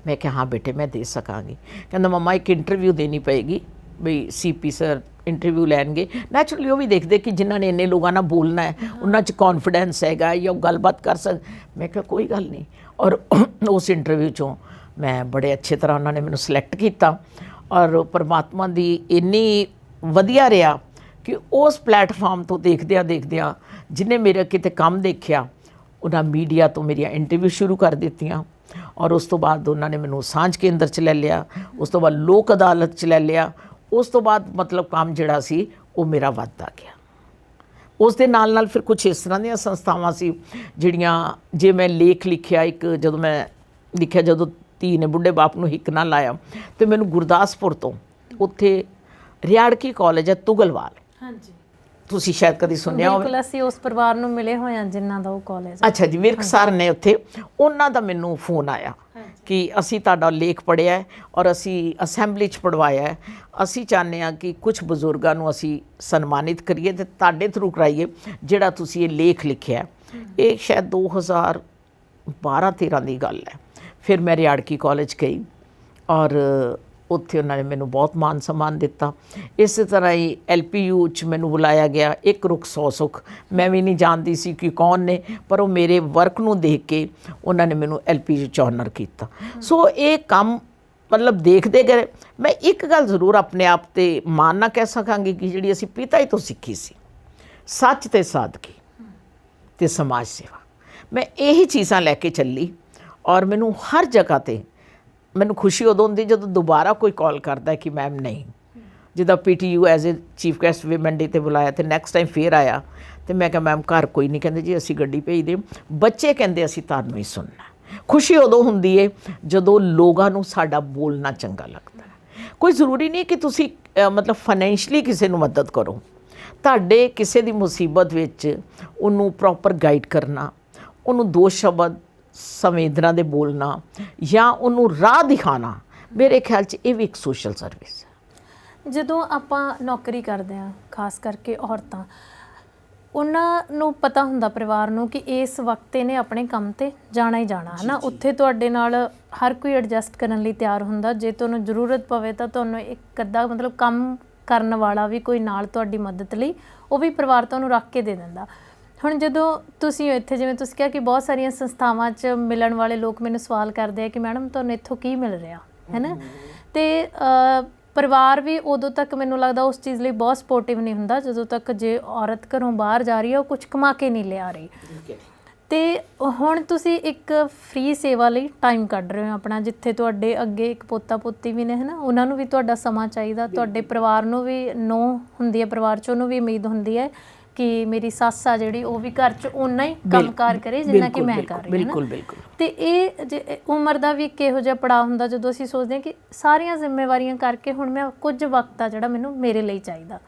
ਮੈਂ ਕਿਹਾ ਹਾਂ ਬੇਟੇ ਮੈਂ ਦੇ ਸਕਾਂਗੀ। ਕਹਿੰਦਾ ਮੰਮਾ ਇੱਕ ਇੰਟਰਵਿਊ ਦੇਣੀ ਪਏਗੀ, ਬਈ CP ਸਰ ਇੰਟਰਵਿਊ ਲੈਣਗੇ। ਨੈਚੁਰਲੀ ਉਹ ਵੀ ਦੇਖਦੇ ਕਿ ਜਿਨ੍ਹਾਂ ਨੇ ਇੰਨੇ ਲੋਕਾਂ ਨਾਲ ਬੋਲਣਾ ਹੈ ਉਹਨਾਂ 'ਚ ਕੌਨਫੀਡੈਂਸ ਹੈਗਾ ਜਾਂ ਉਹ ਗੱਲਬਾਤ ਕਰ ਮੈਂ ਕਿਹਾ ਕੋਈ ਗੱਲ ਨਹੀਂ। ਔਰ ਉਸ ਇੰਟਰਵਿਊ 'ਚੋਂ ਮੈਂ ਬੜੇ ਅੱਛੇ ਤਰ੍ਹਾਂ ਉਹਨਾਂ ਨੇ ਮੈਨੂੰ ਸਿਲੈਕਟ ਕੀਤਾ ਔਰ ਪਰਮਾਤਮਾ ਦੀ ਇੰਨੀ ਵਧੀਆ ਰਿਹਾ ਕਿ ਉਸ ਪਲੇਟਫਾਰਮ ਤੋਂ ਦੇਖਦਿਆਂ ਜਿਹਨੇ ਮੇਰੇ ਕਿਤੇ ਕੰਮ ਦੇਖਿਆ, ਉਹਨਾਂ ਮੀਡੀਆ ਤੋਂ ਮੇਰੀਆਂ ਇੰਟਰਵਿਊ ਸ਼ੁਰੂ ਕਰ ਦਿੱਤੀਆਂ ਔਰ ਉਸ ਤੋਂ ਬਾਅਦ ਉਹਨਾਂ ਨੇ ਮੈਨੂੰ ਸਾਂਝ ਕੇਂਦਰ 'ਚ ਲੈ ਲਿਆ, ਉਸ ਤੋਂ ਬਾਅਦ ਲੋਕ ਅਦਾਲਤ 'ਚ ਲੈ ਲਿਆ। ਉਸ ਤੋਂ ਬਾਅਦ ਮਤਲਬ ਕੰਮ ਜਿਹੜਾ ਸੀ ਉਹ ਮੇਰਾ ਵੱਧਦਾ ਗਿਆ। ਉਸ ਦੇ ਨਾਲ ਫਿਰ ਕੁਝ ਇਸ ਤਰ੍ਹਾਂ ਦੀਆਂ ਸੰਸਥਾਵਾਂ ਸੀ ਜਿਹੜੀਆਂ, ਜੇ ਮੈਂ ਲੇਖ ਲਿਖਿਆ ਇੱਕ, ਜਦੋਂ ਮੈਂ ਲਿਖਿਆ ਜਦੋਂ ਧੀ ਨੇ ਬੁੱਢੇ ਬਾਪ ਨੂੰ ਹਿੱਕ ਨਾ ਲਾਇਆ, ਤੇ ਮੈਨੂੰ ਗੁਰਦਾਸਪੁਰ ਤੋਂ ਉੱਥੇ ਰਿਆੜਕੀ ਕਾਲਜ ਹੈ ਤੁਗਲਵਾਲ, ਹਾਂਜੀ ਤੁਸੀਂ ਸ਼ਾਇਦ ਕਦੀ ਸੁਣਿਆ ਹੋਵੇ। ਬਿਲਕੁਲ, ਅਸੀਂ ਉਸ ਪਰਿਵਾਰ ਨੂੰ ਮਿਲੇ ਹੋਏ ਹਾਂ ਜਿਨ੍ਹਾਂ ਦਾ ਉਹ ਕਾਲਜ। ਅੱਛਾ ਜੀ, ਵਿਰਕ ਸਰ ਨੇ ਉੱਥੇ, ਉਹਨਾਂ ਦਾ ਮੈਨੂੰ ਫੋਨ ਆਇਆ ਕਿ ਅਸੀਂ ਤੁਹਾਡਾ ਲੇਖ ਪੜ੍ਹਿਆ ਹੈ ਔਰ ਅਸੀਂ ਅਸੈਂਬਲੀ 'ਚ ਪੜ੍ਹਵਾਇਆ ਹੈ, ਅਸੀਂ ਚਾਹੁੰਦੇ ਹਾਂ ਕਿ ਕੁਝ ਬਜ਼ੁਰਗਾਂ ਨੂੰ ਅਸੀਂ ਸਨਮਾਨਿਤ ਕਰੀਏ ਤੇ ਤੁਹਾਡੇ ਥਰੂ ਕਰਾਈਏ ਜਿਹੜਾ ਤੁਸੀਂ ਇਹ ਲੇਖ ਲਿਖਿਆ। ਇਹ ਸ਼ਾਇਦ 2012-13 ਦੀ ਗੱਲ ਹੈ। ਫਿਰ ਮੈਂ ਰਿਆੜਕੀ ਕਾਲਜ ਗਈ ਔਰ ਉੱਥੇ ਉਹਨਾਂ ਨੇ ਮੈਨੂੰ ਬਹੁਤ ਮਾਨ ਸਨਮਾਨ ਦਿੱਤਾ। ਇਸੇ ਤਰ੍ਹਾਂ ਹੀ LPU 'ਚ ਮੈਨੂੰ ਬੁਲਾਇਆ ਗਿਆ, ਇੱਕ ਰੁੱਖ 100 ਸੁੱਖ। ਮੈਂ ਵੀ ਨਹੀਂ ਜਾਣਦੀ ਸੀ ਕਿ ਕੌਣ ਨੇ, ਪਰ ਉਹ ਮੇਰੇ ਵਰਕ ਨੂੰ ਦੇਖ ਕੇ ਉਹਨਾਂ ਨੇ ਮੈਨੂੰ LPU 'ਚ ਆਨਰ ਕੀਤਾ। ਸੋ ਇਹ ਕੰਮ ਮਤਲਬ ਦੇਖਦੇ ਗਏ। ਮੈਂ ਇੱਕ ਗੱਲ ਜ਼ਰੂਰ ਆਪਣੇ ਆਪ 'ਤੇ ਮਾਣ ਨਾ ਕਹਿ ਸਕਾਂਗੀ ਕਿ ਜਿਹੜੀ ਅਸੀਂ ਪਿਤਾ ਹੀ ਤੋਂ ਸਿੱਖੀ ਸੀ, ਸੱਚ ਤੇ ਸਾਦਗੀ ਤੇ ਸਮਾਜ ਸੇਵਾ, ਮੈਂ ਇਹੀ ਚੀਜ਼ਾਂ ਲੈ ਕੇ ਚੱਲੀ ਔਰ ਮੈਨੂੰ ਹਰ ਜਗ੍ਹਾ 'ਤੇ ਮੈਨੂੰ ਖੁਸ਼ੀ ਉਦੋਂ ਹੁੰਦੀ ਜਦੋਂ ਦੁਬਾਰਾ ਕੋਈ ਕਾਲ ਕਰਦਾ ਕਿ ਮੈਮ ਨਹੀਂ, ਜਿੱਦਾਂ PTU as a chief guest women day 'ਤੇ ਬੁਲਾਇਆ ਤੇ ਨੈਕਸਟ ਟਾਈਮ ਫੇਰ ਆਇਆ ਤੇ ਮੈਂ ਕਿਹਾ ਮੈਮ ਘਰ ਕੋਈ ਨਹੀਂ, ਕਹਿੰਦੇ ਜੀ ਅਸੀਂ ਗੱਡੀ ਭੇਜਦੇ, ਬੱਚੇ ਕਹਿੰਦੇ ਅਸੀਂ ਤੁਹਾਨੂੰ ਹੀ ਸੁਣਨਾ। ਖੁਸ਼ੀ ਉਦੋਂ ਹੁੰਦੀ ਹੈ ਜਦੋਂ ਲੋਕਾਂ ਨੂੰ ਸਾਡਾ ਬੋਲਣਾ ਚੰਗਾ ਲੱਗਦਾ। ਕੋਈ ਜ਼ਰੂਰੀ ਨਹੀਂ ਕਿ ਤੁਸੀਂ ਮਤਲਬ ਫਾਈਨੈਂਸ਼ਲੀ ਕਿਸੇ ਨੂੰ ਮਦਦ ਕਰੋ, ਤੁਹਾਡੇ ਕਿਸੇ ਦੀ ਮੁਸੀਬਤ ਵਿੱਚ ਉਹਨੂੰ ਪ੍ਰੋਪਰ ਗਾਈਡ ਕਰਨਾ, ਉਹਨੂੰ 2 ਸ਼ਬਦ ਸੰਵੇਦਨਾ ਦੇ ਬੋਲਣਾ ਜਾਂ ਉਹਨੂੰ ਰਾਹ ਦਿਖਾਣਾ, ਮੇਰੇ ਖਿਆਲ 'ਚ ਇਹ ਵੀ ਇੱਕ ਸੋਸ਼ਲ ਸਰਵਿਸ ਹੈ। ਜਦੋਂ ਆਪਾਂ ਨੌਕਰੀ ਕਰਦੇ ਹਾਂ, ਖਾਸ ਕਰਕੇ ਔਰਤਾਂ, ਉਹਨਾਂ ਨੂੰ ਪਤਾ ਹੁੰਦਾ ਪਰਿਵਾਰ ਨੂੰ ਕਿ ਇਸ ਵਕਤ ਇਹਨੇ ਆਪਣੇ ਕੰਮ ਤੇ ਜਾਣਾ ਹੀ ਜਾਣਾ ਹੈ ਨਾ। ਉੱਥੇ ਤੁਹਾਡੇ ਨਾਲ ਹਰ ਕੋਈ ਐਡਜਸਟ ਕਰਨ ਲਈ ਤਿਆਰ ਹੁੰਦਾ। ਜੇ ਤੁਹਾਨੂੰ ਜ਼ਰੂਰਤ ਪਵੇ ਤਾਂ ਤੁਹਾਨੂੰ ਇੱਕ ਅੱਧਾ ਮਤਲਬ ਕੰਮ ਕਰਨ ਵਾਲਾ ਵੀ ਕੋਈ ਨਾਲ ਤੁਹਾਡੀ ਮਦਦ ਲਈ, ਉਹ ਵੀ ਪਰਿਵਾਰ ਤੁਹਾਨੂੰ ਰੱਖ ਕੇ ਦੇ ਦਿੰਦਾ। ਹੁਣ ਜਦੋਂ ਤੁਸੀਂ ਇੱਥੇ, ਜਿਵੇਂ ਤੁਸੀਂ ਕਿਹਾ ਕਿ ਬਹੁਤ ਸਾਰੀਆਂ ਸੰਸਥਾਵਾਂ 'ਚ ਮਿਲਣ ਵਾਲੇ ਲੋਕ ਮੈਨੂੰ ਸਵਾਲ ਕਰਦੇ ਆ ਕਿ ਮੈਡਮ ਤੁਹਾਨੂੰ ਇੱਥੋਂ ਕੀ ਮਿਲ ਰਿਹਾ ਹੈ ਨਾ, ਅਤੇ ਪਰਿਵਾਰ ਵੀ ਉਦੋਂ ਤੱਕ ਮੈਨੂੰ ਲੱਗਦਾ ਉਸ ਚੀਜ਼ ਲਈ ਬਹੁਤ ਸਪੋਰਟਿਵ ਨਹੀਂ ਹੁੰਦਾ ਜਦੋਂ ਤੱਕ ਜੇ ਔਰਤ ਘਰੋਂ ਬਾਹਰ ਜਾ ਰਹੀ ਹੈ ਉਹ ਕੁਝ ਕਮਾ ਕੇ ਨਹੀਂ ਲਿਆ ਰਹੀ। ਅਤੇ ਹੁਣ ਤੁਸੀਂ ਇੱਕ ਫ੍ਰੀ ਸੇਵਾ ਲਈ ਟਾਈਮ ਕੱਢ ਰਹੇ ਹੋ ਆਪਣਾ, ਜਿੱਥੇ ਤੁਹਾਡੇ ਅੱਗੇ ਇੱਕ ਪੋਤਾ ਪੋਤੀ ਵੀ ਨੇ ਹੈ ਨਾ, ਉਹਨਾਂ ਨੂੰ ਵੀ ਤੁਹਾਡਾ ਸਮਾਂ ਚਾਹੀਦਾ, ਤੁਹਾਡੇ ਪਰਿਵਾਰ ਨੂੰ ਵੀ ਨੂੰਹ ਹੁੰਦੀ ਹੈ ਪਰਿਵਾਰ 'ਚ, ਉਹਨੂੰ ਵੀ ਉਮੀਦ ਹੁੰਦੀ ਹੈ ਕਿ ਮੇਰੀ ਸੱਸ ਆ ਜਿਹੜੀ ਉਹ ਵੀ ਘਰ 'ਚ ਓਨਾ ਹੀ ਕੰਮਕਾਰ ਕਰੇ ਜਿੰਨਾ ਕਿ ਮੈਂ ਕਰ ਰਹੀ ਹਾਂ। ਬਿਲਕੁਲ ਬਿਲਕੁਲ। ਅਤੇ ਇਹ ਉਮਰ ਦਾ ਵੀ ਇੱਕ ਇਹੋ ਜਿਹਾ ਪੜਾਅ ਹੁੰਦਾ ਜਦੋਂ ਅਸੀਂ ਸੋਚਦੇ ਹਾਂ ਕਿ ਸਾਰੀਆਂ ਜ਼ਿੰਮੇਵਾਰੀਆਂ ਕਰਕੇ ਹੁਣ ਮੈਂ ਕੁਝ ਵਕਤ ਆ ਜਿਹੜਾ ਮੈਨੂੰ ਮੇਰੇ ਲਈ ਚਾਹੀਦਾ,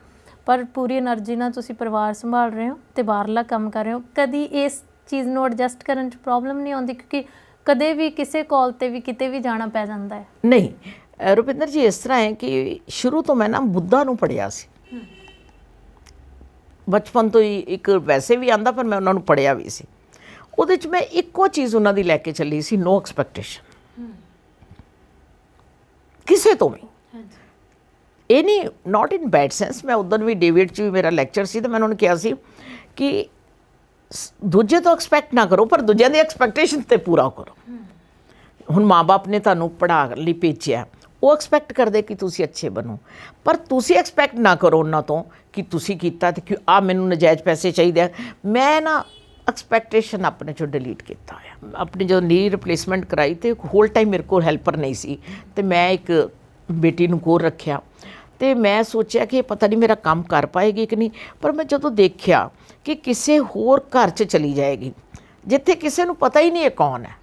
ਪਰ ਪੂਰੀ એનર્ਜੀ ਨਾਲ ਤੁਸੀਂ ਪਰਿਵਾਰ ਸੰਭਾਲ ਰਹੇ ਹੋ ਅਤੇ ਬਾਹਰਲਾ ਕੰਮ ਕਰ ਰਹੇ ਹੋ। ਕਦੀ ਇਸ ਚੀਜ਼ ਨੂੰ ਐਡਜਸਟ ਕਰਨ 'ਚ ਪ੍ਰੋਬਲਮ ਨਹੀਂ ਆਉਂਦੀ, ਕਿਉਂਕਿ ਕਦੇ ਵੀ ਕਿਸੇ ਕਾਲ 'ਤੇ ਵੀ ਕਿਤੇ ਵੀ ਜਾਣਾ ਪੈ ਜਾਂਦਾ ਹੈ? ਨਹੀਂ ਰੁਪਿੰਦਰ ਜੀ, ਇਸ ਤਰ੍ਹਾਂ ਹੈ ਕਿ ਸ਼ੁਰੂ ਤੋਂ ਮੈਂ ਨਾ ਬੁੱਧਾ ਨੂੰ ਪੜ੍ਹਿਆ ਸੀ, ਬਚਪਨ ਤੋਂ ਹੀ ਇੱਕ ਵੈਸੇ ਵੀ ਆਂਦਾ, ਪਰ ਮੈਂ ਉਹਨਾਂ ਨੂੰ ਪੜ੍ਹਿਆ ਵੀ ਸੀ। ਉਹਦੇ 'ਚ ਮੈਂ ਇੱਕੋ ਚੀਜ਼ ਉਹਨਾਂ ਦੀ ਲੈ ਕੇ ਚੱਲੀ ਸੀ, ਨੋ ਐਕਸਪੈਕਟੇਸ਼ਨ ਕਿਸੇ ਤੋਂ ਵੀ। ਇਹ ਨਹੀਂ, ਨਾਟ ਇਨ ਬੈਡ ਸੈਂਸ। ਮੈਂ ਉਦੋਂ ਵੀ ਡੇਵਿਡ 'ਚ ਵੀ ਮੇਰਾ ਲੈਕਚਰ ਸੀ, ਤਾਂ ਮੈਂ ਉਹਨਾਂ ਨੂੰ ਕਿਹਾ ਸੀ ਕਿ ਦੂਜੇ ਤੋਂ ਐਕਸਪੈਕਟ ਨਾ ਕਰੋ, ਪਰ ਦੂਜਿਆਂ ਦੀ ਐਕਸਪੈਕਟੇਸ਼ਨ 'ਤੇ ਪੂਰਾ ਕਰੋ। ਹੁਣ ਮਾਂ-ਬਾਪ ਨੇ ਤੁਹਾਨੂੰ ਪੜ੍ਹਾ ਲਈ ਭੇਜਿਆ, ਉਹ ਐਕਸਪੈਕਟ ਕਰਦੇ ਕਿ ਤੁਸੀਂ ਅੱਛੇ ਬਣੋ, ਪਰ ਤੁਸੀਂ ਐਕਸਪੈਕਟ ਨਾ ਕਰੋ ਉਹਨਾਂ ਤੋਂ ਕਿ ਤੁਸੀਂ ਕੀਤਾ ਅਤੇ ਕਿ ਮੈਨੂੰ ਨਜਾਇਜ਼ ਪੈਸੇ ਚਾਹੀਦੇ ਆ। ਮੈਂ ਨਾ ਐਕਸਪੈਕਟੇਸ਼ਨ ਆਪਣੇ 'ਚੋਂ ਡਿਲੀਟ ਕੀਤਾ ਹੋਇਆ। ਆਪਣੀ ਜਦੋਂ ਨੀ ਰਿਪਲੇਸਮੈਂਟ ਕਰਾਈ ਅਤੇ ਹੋਲ ਟਾਈਮ ਮੇਰੇ ਕੋਲ ਹੈਲਪਰ ਨਹੀਂ ਸੀ, ਅਤੇ ਮੈਂ ਇੱਕ ਬੇਟੀ ਨੂੰ ਕੋਲ ਰੱਖਿਆ, ਅਤੇ ਮੈਂ ਸੋਚਿਆ ਕਿ ਪਤਾ ਨਹੀਂ ਮੇਰਾ ਕੰਮ ਕਰ ਪਾਏਗੀ ਕਿ ਨਹੀਂ। ਪਰ ਮੈਂ ਜਦੋਂ ਦੇਖਿਆ ਕਿ ਕਿਸੇ ਹੋਰ ਘਰ 'ਚ ਚਲੀ ਜਾਏਗੀ ਜਿੱਥੇ ਕਿਸੇ ਨੂੰ ਪਤਾ ਹੀ ਨਹੀਂ ਇਹ ਕੌਣ ਹੈ,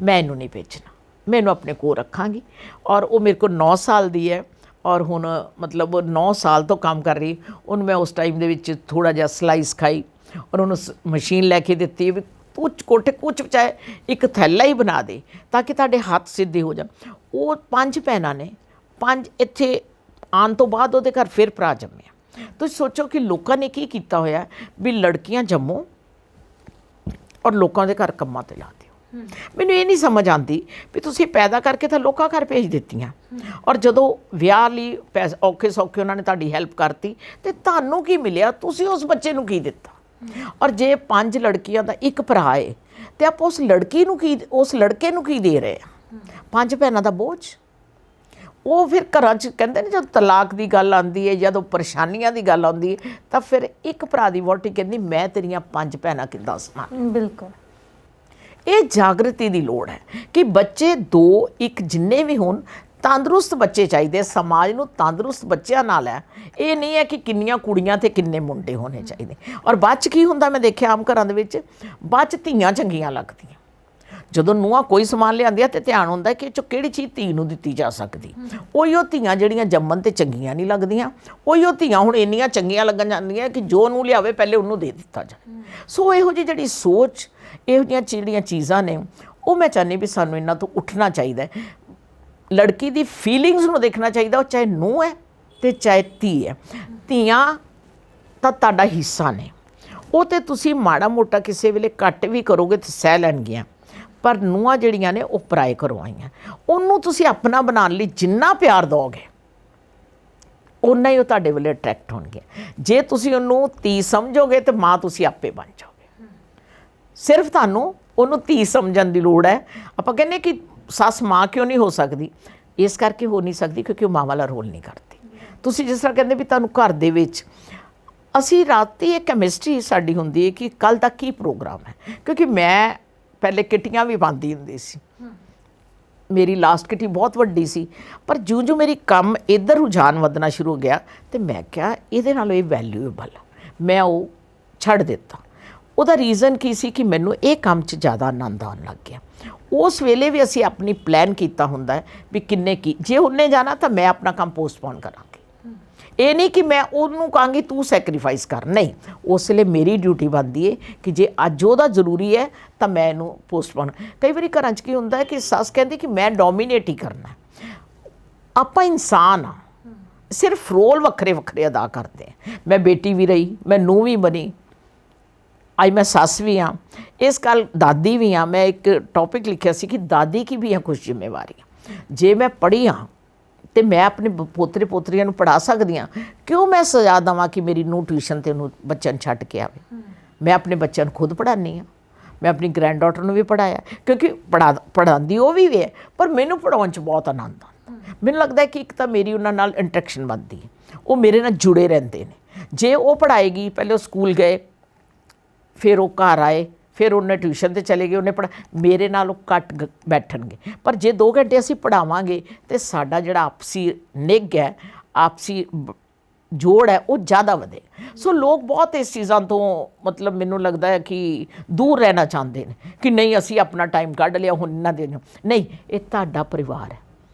ਮੈਂ ਇਹਨੂੰ ਨਹੀਂ ਭੇਜਣਾ, ਮੈਂ ਇਹਨੂੰ ਆਪਣੇ ਕੋਲ ਰੱਖਾਂਗੀ। ਔਰ ਉਹ ਮੇਰੇ ਕੋਲ 9 ਸਾਲ ਦੀ ਹੈ, ਔਰ ਹੁਣ ਮਤਲਬ ਉਹ 9 ਸਾਲ ਤੋਂ ਕੰਮ ਕਰ ਰਹੀ। ਉਹਨੂੰ ਮੈਂ ਉਸ ਟਾਈਮ ਦੇ ਵਿੱਚ ਥੋੜ੍ਹਾ ਜਿਹਾ ਸਿਲਾਈ ਸਿਖਾਈ, ਔਰ ਉਹਨੂੰ ਮਸ਼ੀਨ ਲੈ ਕੇ ਦਿੱਤੀ ਵੀ ਤੂੰ ਕੋਠੇ ਕੁਛ ਚਾਹੇ ਇੱਕ ਥੈਲਾ ਹੀ ਬਣਾ ਦੇ ਤਾਂ ਕਿ ਤੁਹਾਡੇ ਹੱਥ ਸਿੱਧੇ ਹੋ ਜਾਣ। ਉਹ 5 ਭੈਣਾਂ ਨੇ, 5 ਇੱਥੇ ਆਉਣ ਤੋਂ ਬਾਅਦ ਉਹਦੇ ਘਰ ਫਿਰ ਭਰਾ ਜੰਮਿਆ। ਤੁਸੀਂ ਸੋਚੋ ਕਿ ਲੋਕਾਂ ਨੇ ਕੀ ਕੀਤਾ ਹੋਇਆ ਵੀ ਲੜਕੀਆਂ ਜੰਮੋ ਔਰ ਲੋਕਾਂ ਦੇ ਘਰ ਕੰਮਾਂ 'ਤੇ ਲਾ ਦਿਓ। ਮੈਨੂੰ ਇਹ ਨਹੀਂ ਸਮਝ ਆਉਂਦੀ ਵੀ ਤੁਸੀਂ ਪੈਦਾ ਕਰਕੇ ਤਾਂ ਲੋਕਾਂ ਘਰ ਭੇਜ ਦਿੱਤੀਆਂ, ਔਰ ਜਦੋਂ ਵਿਆਹ ਲਈ ਪੈਸੇ ਔਖੇ ਸੌਖੇ ਉਹਨਾਂ ਨੇ ਤੁਹਾਡੀ ਹੈਲਪ ਕਰਤੀ, ਅਤੇ ਤੁਹਾਨੂੰ ਕੀ ਮਿਲਿਆ? ਤੁਸੀਂ ਉਸ ਬੱਚੇ ਨੂੰ ਕੀ ਦਿੱਤਾ? ਔਰ ਜੇ 5 ਲੜਕੀਆਂ ਦਾ ਇੱਕ ਭਰਾ ਹੈ, ਅਤੇ ਆਪਾਂ ਉਸ ਲੜਕੀ ਨੂੰ ਕੀ, ਉਸ ਲੜਕੇ ਨੂੰ ਕੀ ਦੇ ਰਹੇ ਆ? 5 ਭੈਣਾਂ ਦਾ ਬੋਝ। ਉਹ ਫਿਰ ਘਰਾਂ 'ਚ ਕਹਿੰਦੇ ਨੇ ਜਦੋਂ ਤਲਾਕ ਦੀ ਗੱਲ ਆਉਂਦੀ ਹੈ, ਜਦੋਂ ਪਰੇਸ਼ਾਨੀਆਂ ਦੀ ਗੱਲ ਆਉਂਦੀ ਹੈ, ਤਾਂ ਫਿਰ ਇੱਕ ਭਰਾ ਦੀ ਵਹੁਟੀ ਕਹਿੰਦੀ ਮੈਂ ਤੇਰੀਆਂ 5 ਭੈਣਾਂ ਕਿੱਦਾਂ ਸੰਭਾਲਾਂ। ਬਿਲਕੁਲ। ਇਹ ਜਾਗਰਤੀ ਦੀ ਲੋੜ ਹੈ ਕਿ ਬੱਚੇ 2 1 ਜਿੰਨੇ ਵੀ ਹੋਣ, ਤੰਦਰੁਸਤ ਬੱਚੇ ਚਾਹੀਦੇ। ਸਮਾਜ ਨੂੰ ਤੰਦਰੁਸਤ ਬੱਚਿਆਂ ਨਾਲ ਹੈ, ਇਹ ਨਹੀਂ ਹੈ ਕਿ ਕਿੰਨੀਆਂ ਕੁੜੀਆਂ ਅਤੇ ਕਿੰਨੇ ਮੁੰਡੇ ਹੋਣੇ ਚਾਹੀਦੇ। ਔਰ ਬਾਅਦ 'ਚ ਕੀ ਹੁੰਦਾ, ਮੈਂ ਦੇਖਿਆ ਆਮ ਘਰਾਂ ਦੇ ਵਿੱਚ ਬਾਅਦ 'ਚ ਧੀਆਂ ਚੰਗੀਆਂ ਲੱਗਦੀਆਂ। ਜਦੋਂ ਨੂੰਹਾਂ ਕੋਈ ਸਮਾਨ ਲਿਆਉਂਦੀਆਂ ਅਤੇ ਧਿਆਨ ਹੁੰਦਾ ਕਿ ਇਹ 'ਚੋਂ ਕਿਹੜੀ ਚੀਜ਼ ਧੀ ਨੂੰ ਦਿੱਤੀ ਜਾ ਸਕਦੀ। ਉਹ ਧੀਆਂ ਜਿਹੜੀਆਂ ਜੰਮਣ 'ਤੇ ਚੰਗੀਆਂ ਨਹੀਂ ਲੱਗਦੀਆਂ, ਉਹ ਧੀਆਂ ਹੁਣ ਇੰਨੀਆਂ ਚੰਗੀਆਂ ਲੱਗਣ ਜਾਂਦੀਆਂ ਕਿ ਜੋ ਨੂੰ ਲਿਆਵੇ ਪਹਿਲੇ ਉਹਨੂੰ ਦੇ ਦਿੱਤਾ ਜਾਏ। ਸੋ ਇਹੋ ਜਿਹੀ ਜਿਹੜੀ ਸੋਚ, ਇਹੋ ਜਿਹੀਆਂ ਜਿਹੜੀਆਂ ਚੀਜ਼ਾਂ ਨੇ, ਉਹ ਮੈਂ ਚਾਹੁੰਦੀ ਵੀ ਸਾਨੂੰ ਇਹਨਾਂ ਤੋਂ ਉੱਠਣਾ ਚਾਹੀਦਾ। ਲੜਕੀ ਦੀ ਫੀਲਿੰਗਸ ਨੂੰ ਦੇਖਣਾ ਚਾਹੀਦਾ, ਉਹ ਚਾਹੇ ਨੂੰਹ ਹੈ ਅਤੇ ਚਾਹੇ ਧੀ ਹੈ। ਧੀਆਂ ਤਾਂ ਤੁਹਾਡਾ ਹਿੱਸਾ ਨੇ, ਉਹ ਤਾਂ ਤੁਸੀਂ ਮਾੜਾ ਮੋਟਾ ਕਿਸੇ ਵੇਲੇ ਘੱਟ ਵੀ ਕਰੋਗੇ ਤਾਂ ਸਹਿ ਲੈਣਗੀਆਂ, ਪਰ ਨੂੰਹਾਂ ਜਿਹੜੀਆਂ ਨੇ ਉਹ ਪਰਾਏ ਘਰੋਂ ਆਈਆਂ। ਉਹਨੂੰ ਤੁਸੀਂ ਆਪਣਾ ਬਣਾਉਣ ਲਈ ਜਿੰਨਾ ਪਿਆਰ ਦਿਓਗੇ, ਓਨਾ ਹੀ ਉਹ ਤੁਹਾਡੇ ਵੱਲ ਅਟਰੈਕਟ ਹੋਣਗੇ। ਜੇ ਤੁਸੀਂ ਉਹਨੂੰ ਧੀ ਸਮਝੋਗੇ ਤਾਂ ਮਾਂ ਤੁਸੀਂ ਆਪੇ ਬਣ ਜਾਓਗੇ। ਸਿਰਫ ਤੁਹਾਨੂੰ ਉਹਨੂੰ ਧੀ ਸਮਝਣ ਦੀ ਲੋੜ ਹੈ। ਆਪਾਂ ਕਹਿੰਦੇ ਕਿ ਸੱਸ ਮਾਂ ਕਿਉਂ ਨਹੀਂ ਹੋ ਸਕਦੀ? ਇਸ ਕਰਕੇ ਹੋ ਨਹੀਂ ਸਕਦੀ ਕਿਉਂਕਿ ਉਹ ਮਾਂ ਵਾਲਾ ਰੋਲ ਨਹੀਂ ਕਰਦੀ। ਤੁਸੀਂ ਜਿਸ ਤਰ੍ਹਾਂ ਕਹਿੰਦੇ ਵੀ ਤੁਹਾਨੂੰ ਘਰ ਦੇ ਵਿੱਚ, ਅਸੀਂ ਰਾਤੀ ਇਹ ਕੈਮਿਸਟਰੀ ਸਾਡੀ ਹੁੰਦੀ ਹੈ ਕਿ ਕੱਲ੍ਹ ਦਾ ਕੀ ਪ੍ਰੋਗਰਾਮ ਹੈ। ਕਿਉਂਕਿ ਮੈਂ ਪਹਿਲੇ ਕਿੱਟੀਆਂ ਵੀ ਪਾਉਂਦੀ ਹੁੰਦੀ ਸੀ, ਮੇਰੀ ਲਾਸਟ ਕਿੱਟੀ ਬਹੁਤ ਵੱਡੀ ਸੀ, ਪਰ ਜਿਉਂ ਮੇਰੀ ਕੰਮ ਇੱਧਰ ਰੁਝਾਨ ਵਧਣਾ ਸ਼ੁਰੂ ਹੋ ਗਿਆ ਅਤੇ ਮੈਂ ਕਿਹਾ ਇਹਦੇ ਨਾਲੋਂ ਇਹ ਵੈਲਿਊਏਬਲ, ਮੈਂ ਉਹ ਛੱਡ ਦਿੱਤਾ। ਉਹਦਾ ਰੀਜ਼ਨ ਕੀ ਸੀ ਕਿ ਮੈਨੂੰ ਇਹ ਕੰਮ 'ਚ ਜ਼ਿਆਦਾ ਆਨੰਦ ਆਉਣ ਲੱਗ ਗਿਆ। ਉਸ ਵੇਲੇ ਵੀ ਅਸੀਂ ਆਪਣੀ ਪਲਾਨ ਕੀਤਾ ਹੁੰਦਾ ਵੀ ਕਿੰਨੇ ਕੀ, ਜੇ ਉਹਨੇ ਜਾਣਾ ਤਾਂ ਮੈਂ ਆਪਣਾ ਕੰਮ ਪੋਸਟਪੋਨ ਕਰਾਂਗੀ। ਇਹ ਨਹੀਂ ਕਿ ਮੈਂ ਉਹਨੂੰ ਕਹਾਂਗੀ ਤੂੰ ਸੈਕਰੀਫਾਈਸ ਕਰ, ਨਹੀਂ, ਉਸ ਵੇਲੇ ਮੇਰੀ ਡਿਊਟੀ ਬਣਦੀ ਹੈ ਕਿ ਜੇ ਅੱਜ ਉਹਦਾ ਜ਼ਰੂਰੀ ਹੈ ਤਾਂ ਮੈਂ ਇਹਨੂੰ ਪੋਸਟਪੋਨ। ਕਈ ਵਾਰੀ ਘਰਾਂ 'ਚ ਕੀ ਹੁੰਦਾ ਹੈ ਕਿ ਸੱਸ ਕਹਿੰਦੀ ਕਿ ਮੈਂ ਡੋਮੀਨੇਟ ਹੀ ਕਰਨਾ। ਆਪਾਂ ਇਨਸਾਨ ਹਾਂ, ਸਿਰਫ ਰੋਲ ਵੱਖਰੇ ਵੱਖਰੇ ਅਦਾ ਕਰਦੇ ਹਾਂ। ਮੈਂ ਬੇਟੀ ਵੀ ਰਹੀ, ਮੈਂ ਨੂੰਹ ਵੀ ਬਣੀ, ਅੱਜ ਮੈਂ ਸੱਸ ਵੀ ਹਾਂ, ਇਸ ਗੱਲ ਦਾਦੀ ਵੀ ਹਾਂ। ਮੈਂ ਇੱਕ ਟੌਪਿਕ ਲਿਖਿਆ ਸੀ ਕਿ ਦਾਦੀ ਕੀ ਵੀ ਹੈ ਕੁਛ ਜ਼ਿੰਮੇਵਾਰੀਆਂ। ਜੇ ਮੈਂ ਪੜ੍ਹੀ ਹਾਂ ਤੇ ਮੈਂ ਆਪਣੇ ਪੋਤਰੇ ਪੋਤਰੀਆਂ ਨੂੰ ਪੜ੍ਹਾ ਸਕਦੀ ਹਾਂ, ਕਿਉਂ ਮੈਂ ਸਜ਼ਾ ਦੇਵਾਂ ਕਿ ਮੇਰੀ ਨੂੰਹ ਟਿਊਸ਼ਨ ਤੇ ਉਹਨੂੰ ਬੱਚਿਆਂ ਨੂੰ ਛੱਡ ਕੇ ਆਵੇ। ਮੈਂ ਆਪਣੇ ਬੱਚਿਆਂ ਨੂੰ ਖੁਦ ਪੜ੍ਹਾਉਂਦੀ ਹਾਂ, ਮੈਂ ਆਪਣੀ ਗ੍ਰੈਂਡ ਡਾਟਰ ਨੂੰ ਵੀ ਪੜ੍ਹਾਇਆ, ਕਿਉਂਕਿ ਪੜ੍ਹਾਉਂਦੀ ਉਹ ਵੀ ਹੈ, ਪਰ ਮੈਨੂੰ ਪੜ੍ਹਾਉਣ 'ਚ ਬਹੁਤ ਆਨੰਦ ਆਉਂਦਾ। ਮੈਨੂੰ ਲੱਗਦਾ ਕਿ ਇੱਕ ਤਾਂ ਮੇਰੀ ਉਹਨਾਂ ਨਾਲ ਇੰਟਰੈਕਸ਼ਨ ਬਣਦੀ ਹੈ, ਉਹ ਮੇਰੇ ਨਾਲ ਜੁੜੇ ਰਹਿੰਦੇ ਨੇ। ਜੇ ਉਹ ਪੜ੍ਹਾਏਗੀ, ਪਹਿਲੇ ਉਹ ਸਕੂਲ ਗਏ, ਫਿਰ ਉਹ ਘਰ ਆਏ, ਫਿਰ ਉਹਨੇ ਟਿਊਸ਼ਨ 'ਤੇ ਚਲੇ ਗਏ, ਉਹਨੇ ਮੇਰੇ ਨਾਲ ਉਹ ਘੱਟ ਬੈਠਣਗੇ। ਪਰ ਜੇ 2 ਘੰਟੇ ਅਸੀਂ ਪੜ੍ਹਾਵਾਂਗੇ ਤਾਂ ਸਾਡਾ ਜਿਹੜਾ ਆਪਸੀ ਨਿੱਘ ਹੈ, ਆਪਸੀ ਜੋੜ ਹੈ, ਉਹ ਜ਼ਿਆਦਾ ਵਧੇ। ਸੋ ਲੋਕ ਬਹੁਤ ਇਸ ਚੀਜ਼ਾਂ ਤੋਂ ਮਤਲਬ ਮੈਨੂੰ ਲੱਗਦਾ ਹੈ ਕਿ ਦੂਰ ਰਹਿਣਾ ਚਾਹੁੰਦੇ ਨੇ ਕਿ ਨਹੀਂ ਅਸੀਂ ਆਪਣਾ ਟਾਈਮ ਕੱਢ ਲਿਆ, ਹੁਣ ਇਹਨਾਂ ਦੇ ਨਹੀਂ। ਇਹ ਤੁਹਾਡਾ ਪਰਿਵਾਰ ਹੈ,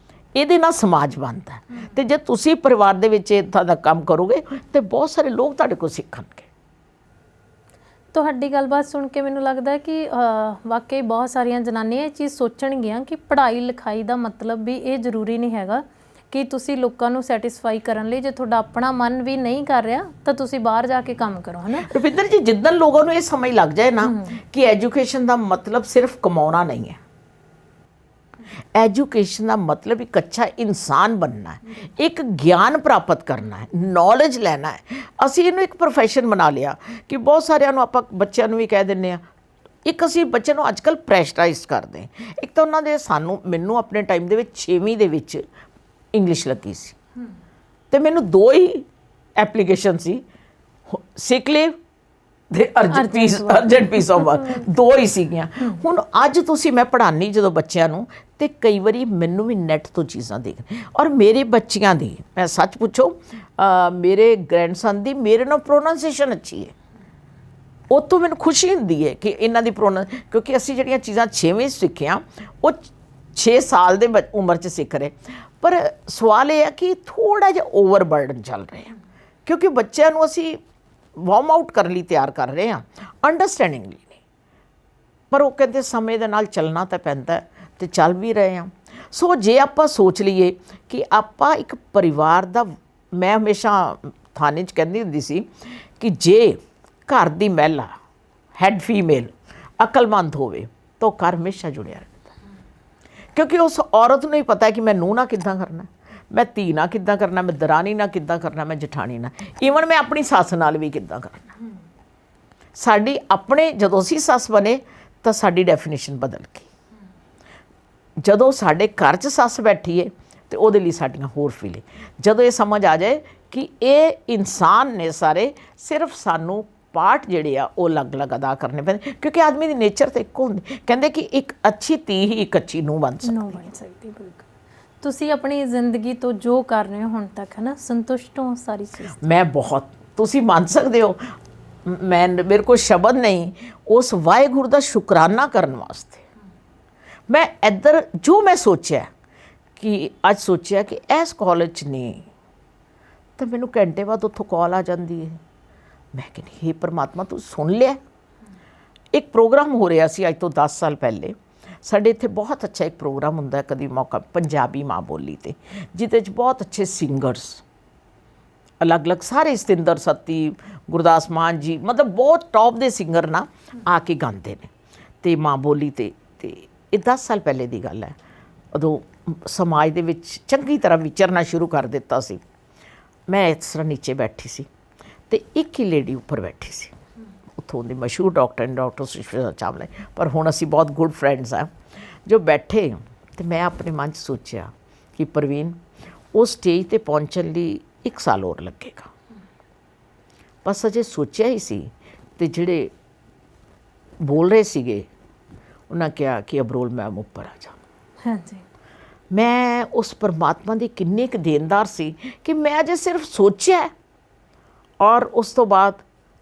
ਇਹਦੇ ਨਾਲ ਸਮਾਜ ਬਣਦਾ। ਅਤੇ ਜੇ ਤੁਸੀਂ ਪਰਿਵਾਰ ਦੇ ਵਿੱਚ ਇੱਦਾਂ ਦਾ ਕੰਮ ਕਰੋਗੇ ਤਾਂ ਬਹੁਤ ਸਾਰੇ ਲੋਕ ਤੁਹਾਡੇ ਕੋਲ ਸਿੱਖਣਗੇ। ਤੁਹਾਡੀ ਗੱਲਬਾਤ ਸੁਣ ਕੇ ਮੈਨੂੰ ਲੱਗਦਾ ਹੈ ਕਿ ਵਾਕਈ ਬਹੁਤ ਸਾਰੀਆਂ ਜਨਾਨੀਆਂ ਇਹ ਚੀਜ਼ ਸੋਚਣਗੀਆਂ ਕਿ ਪੜ੍ਹਾਈ ਲਿਖਾਈ ਦਾ ਮਤਲਬ ਵੀ ਇਹ ਜ਼ਰੂਰੀ ਨਹੀਂ ਹੈਗਾ ਕਿ ਤੁਸੀਂ ਲੋਕਾਂ ਨੂੰ ਸੈਟੀਸਫਾਈ ਕਰਨ ਲਈ, ਜੇ ਤੁਹਾਡਾ ਆਪਣਾ ਮਨ ਵੀ ਨਹੀਂ ਕਰ ਰਿਹਾ ਤਾਂ ਤੁਸੀਂ ਬਾਹਰ ਜਾ ਕੇ ਕੰਮ ਕਰੋ, ਹੈ ਨਾ। ਰੁਪਿੰਦਰ ਜੀ, ਜਿੱਦਣ ਲੋਕਾਂ ਨੂੰ ਇਹ ਸਮਝ ਲੱਗ ਜਾਏ ਨਾ ਕਿ ਐਜੂਕੇਸ਼ਨ ਦਾ ਮਤਲਬ ਸਿਰਫ ਕਮਾਉਣਾ ਨਹੀਂ ਹੈ, ਐਜੂਕੇਸ਼ਨ ਦਾ ਮਤਲਬ ਇੱਕ ਅੱਛਾ ਇਨਸਾਨ ਬਣਨਾ ਹੈ, ਇੱਕ ਗਿਆਨ ਪ੍ਰਾਪਤ ਕਰਨਾ ਹੈ, ਨੌਲੇਜ ਲੈਣਾ ਹੈ। ਅਸੀਂ ਇਹਨੂੰ ਇੱਕ ਪ੍ਰੋਫੈਸ਼ਨ ਬਣਾ ਲਿਆ ਕਿ ਬਹੁਤ ਸਾਰਿਆਂ ਨੂੰ ਆਪਾਂ ਬੱਚਿਆਂ ਨੂੰ ਵੀ ਕਹਿ ਦਿੰਦੇ ਹਾਂ। ਇੱਕ ਅਸੀਂ ਬੱਚੇ ਨੂੰ ਅੱਜ ਕੱਲ੍ਹ ਪ੍ਰੈਸ਼ਰਾਈਜ਼ ਕਰਦੇ। ਇੱਕ ਤਾਂ ਉਹਨਾਂ ਦੇ ਮੈਨੂੰ ਆਪਣੇ ਟਾਈਮ ਦੇ ਵਿੱਚ 6ਵੀਂ ਦੇ ਵਿੱਚ ਇੰਗਲਿਸ਼ ਲੱਗੀ ਸੀ ਅਤੇ ਮੈਨੂੰ 2 ਹੀ ਐਪਲੀਕੇਸ਼ਨ ਸੀ, ਸਿਕ ਲੀਵ ਅਤੇ ਅਰਜੈਂਟ ਪੀਸ ਆਫ ਵਰਕ, 2 ਹੀ ਸੀਗੀਆਂ। ਹੁਣ ਅੱਜ ਤੁਸੀਂ ਮੈਂ ਪੜ੍ਹਾਉਂਦੀ ਜਦੋਂ ਬੱਚਿਆਂ ਨੂੰ, ਅਤੇ ਕਈ ਵਾਰੀ ਮੈਨੂੰ ਵੀ ਨੈੱਟ ਤੋਂ ਚੀਜ਼ਾਂ ਦੇਖ, ਔਰ ਮੇਰੇ ਬੱਚਿਆਂ ਦੀ, ਮੈਂ ਸੱਚ ਪੁੱਛੋ, ਮੇਰੇ ਗ੍ਰੈਂਡਸਨ ਦੀ ਮੇਰੇ ਨਾਲ ਪ੍ਰੋਨਾਂਸੀਏਸ਼ਨ ਅੱਛੀ ਹੈ। ਉਹ ਤੋਂ ਮੈਨੂੰ ਖੁਸ਼ੀ ਹੁੰਦੀ ਹੈ ਕਿ ਇਹਨਾਂ ਦੀ ਕਿਉਂਕਿ ਅਸੀਂ ਜਿਹੜੀਆਂ ਚੀਜ਼ਾਂ 6ਵੀਂ ਸਿੱਖੀਆਂ ਉਹ 6 ਸਾਲ ਦੇ ਉਮਰ 'ਚ ਸਿੱਖ ਰਹੇ। ਪਰ ਸਵਾਲ ਇਹ ਹੈ ਕਿ ਥੋੜ੍ਹਾ ਜਿਹਾ ਓਵਰਬਰਡਨ ਚੱਲ ਰਿਹਾ, ਕਿਉਂਕਿ ਬੱਚਿਆਂ ਨੂੰ ਅਸੀਂ ਵਾਰਮ ਆਊਟ ਕਰਨ ਲਈ ਤਿਆਰ ਕਰ ਰਹੇ ਹਾਂ, ਅੰਡਰਸਟੈਂਡਿੰਗ ਲਈ ਨਹੀਂ। ਪਰ ਉਹ ਕਹਿੰਦੇ ਸਮੇਂ ਦੇ ਨਾਲ ਚੱਲਣਾ ਤਾਂ ਪੈਂਦਾ ਅਤੇ ਚੱਲ ਵੀ ਰਹੇ ਹਾਂ। ਸੋ ਜੇ ਆਪਾਂ ਸੋਚ ਲਈਏ ਕਿ ਆਪਾਂ ਇੱਕ ਪਰਿਵਾਰ ਦਾ, ਮੈਂ ਹਮੇਸ਼ਾ ਥਾਣੇ 'ਚ ਕਹਿੰਦੀ ਹੁੰਦੀ ਸੀ ਕਿ ਜੇ ਘਰ ਦੀ ਮਹਿਲਾ, ਹੈਡ ਫੀਮੇਲ ਅਕਲਮੰਦ ਹੋਵੇ ਤਾਂ ਉਹ ਘਰ ਹਮੇਸ਼ਾ ਜੁੜਿਆ ਰਹਿੰਦਾ, ਕਿਉਂਕਿ ਉਸ ਔਰਤ ਨੂੰ ਹੀ ਪਤਾ ਹੈ ਕਿ ਮੈਂ ਨੂੰਹ ਨਾਲ ਕਿੱਦਾਂ ਕਰਨਾ, ਮੈਂ ਧੀ ਨਾਲ ਕਿੱਦਾਂ ਕਰਨਾ, ਮੈਂ ਦਰਾਣੀ ਨਾਲ ਕਿੱਦਾਂ ਕਰਨਾ, ਮੈਂ ਜਠਾਣੀ ਨਾਲ, ਈਵਨ ਮੈਂ ਆਪਣੀ ਸੱਸ ਨਾਲ ਵੀ ਕਿੱਦਾਂ ਕਰਨਾ। ਸਾਡੀ ਆਪਣੇ ਜਦੋਂ ਅਸੀਂ ਸੱਸ ਬਣੇ ਤਾਂ ਸਾਡੀ ਡੈਫੀਨੇਸ਼ਨ ਬਦਲ ਗਈ। ਜਦੋਂ ਸਾਡੇ ਘਰ 'ਚ ਸੱਸ ਬੈਠੀ ਹੈ ਅਤੇ ਉਹਦੇ ਲਈ ਸਾਡੀਆਂ ਹੋਰ ਫੀਲਿੰਗ, ਜਦੋਂ ਇਹ ਸਮਝ ਆ ਜਾਏ ਕਿ ਇਹ ਇਨਸਾਨ ਨੇ ਸਾਰੇ, ਸਿਰਫ ਸਾਨੂੰ ਪਾਰਟ ਜਿਹੜੇ ਆ ਉਹ ਅਲੱਗ-ਅਲੱਗ ਅਦਾ ਕਰਨੇ ਪੈਂਦੇ, ਕਿਉਂਕਿ ਆਦਮੀ ਦੀ ਨੇਚਰ ਤਾਂ ਇੱਕੋ ਹੁੰਦੀ। ਕਹਿੰਦੇ ਕਿ ਇੱਕ ਅੱਛੀ ਧੀ ਹੀ ਇੱਕ ਅੱਛੀ ਨੂੰਹ ਬਣ ਸਕਦੀ। ਬਿਲਕੁਲ। ਤੁਸੀਂ ਆਪਣੀ ਜ਼ਿੰਦਗੀ ਤੋਂ ਜੋ ਕਰ ਰਹੇ ਹੋ ਹੁਣ ਤੱਕ, ਹੈ ਨਾ, ਸੰਤੁਸ਼ਟ ਹੋ ਸਾਰੀ ਚੀਜ਼? ਮੈਂ ਬਹੁਤ, ਤੁਸੀਂ ਮੰਨ ਸਕਦੇ ਹੋ, ਮੇਰੇ ਕੋਲ ਸ਼ਬਦ ਨਹੀਂ ਉਸ ਵਾਹਿਗੁਰੂ ਦਾ ਸ਼ੁਕਰਾਨਾ ਕਰਨ ਵਾਸਤੇ। ਮੈਂ ਇੱਧਰ ਜੋ ਮੈਂ ਸੋਚਿਆ ਕਿ ਅੱਜ ਸੋਚਿਆ ਕਿ ਇਸ ਕਾਲਜ 'ਚ ਨਹੀਂ, ਤਾਂ ਮੈਨੂੰ ਘੰਟੇ ਬਾਅਦ ਉੱਥੋਂ ਕਾਲ ਆ ਜਾਂਦੀ ਹੈ। ਮੈਂ ਕਹਿੰਦੀ ਹੇ ਪਰਮਾਤਮਾ, ਤੂੰ ਸੁਣ ਲਿਆ। ਇੱਕ ਪ੍ਰੋਗਰਾਮ ਹੋ ਰਿਹਾ ਸੀ ਅੱਜ ਤੋਂ 10 ਸਾਲ ਪਹਿਲੇ ਸਾਡੇ ਇੱਥੇ, ਬਹੁਤ ਅੱਛਾ ਇੱਕ ਪ੍ਰੋਗਰਾਮ ਹੁੰਦਾ ਕਦੀ ਮੌਕਾ, ਪੰਜਾਬੀ ਮਾਂ ਬੋਲੀ 'ਤੇ, ਜਿਹਦੇ 'ਚ ਬਹੁਤ ਅੱਛੇ ਸਿੰਗਰਸ ਅਲੱਗ-ਅਲੱਗ ਸਾਰੇ, ਸਤਿੰਦਰ ਸੱਤੀ, ਗੁਰਦਾਸ ਮਾਨ ਜੀ, ਮਤਲਬ ਬਹੁਤ ਟੌਪ ਦੇ ਸਿੰਗਰ ਨਾ ਆ ਕੇ ਗਾਉਂਦੇ ਨੇ ਅਤੇ ਮਾਂ ਬੋਲੀ 'ਤੇ। ਅਤੇ ਇਹ 10 ਸਾਲ ਪਹਿਲੇ ਦੀ ਗੱਲ ਹੈ। ਉਦੋਂ ਸਮਾਜ ਦੇ ਵਿੱਚ ਚੰਗੀ ਤਰ੍ਹਾਂ ਵਿਚਰਨਾ ਸ਼ੁਰੂ ਕਰ ਦਿੱਤਾ ਸੀ। ਮੈਂ ਇਸ ਤਰ੍ਹਾਂ ਨੀਚੇ ਬੈਠੀ ਸੀ ਅਤੇ ਇੱਕ ਹੀ ਲੇਡੀ ਉੱਪਰ ਬੈਠੀ ਸੀ, ਉੱਥੋਂ ਦੀ ਮਸ਼ਹੂਰ ਡਾਕਟਰ ਸੁਸ਼ੀਲਾ ਚਾਵਲਾ, ਪਰ ਹੁਣ ਅਸੀਂ ਬਹੁਤ ਗੁੱਡ ਫਰੈਂਡਸ ਹਾਂ। ਜੋ ਬੈਠੇ ਅਤੇ ਮੈਂ ਆਪਣੇ ਮਨ 'ਚ ਸੋਚਿਆ ਕਿ ਪ੍ਰਵੀਨ, ਉਹ ਸਟੇਜ 'ਤੇ ਪਹੁੰਚਣ ਲਈ 1 ਸਾਲ ਹੋਰ ਲੱਗੇਗਾ। ਬਸ ਅਜੇ ਸੋਚਿਆ ਹੀ ਸੀ ਅਤੇ ਜਿਹੜੇ ਬੋਲ ਰਹੇ ਸੀਗੇ ਉਹਨਾਂ ਕਿਹਾ ਕਿ ਅਬਰੋਲ ਮੈਮ ਉੱਪਰ ਆ ਜਾ। ਹਾਂਜੀ। ਮੈਂ ਉਸ ਪਰਮਾਤਮਾ ਦੀ ਕਿੰਨੀ ਕੁ ਦੇਣਦਾਰ ਸੀ ਕਿ ਮੈਂ ਅਜੇ ਸਿਰਫ ਸੋਚਿਆ, ਔਰ ਉਸ ਤੋਂ ਬਾਅਦ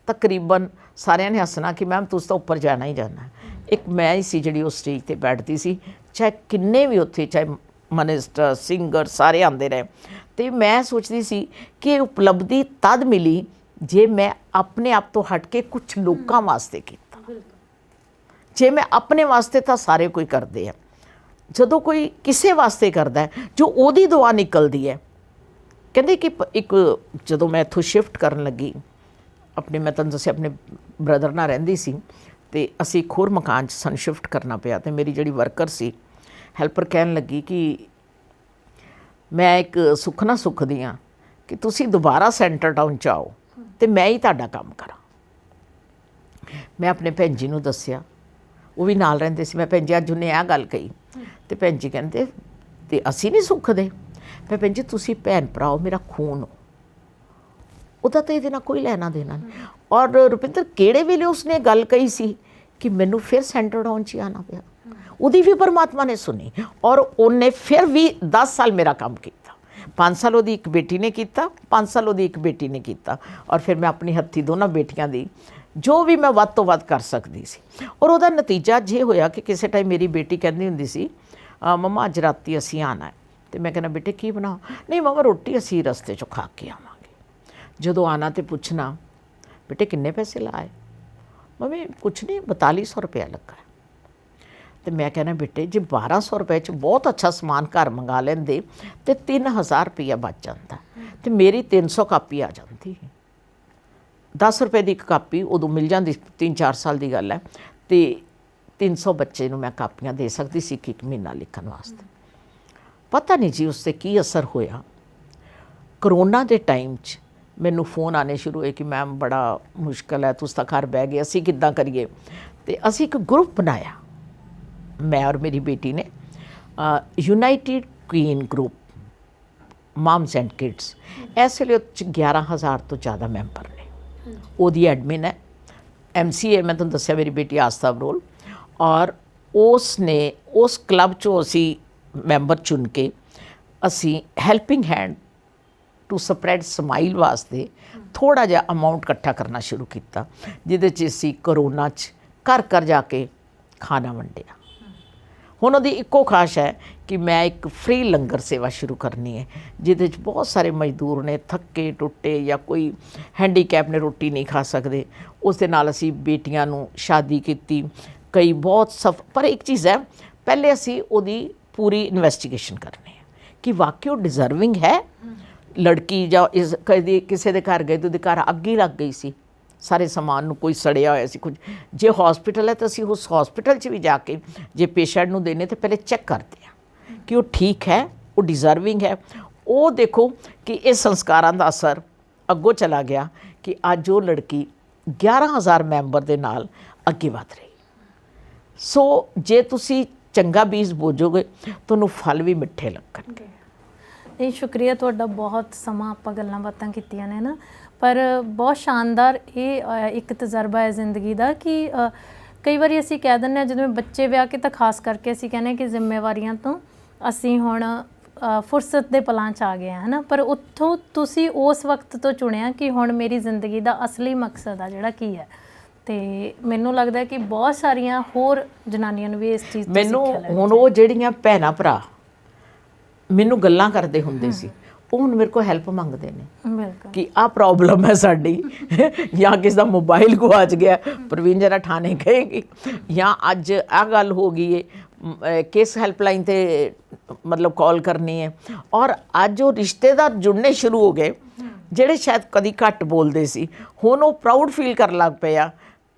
ਤਕਰੀਬਨ ਸਾਰਿਆਂ ਨੇ ਹੱਸਣਾ ਕਿ ਮੈਮ ਤੁਸੀਂ ਤਾਂ ਉੱਪਰ ਜਾਣਾ ਹੀ ਜਾਣਾ। ਇੱਕ ਮੈਂ ਹੀ ਸੀ ਜਿਹੜੀ ਉਸ ਸਟੇਜ 'ਤੇ ਬੈਠਦੀ ਸੀ, ਚਾਹੇ ਕਿੰਨੇ ਵੀ ਉੱਥੇ, ਚਾਹੇ ਮਨਿਸਟਰ, ਸਿੰਗਰ, ਸਾਰੇ ਆਉਂਦੇ ਰਹੇ। ਅਤੇ ਮੈਂ ਸੋਚਦੀ ਸੀ ਕਿ ਇਹ ਉਪਲਬਧੀ ਤਦ ਮਿਲੀ ਜੇ ਮੈਂ ਆਪਣੇ ਆਪ ਤੋਂ ਹਟ ਕੇ ਕੁਛ ਲੋਕਾਂ ਵਾਸਤੇ ਕੀਤਾ। ਜੇ ਮੈਂ ਆਪਣੇ ਵਾਸਤੇ ਤਾਂ ਸਾਰੇ ਕੋਈ ਕਰਦੇ ਆ, ਜਦੋਂ ਕੋਈ ਕਿਸੇ ਵਾਸਤੇ ਕਰਦਾ ਜੋ ਉਹਦੀ ਦੁਆ ਨਿਕਲਦੀ ਹੈ। ਕਹਿੰਦੇ ਕਿ ਇੱਕ ਜਦੋਂ ਮੈਂ ਇੱਥੋਂ ਸ਼ਿਫਟ ਕਰਨ ਲੱਗੀ, ਆਪਣੇ, ਮੈਂ ਤੁਹਾਨੂੰ ਦੱਸਿਆ ਆਪਣੇ ਬ੍ਰਦਰ ਨਾਲ ਰਹਿੰਦੀ ਸੀ ਅਤੇ ਅਸੀਂ ਇੱਕ ਹੋਰ ਮਕਾਨ 'ਚ ਸਾਨੂੰ ਸ਼ਿਫਟ ਕਰਨਾ ਪਿਆ। ਅਤੇ ਮੇਰੀ ਜਿਹੜੀ ਵਰਕਰ ਸੀ, ਹੈਲਪਰ, ਕਹਿਣ ਲੱਗੀ ਕਿ ਮੈਂ ਇੱਕ ਸੁਖਨਾ ਸੁਖਦੀ ਹਾਂ ਕਿ ਤੁਸੀਂ ਦੁਬਾਰਾ ਸੈਂਟਰ ਟਾਊਨ 'ਚ ਆਓ ਅਤੇ ਮੈਂ ਹੀ ਤੁਹਾਡਾ ਕੰਮ ਕਰਾਂ। ਮੈਂ ਆਪਣੇ ਭੈਣ ਜੀ ਨੂੰ ਦੱਸਿਆ, ਉਹ ਵੀ ਨਾਲ ਰਹਿੰਦੇ ਸੀ। ਮੈਂ ਭੈਣ ਜੀ ਅੱਜ ਉਹਨੇ ਇਹ ਗੱਲ ਕਹੀ ਅਤੇ ਭੈਣ ਜੀ ਕਹਿੰਦੇ ਤੇ ਅਸੀਂ ਨਹੀਂ ਸੁੱਖਦੇ। ਮੈਂ ਭੈਣ ਜੀ ਤੁਸੀਂ ਭੈਣ ਭਰਾ ਹੋ, ਮੇਰਾ ਖੂਨ ਹੋ, ਉਹਦਾ ਤਾਂ ਇਹਦੇ ਨਾਲ ਕੋਈ ਲੈਣਾ ਦੇਣਾ ਨਹੀਂ। ਔਰ ਰੁਪਿੰਦਰ ਕਿਹੜੇ ਵੇਲੇ ਉਸਨੇ ਗੱਲ ਕਹੀ ਸੀ ਕਿ ਮੈਨੂੰ ਫਿਰ ਸੈਂਟਰ ਟਾਊਨ 'ਚ ਹੀ ਆਉਣਾ ਪਿਆ। ਉਹਦੀ ਵੀ ਪਰਮਾਤਮਾ ਨੇ ਸੁਣੀ ਔਰ ਉਹਨੇ ਫਿਰ ਵੀ 10 ਸਾਲ ਮੇਰਾ ਕੰਮ ਕੀਤਾ। 5 ਸਾਲ ਉਹਦੀ ਇੱਕ ਬੇਟੀ ਨੇ ਕੀਤਾ, 5 ਸਾਲ ਉਹਦੀ ਇੱਕ ਬੇਟੀ ਨੇ ਕੀਤਾ ਔਰ ਫਿਰ ਮੈਂ ਆਪਣੀ ਹੱਥੀਂ ਦੋਨਾਂ ਬੇਟੀਆਂ ਦੀ ਜੋ ਵੀ ਮੈਂ ਵੱਧ ਤੋਂ ਵੱਧ ਕਰ ਸਕਦੀ ਸੀ। ਔਰ ਉਹਦਾ ਨਤੀਜਾ ਜੇ ਹੋਇਆ ਕਿ ਕਿਸੇ ਟਾਈਮ ਮੇਰੀ ਬੇਟੀ ਕਹਿੰਦੀ ਹੁੰਦੀ ਸੀ ਮੰਮਾ ਅੱਜ ਰਾਤੀ ਅਸੀਂ ਆਉਣਾ ਹੈ, ਅਤੇ ਮੈਂ ਕਹਿੰਦਾ ਬੇਟੇ ਕੀ ਬਣਾਓ? ਨਹੀਂ ਮੰਮਾ ਰੋਟੀ ਅਸੀਂ ਰਸਤੇ 'ਚੋਂ ਖਾ ਕੇ ਆਵਾਂਗੇ। ਜਦੋਂ ਆਉਣਾ ਤਾਂ ਪੁੱਛਣਾ ਬੇਟੇ ਕਿੰਨੇ ਪੈਸੇ ਲਾਏ? ਮੰਮੀ ਕੁਛ ਨਹੀਂ 4200 ਰੁਪਇਆ ਲੱਗਾ। ਅਤੇ ਮੈਂ ਕਹਿਣਾ ਬੇਟੇ ਜੇ 1200 ਰੁਪਏ 'ਚ ਬਹੁਤ ਅੱਛਾ ਸਮਾਨ ਘਰ ਮੰਗਾ ਲੈਂਦੇ ਤਾਂ 3000 ਰੁਪਇਆ ਬਚ ਜਾਂਦਾ ਅਤੇ ਮੇਰੀ 300 ਕਾਪੀ ਆ ਜਾਂਦੀ। 10 ਰੁਪਏ ਦੀ ਇੱਕ ਕਾਪੀ ਉਦੋਂ ਮਿਲ ਜਾਂਦੀ, 3-4 ਸਾਲ ਦੀ ਗੱਲ ਹੈ, ਅਤੇ 300 ਬੱਚੇ ਨੂੰ ਮੈਂ ਕਾਪੀਆਂ ਦੇ ਸਕਦੀ ਸੀ ਇੱਕ ਮਹੀਨਾ ਲਿਖਣ ਵਾਸਤੇ। ਪਤਾ ਨਹੀਂ ਜੀ ਉਸ 'ਤੇ ਕੀ ਅਸਰ ਹੋਇਆ। ਕਰੋਨਾ ਦੇ ਟਾਈਮ 'ਚ ਮੈਨੂੰ ਫੋਨ ਆਉਣੇ ਸ਼ੁਰੂ ਹੋਏ ਕਿ ਮੈਮ ਬੜਾ ਮੁਸ਼ਕਿਲ ਹੈ, ਤੁਸੀਂ ਤਾਂ ਘਰ ਬਹਿ ਗਏ, ਅਸੀਂ ਕਿੱਦਾਂ ਕਰੀਏ? ਅਤੇ ਅਸੀਂ ਇੱਕ ਗਰੁੱਪ ਬਣਾਇਆ, ਮੈਂ ਔਰ ਮੇਰੀ ਬੇਟੀ ਨੇ, United Queen group moms and kids. ਇਸ ਵੇਲੇ ਉਹ 'ਚ 11000 ਤੋਂ ਜ਼ਿਆਦਾ ਮੈਂਬਰ ਨੇ। ਉਹਦੀ ਐਡਮਿਨ ਹੈ, MCA ਮੈਂ ਤੁਹਾਨੂੰ ਦੱਸਿਆ ਮੇਰੀ ਬੇਟੀ ਆਸਥਾ ਬਰੋਲ। ਔਰ ਉਸ ਨੇ ਉਸ ਕਲੱਬ 'ਚੋਂ ਅਸੀਂ ਮੈਂਬਰ ਚੁਣ ਕੇ ਅਸੀਂ helping hand to spread smile ਵਾਸਤੇ ਥੋੜ੍ਹਾ ਜਿਹਾ ਅਮਾਊਂਟ ਇਕੱਠਾ ਕਰਨਾ ਸ਼ੁਰੂ ਕੀਤਾ, ਜਿਹਦੇ 'ਚ ਅਸੀਂ ਕਰੋਨਾ 'ਚ ਘਰ ਘਰ ਜਾ ਕੇ ਖਾਣਾ ਵੰਡਿਆ। ਹੁਣ ਉਹਦੀ ਇੱਕੋ ਖਾਸ਼ ਹੈ ਕਿ ਮੈਂ ਇੱਕ ਫ੍ਰੀ ਲੰਗਰ ਸੇਵਾ ਸ਼ੁਰੂ ਕਰਨੀ ਹੈ, ਜਿਹਦੇ 'ਚ ਬਹੁਤ ਸਾਰੇ ਮਜ਼ਦੂਰ ਨੇ, ਥੱਕੇ ਟੁੱਟੇ ਜਾਂ ਕੋਈ ਹੈਂਡੀਕੈਪ ਨੇ, ਰੋਟੀ ਨਹੀਂ ਖਾ ਸਕਦੇ। ਉਸ ਦੇ ਨਾਲ ਅਸੀਂ ਬੇਟੀਆਂ ਨੂੰ ਸ਼ਾਦੀ ਕੀਤੀ, ਕਈ ਬਹੁਤ ਪਰ ਇੱਕ ਚੀਜ਼ ਹੈ, ਪਹਿਲੇ ਅਸੀਂ ਉਹਦੀ ਪੂਰੀ ਇਨਵੈਸਟੀਗੇਸ਼ਨ ਕਰਨੀ ਹੈ ਕਿ ਵਾਕਈ ਉਹ ਡਿਜ਼ਰਵਿੰਗ ਹੈ ਲੜਕੀ, ਜਾਂ ਕਦੇ ਕਿਸੇ ਦੇ ਘਰ ਗਏ ਤਾਂ ਉਹਦੇ ਘਰ ਅੱਗ ਹੀ ਲੱਗ ਗਈ ਸੀ, ਸਾਰੇ ਸਮਾਨ ਨੂੰ ਕੋਈ ਸੜਿਆ ਹੋਇਆ ਸੀ ਕੁਝ। ਜੇ ਹੌਸਪੀਟਲ ਹੈ ਤਾਂ ਅਸੀਂ ਉਸ ਹੌਸਪੀਟਲ 'ਚ ਵੀ ਜਾ ਕੇ ਜੇ ਪੇਸ਼ੈਂਟ ਨੂੰ ਦੇਣੇ ਤਾਂ ਪਹਿਲੇ ਚੈੱਕ ਕਰਦੇ ਹਾਂ ਕਿ ਉਹ ਠੀਕ ਹੈ, ਉਹ ਡਿਜ਼ਰਵਿੰਗ ਹੈ। ਉਹ ਦੇਖੋ ਕਿ ਇਹ ਸੰਸਕਾਰਾਂ ਦਾ ਅਸਰ ਅੱਗੋਂ ਚਲਾ ਗਿਆ ਕਿ ਅੱਜ ਉਹ ਲੜਕੀ 11000 ਮੈਂਬਰ ਦੇ ਨਾਲ ਅੱਗੇ ਵਧ ਰਹੀ। ਸੋ ਜੇ ਤੁਸੀਂ ਚੰਗਾ ਬੀਜ ਬੋਜੋਗੇ ਤੁਹਾਨੂੰ ਫਲ ਵੀ ਮਿੱਠੇ ਲੱਗਣਗੇ। ਨਹੀਂ, ਸ਼ੁਕਰੀਆ ਤੁਹਾਡਾ। ਬਹੁਤ ਸਮਾਂ ਆਪਾਂ ਗੱਲਾਂ ਬਾਤਾਂ ਕੀਤੀਆਂ ਨੇ ਨਾ, ਪਰ ਬਹੁਤ ਸ਼ਾਨਦਾਰ ਇਹ ਇੱਕ ਤਜਰਬਾ ਹੈ ਜ਼ਿੰਦਗੀ ਦਾ ਕਿ ਕਈ ਵਾਰੀ ਅਸੀਂ ਕਹਿ ਦਿੰਦੇ ਹਾਂ ਜਦੋਂ ਬੱਚੇ ਵਿਆਹ ਕੇ, ਤਾਂ ਖਾਸ ਕਰਕੇ ਅਸੀਂ ਕਹਿੰਦੇ ਕਿ ਜ਼ਿੰਮੇਵਾਰੀਆਂ ਤੋਂ ਅਸੀਂ ਹੁਣ ਫੁਰਸਤ ਦੇ ਪਲਾਂ 'ਚ ਆ ਗਏ ਹਾਂ, ਹੈ ਨਾ। ਪਰ ਉੱਥੋਂ ਤੁਸੀਂ ਉਸ ਵਕਤ ਤੋਂ ਚੁਣਿਆ ਕਿ ਹੁਣ ਮੇਰੀ ਜ਼ਿੰਦਗੀ ਦਾ ਅਸਲੀ ਮਕਸਦ ਆ ਜਿਹੜਾ ਕੀ ਹੈ। ਅਤੇ ਮੈਨੂੰ ਲੱਗਦਾ ਕਿ ਬਹੁਤ ਸਾਰੀਆਂ ਹੋਰ ਜਨਾਨੀਆਂ ਨੂੰ ਵੀ ਇਸ ਚੀਜ਼ ਤੋਂ ਮੈਨੂੰ ਹੁਣ ਉਹ ਜਿਹੜੀਆਂ ਭੈਣਾਂ ਭਰਾ ਮੈਨੂੰ ਗੱਲਾਂ ਕਰਦੇ ਹੁੰਦੇ ਸੀ, ਉਹ ਹੁਣ ਮੇਰੇ ਕੋਲ ਹੈਲਪ ਮੰਗਦੇ ਨੇ। ਬਿਲਕੁਲ ਕਿ ਆਹ ਪ੍ਰੋਬਲਮ ਹੈ ਸਾਡੀ, ਜਾਂ ਕਿਸ ਦਾ ਮੋਬਾਈਲ ਗੁਆਚ ਗਿਆ, ਪ੍ਰਵੀਨ ਜਰਾ ਠਾਣੇ ਗਏਗੀ, ਜਾਂ ਅੱਜ ਆਹ ਗੱਲ ਹੋ ਗਈ ਹੈ, ਕਿਸ ਹੈਲਪਲਾਈਨ 'ਤੇ ਮਤਲਬ ਕਾਲ ਕਰਨੀ ਹੈ। ਔਰ ਅੱਜ ਉਹ ਰਿਸ਼ਤੇਦਾਰ ਜੁੜਨੇ ਸ਼ੁਰੂ ਹੋ ਗਏ ਜਿਹੜੇ ਸ਼ਾਇਦ ਕਦੀ ਘੱਟ ਬੋਲਦੇ ਸੀ, ਹੁਣ ਉਹ ਪ੍ਰਾਊਡ ਫੀਲ ਕਰਨ ਲੱਗ ਪਏ ਆ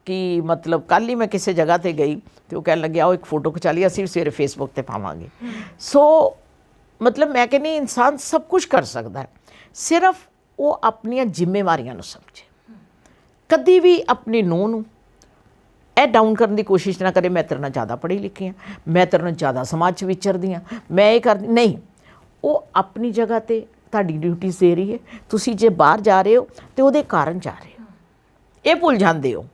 ਕਿ ਮਤਲਬ ਕੱਲ੍ਹ ਹੀ ਮੈਂ ਕਿਸੇ ਜਗ੍ਹਾ 'ਤੇ ਗਈ ਅਤੇ ਉਹ ਕਹਿਣ ਲੱਗੇ ਆਓ ਇੱਕ ਫੋਟੋ ਖਿਚਾ ਲਈ, ਅਸੀਂ ਸਵੇਰੇ ਫੇਸਬੁੱਕ 'ਤੇ ਪਾਵਾਂਗੇ। ਸੋ ਮਤਲਬ ਮੈਂ ਕਹਿੰਦੀ ਇਨਸਾਨ ਸਭ ਕੁਝ ਕਰ ਸਕਦਾ ਹੈ, ਸਿਰਫ ਉਹ ਆਪਣੀਆਂ ਜ਼ਿੰਮੇਵਾਰੀਆਂ ਨੂੰ ਸਮਝੇ। ਕਦੀ ਵੀ ਆਪਣੀ ਨੂੰਹ ਨੂੰ ਇਹ ਡਾਊਨ ਕਰਨ ਦੀ ਕੋਸ਼ਿਸ਼ ਨਾ ਕਰੇ, ਮੈਂ ਤੇਰੇ ਨਾਲ ਜ਼ਿਆਦਾ ਪੜ੍ਹੀ ਲਿਖੀ ਹਾਂ, ਮੈਂ ਤੇਰੇ ਨਾਲ ਜ਼ਿਆਦਾ ਸਮਾਜ 'ਚ ਵਿਚਰਦੀ ਹਾਂ, ਮੈਂ ਇਹ ਕਰਦੀ ਨਹੀਂ। ਉਹ ਆਪਣੀ ਜਗ੍ਹਾ 'ਤੇ ਤੁਹਾਡੀ ਡਿਊਟੀਜ਼ ਦੇ ਰਹੀ ਹੈ, ਤੁਸੀਂ ਜੇ ਬਾਹਰ ਜਾ ਰਹੇ ਹੋ ਤਾਂ ਉਹਦੇ ਕਾਰਨ ਜਾ ਰਹੇ ਹੋ। ਇਹ ਭੁੱਲ ਜਾਂਦੇ ਹੋ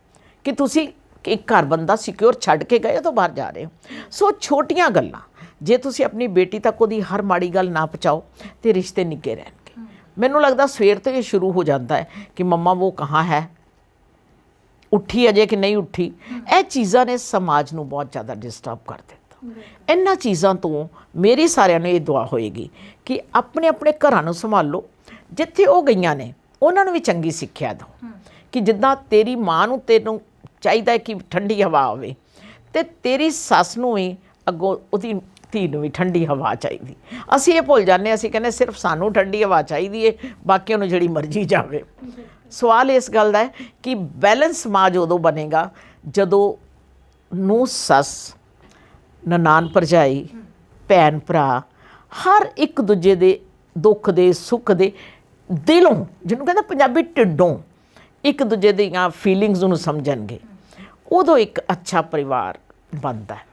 ਕਿ ਤੁਸੀਂ ਇੱਕ ਘਰ ਬੰਦਾ ਸਿਕਿਉਰ ਛੱਡ ਕੇ ਗਏ ਤਾਂ ਬਾਹਰ ਜਾ ਰਹੇ ਹੋ। ਸੋ ਛੋਟੀਆਂ ਗੱਲਾਂ ਜੇ ਤੁਸੀਂ ਆਪਣੀ ਬੇਟੀ ਤੱਕ ਉਹਦੀ ਹਰ ਮਾੜੀ ਗੱਲ ਨਾ ਪਹੁੰਚਾਓ ਤਾਂ ਰਿਸ਼ਤੇ ਨਿੱਘੇ ਰਹਿਣਗੇ। ਮੈਨੂੰ ਲੱਗਦਾ ਸਵੇਰ ਤੋਂ ਇਹ ਸ਼ੁਰੂ ਹੋ ਜਾਂਦਾ ਹੈ ਕਿ ਮੰਮਾ ਉਹ ਕਹਾਂ ਹੈ, ਉੱਠੀ ਅਜੇ ਕਿ ਨਹੀਂ ਉੱਠੀ। ਇਹ ਚੀਜ਼ਾਂ ਨੇ ਸਮਾਜ ਨੂੰ ਬਹੁਤ ਜ਼ਿਆਦਾ ਡਿਸਟਰਬ ਕਰ ਦਿੱਤਾ। ਇਹਨਾਂ ਚੀਜ਼ਾਂ ਤੋਂ ਮੇਰੀ ਸਾਰਿਆਂ ਨੂੰ ਇਹ ਦੁਆ ਹੋਏਗੀ ਕਿ ਆਪਣੇ ਆਪਣੇ ਘਰਾਂ ਨੂੰ ਸੰਭਾਲੋ, ਜਿੱਥੇ ਉਹ ਗਈਆਂ ਨੇ ਉਹਨਾਂ ਨੂੰ ਵੀ ਚੰਗੀ ਸਿੱਖਿਆ ਦਿਓ ਕਿ ਜਿੱਦਾਂ ਤੇਰੀ ਮਾਂ ਨੂੰ ਤੈਨੂੰ ਚਾਹੀਦਾ ਹੈ ਕਿ ਠੰਡੀ ਹਵਾ ਆਵੇ, ਅਤੇ ਤੇਰੀ ਸੱਸ ਨੂੰ ਵੀ ਅੱਗੋਂ ਉਹਦੀ ਧੀ ਨੂੰ ਵੀ ਠੰਡੀ ਹਵਾ ਚਾਹੀਦੀ। ਅਸੀਂ ਇਹ ਭੁੱਲ ਜਾਂਦੇ, ਅਸੀਂ ਕਹਿੰਦੇ ਸਿਰਫ ਸਾਨੂੰ ਠੰਡੀ ਹਵਾ ਚਾਹੀਦੀ ਹੈ, ਬਾਕੀਆਂ ਨੂੰ ਜਿਹੜੀ ਮਰਜ਼ੀ ਜਾਵੇ। ਸਵਾਲ ਇਸ ਗੱਲ ਦਾ ਹੈ ਕਿ ਬੈਲੈਂਸ ਸਮਾਜ ਉਦੋਂ ਬਣੇਗਾ ਜਦੋਂ ਨੂੰਹ ਸੱਸ, ਨਨਾਣ ਭਰਜਾਈ, ਭੈਣ ਭਰਾ ਹਰ ਇੱਕ ਦੂਜੇ ਦੇ ਦੁੱਖ ਦੇ ਸੁੱਖ ਦੇ ਦਿਲੋਂ, ਜਿਹਨੂੰ ਕਹਿੰਦਾ ਪੰਜਾਬੀ ਢਿੱਡੋਂ ਇੱਕ ਦੂਜੇ ਦੀਆਂ ਫੀਲਿੰਗਸ ਨੂੰ ਸਮਝਣਗੇ, ਉਦੋਂ ਇੱਕ ਅੱਛਾ ਪਰਿਵਾਰ ਬਣਦਾ ਹੈ।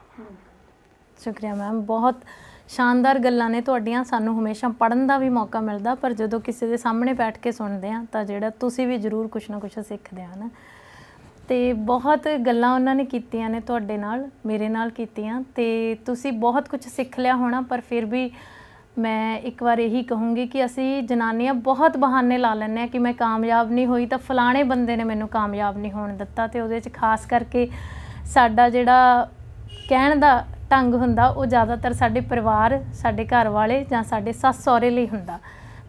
ਸ਼ੁਕਰੀਆ ਮੈਮ, ਬਹੁਤ ਸ਼ਾਨਦਾਰ ਗੱਲਾਂ ਨੇ ਤੁਹਾਡੀਆਂ। ਸਾਨੂੰ ਹਮੇਸ਼ਾ ਪੜ੍ਹਨ ਦਾ ਵੀ ਮੌਕਾ ਮਿਲਦਾ, ਪਰ ਜਦੋਂ ਕਿਸੇ ਦੇ ਸਾਹਮਣੇ ਬੈਠ ਕੇ ਸੁਣਦੇ ਹਾਂ ਤਾਂ ਜਿਹੜਾ ਤੁਸੀਂ ਵੀ ਜ਼ਰੂਰ ਕੁਛ ਨਾ ਕੁਛ ਸਿੱਖਦੇ ਹੋ ਨਾ। ਤੇ ਬਹੁਤ ਗੱਲਾਂ ਉਹਨਾਂ ਨੇ ਕੀਤੀਆਂ ਨੇ ਤੁਹਾਡੇ ਨਾਲ, ਮੇਰੇ ਨਾਲ ਕੀਤੀਆਂ, ਤੇ ਤੁਸੀਂ ਬਹੁਤ ਕੁਝ ਸਿੱਖ ਲਿਆ ਹੋਣਾ। ਪਰ ਫਿਰ ਵੀ ਮੈਂ ਇੱਕ ਵਾਰ ਇਹੀ ਕਹੂੰਗੀ ਕਿ ਅਸੀਂ ਜਨਾਨੀਆਂ ਬਹੁਤ ਬਹਾਨੇ ਲਾ ਲੈਂਦੇ ਹਾਂ ਕਿ ਮੈਂ ਕਾਮਯਾਬ ਨਹੀਂ ਹੋਈ ਤਾਂ ਫਲਾਣੇ ਬੰਦੇ ਨੇ ਮੈਨੂੰ ਕਾਮਯਾਬ ਨਹੀਂ ਹੋਣ ਦਿੱਤਾ। ਤੇ ਉਹਦੇ 'ਚ ਖਾਸ ਕਰਕੇ ਸਾਡਾ ਜਿਹੜਾ ਕਹਿਣ ਦਾ ਢੰਗ ਹੁੰਦਾ ਉਹ ਜ਼ਿਆਦਾਤਰ ਸਾਡੇ ਪਰਿਵਾਰ, ਸਾਡੇ ਘਰ ਵਾਲੇ ਜਾਂ ਸਾਡੇ ਸੱਸ ਸਹੁਰੇ ਲਈ ਹੁੰਦਾ।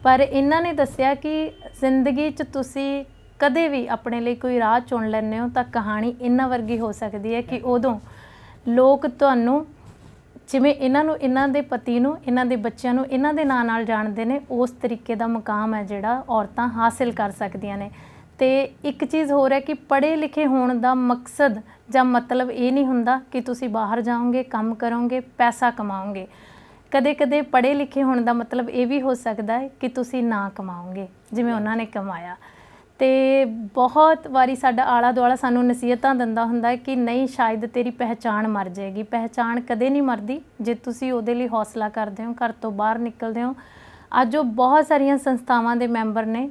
ਪਰ ਇਹਨਾਂ ਨੇ ਦੱਸਿਆ ਕਿ ਜ਼ਿੰਦਗੀ 'ਚ ਤੁਸੀਂ ਕਦੇ ਵੀ ਆਪਣੇ ਲਈ ਕੋਈ ਰਾਹ ਚੁਣ ਲੈਂਦੇ ਹੋ ਤਾਂ ਕਹਾਣੀ ਇਹਨਾਂ ਵਰਗੀ ਹੋ ਸਕਦੀ ਹੈ ਕਿ ਉਦੋਂ ਲੋਕ ਤੁਹਾਨੂੰ, ਜਿਵੇਂ ਇਹਨਾਂ ਨੂੰ, ਇਹਨਾਂ ਦੇ ਪਤੀ ਨੂੰ, ਇਹਨਾਂ ਦੇ ਬੱਚਿਆਂ ਨੂੰ ਇਹਨਾਂ ਦੇ ਨਾਂ ਨਾਲ ਜਾਣਦੇ ਨੇ, ਉਸ ਤਰੀਕੇ ਦਾ ਮੁਕਾਮ ਹੈ ਜਿਹੜਾ ਔਰਤਾਂ ਹਾਸਿਲ ਕਰ ਸਕਦੀਆਂ ਨੇ। ਤੇ ਇੱਕ ਚੀਜ਼ ਹੋਰ ਹੈ ਕਿ ਪੜ੍ਹੇ ਲਿਖੇ ਹੋਣ ਦਾ ਮਕਸਦ ਜਾਂ ਮਤਲਬ ਇਹ ਨਹੀਂ ਹੁੰਦਾ ਕਿ ਤੁਸੀਂ ਬਾਹਰ ਜਾਓਗੇ, ਕੰਮ ਕਰੋਗੇ, ਪੈਸਾ ਕਮਾਓਗੇ। ਕਦੇ ਕਦੇ ਪੜ੍ਹੇ ਲਿਖੇ ਹੋਣ ਦਾ ਮਤਲਬ ਇਹ ਵੀ ਹੋ ਸਕਦਾ ਹੈ ਕਿ ਤੁਸੀਂ ਨਾ ਕਮਾਓਗੇ ਜਿਵੇਂ ਉਹਨਾਂ ਨੇ ਕਮਾਇਆ। ਤੇ ਬਹੁਤ ਵਾਰੀ ਸਾਡਾ ਆਲਾ ਦੁਆਲਾ ਸਾਨੂੰ ਨਸੀਹਤਾਂ ਦਿੰਦਾ ਹੁੰਦਾ ਹੈ ਕਿ ਨਹੀਂ, ਸ਼ਾਇਦ ਤੇਰੀ ਪਹਿਚਾਣ ਮਰ ਜਾਏਗੀ। ਪਹਿਚਾਣ ਕਦੇ ਨਹੀਂ ਮਰਦੀ ਜੇ ਤੁਸੀਂ ਉਹਦੇ ਲਈ ਹੌਸਲਾ ਕਰਦੇ ਹੋ, ਘਰ ਤੋਂ ਬਾਹਰ ਨਿਕਲਦੇ ਹੋ। ਅੱਜ ਉਹ ਬਹੁਤ ਸਾਰੀਆਂ ਸੰਸਥਾਵਾਂ ਦੇ ਮੈਂਬਰ ਨੇ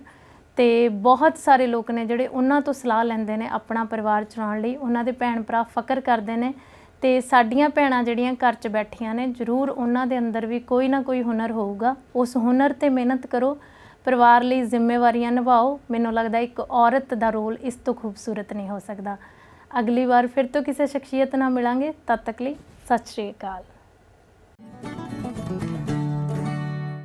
ਤੇ ਬਹੁਤ ਸਾਰੇ ਲੋਕ ਨੇ ਜਿਹੜੇ ਉਹਨਾਂ ਤੋਂ ਸਲਾਹ ਲੈਂਦੇ ਨੇ ਆਪਣਾ ਪਰਿਵਾਰ ਚਲਾਉਣ ਲਈ। ਉਹਨਾਂ ਦੇ ਭੈਣ ਭਰਾ ਫਖਰ ਕਰਦੇ ਨੇ। ਤੇ ਸਾਡੀਆਂ ਭੈਣਾਂ ਜਿਹੜੀਆਂ ਘਰ 'ਚ ਬੈਠੀਆਂ ਨੇ, ਜ਼ਰੂਰ ਉਹਨਾਂ ਦੇ ਅੰਦਰ ਵੀ ਕੋਈ ਨਾ ਕੋਈ ਹੁਨਰ ਹੋਊਗਾ। ਉਸ ਹੁਨਰ 'ਤੇ ਮਿਹਨਤ ਕਰੋ, ਪਰਿਵਾਰ ਲਈ ਜ਼ਿੰਮੇਵਾਰੀਆਂ ਨਿਭਾਓ। ਮੈਨੂੰ ਲੱਗਦਾ ਇੱਕ ਔਰਤ ਦਾ ਰੋਲ ਇਸ ਤੋਂ ਖੂਬਸੂਰਤ ਨਹੀਂ ਹੋ ਸਕਦਾ। ਅਗਲੀ ਵਾਰ ਫਿਰ ਤੋਂ ਕਿਸੇ ਸ਼ਖਸੀਅਤ ਨਾਲ ਮਿਲਾਂਗੇ। ਤਦ ਤੱਕ ਲਈ ਸਤਿ ਸ਼੍ਰੀ ਅਕਾਲ।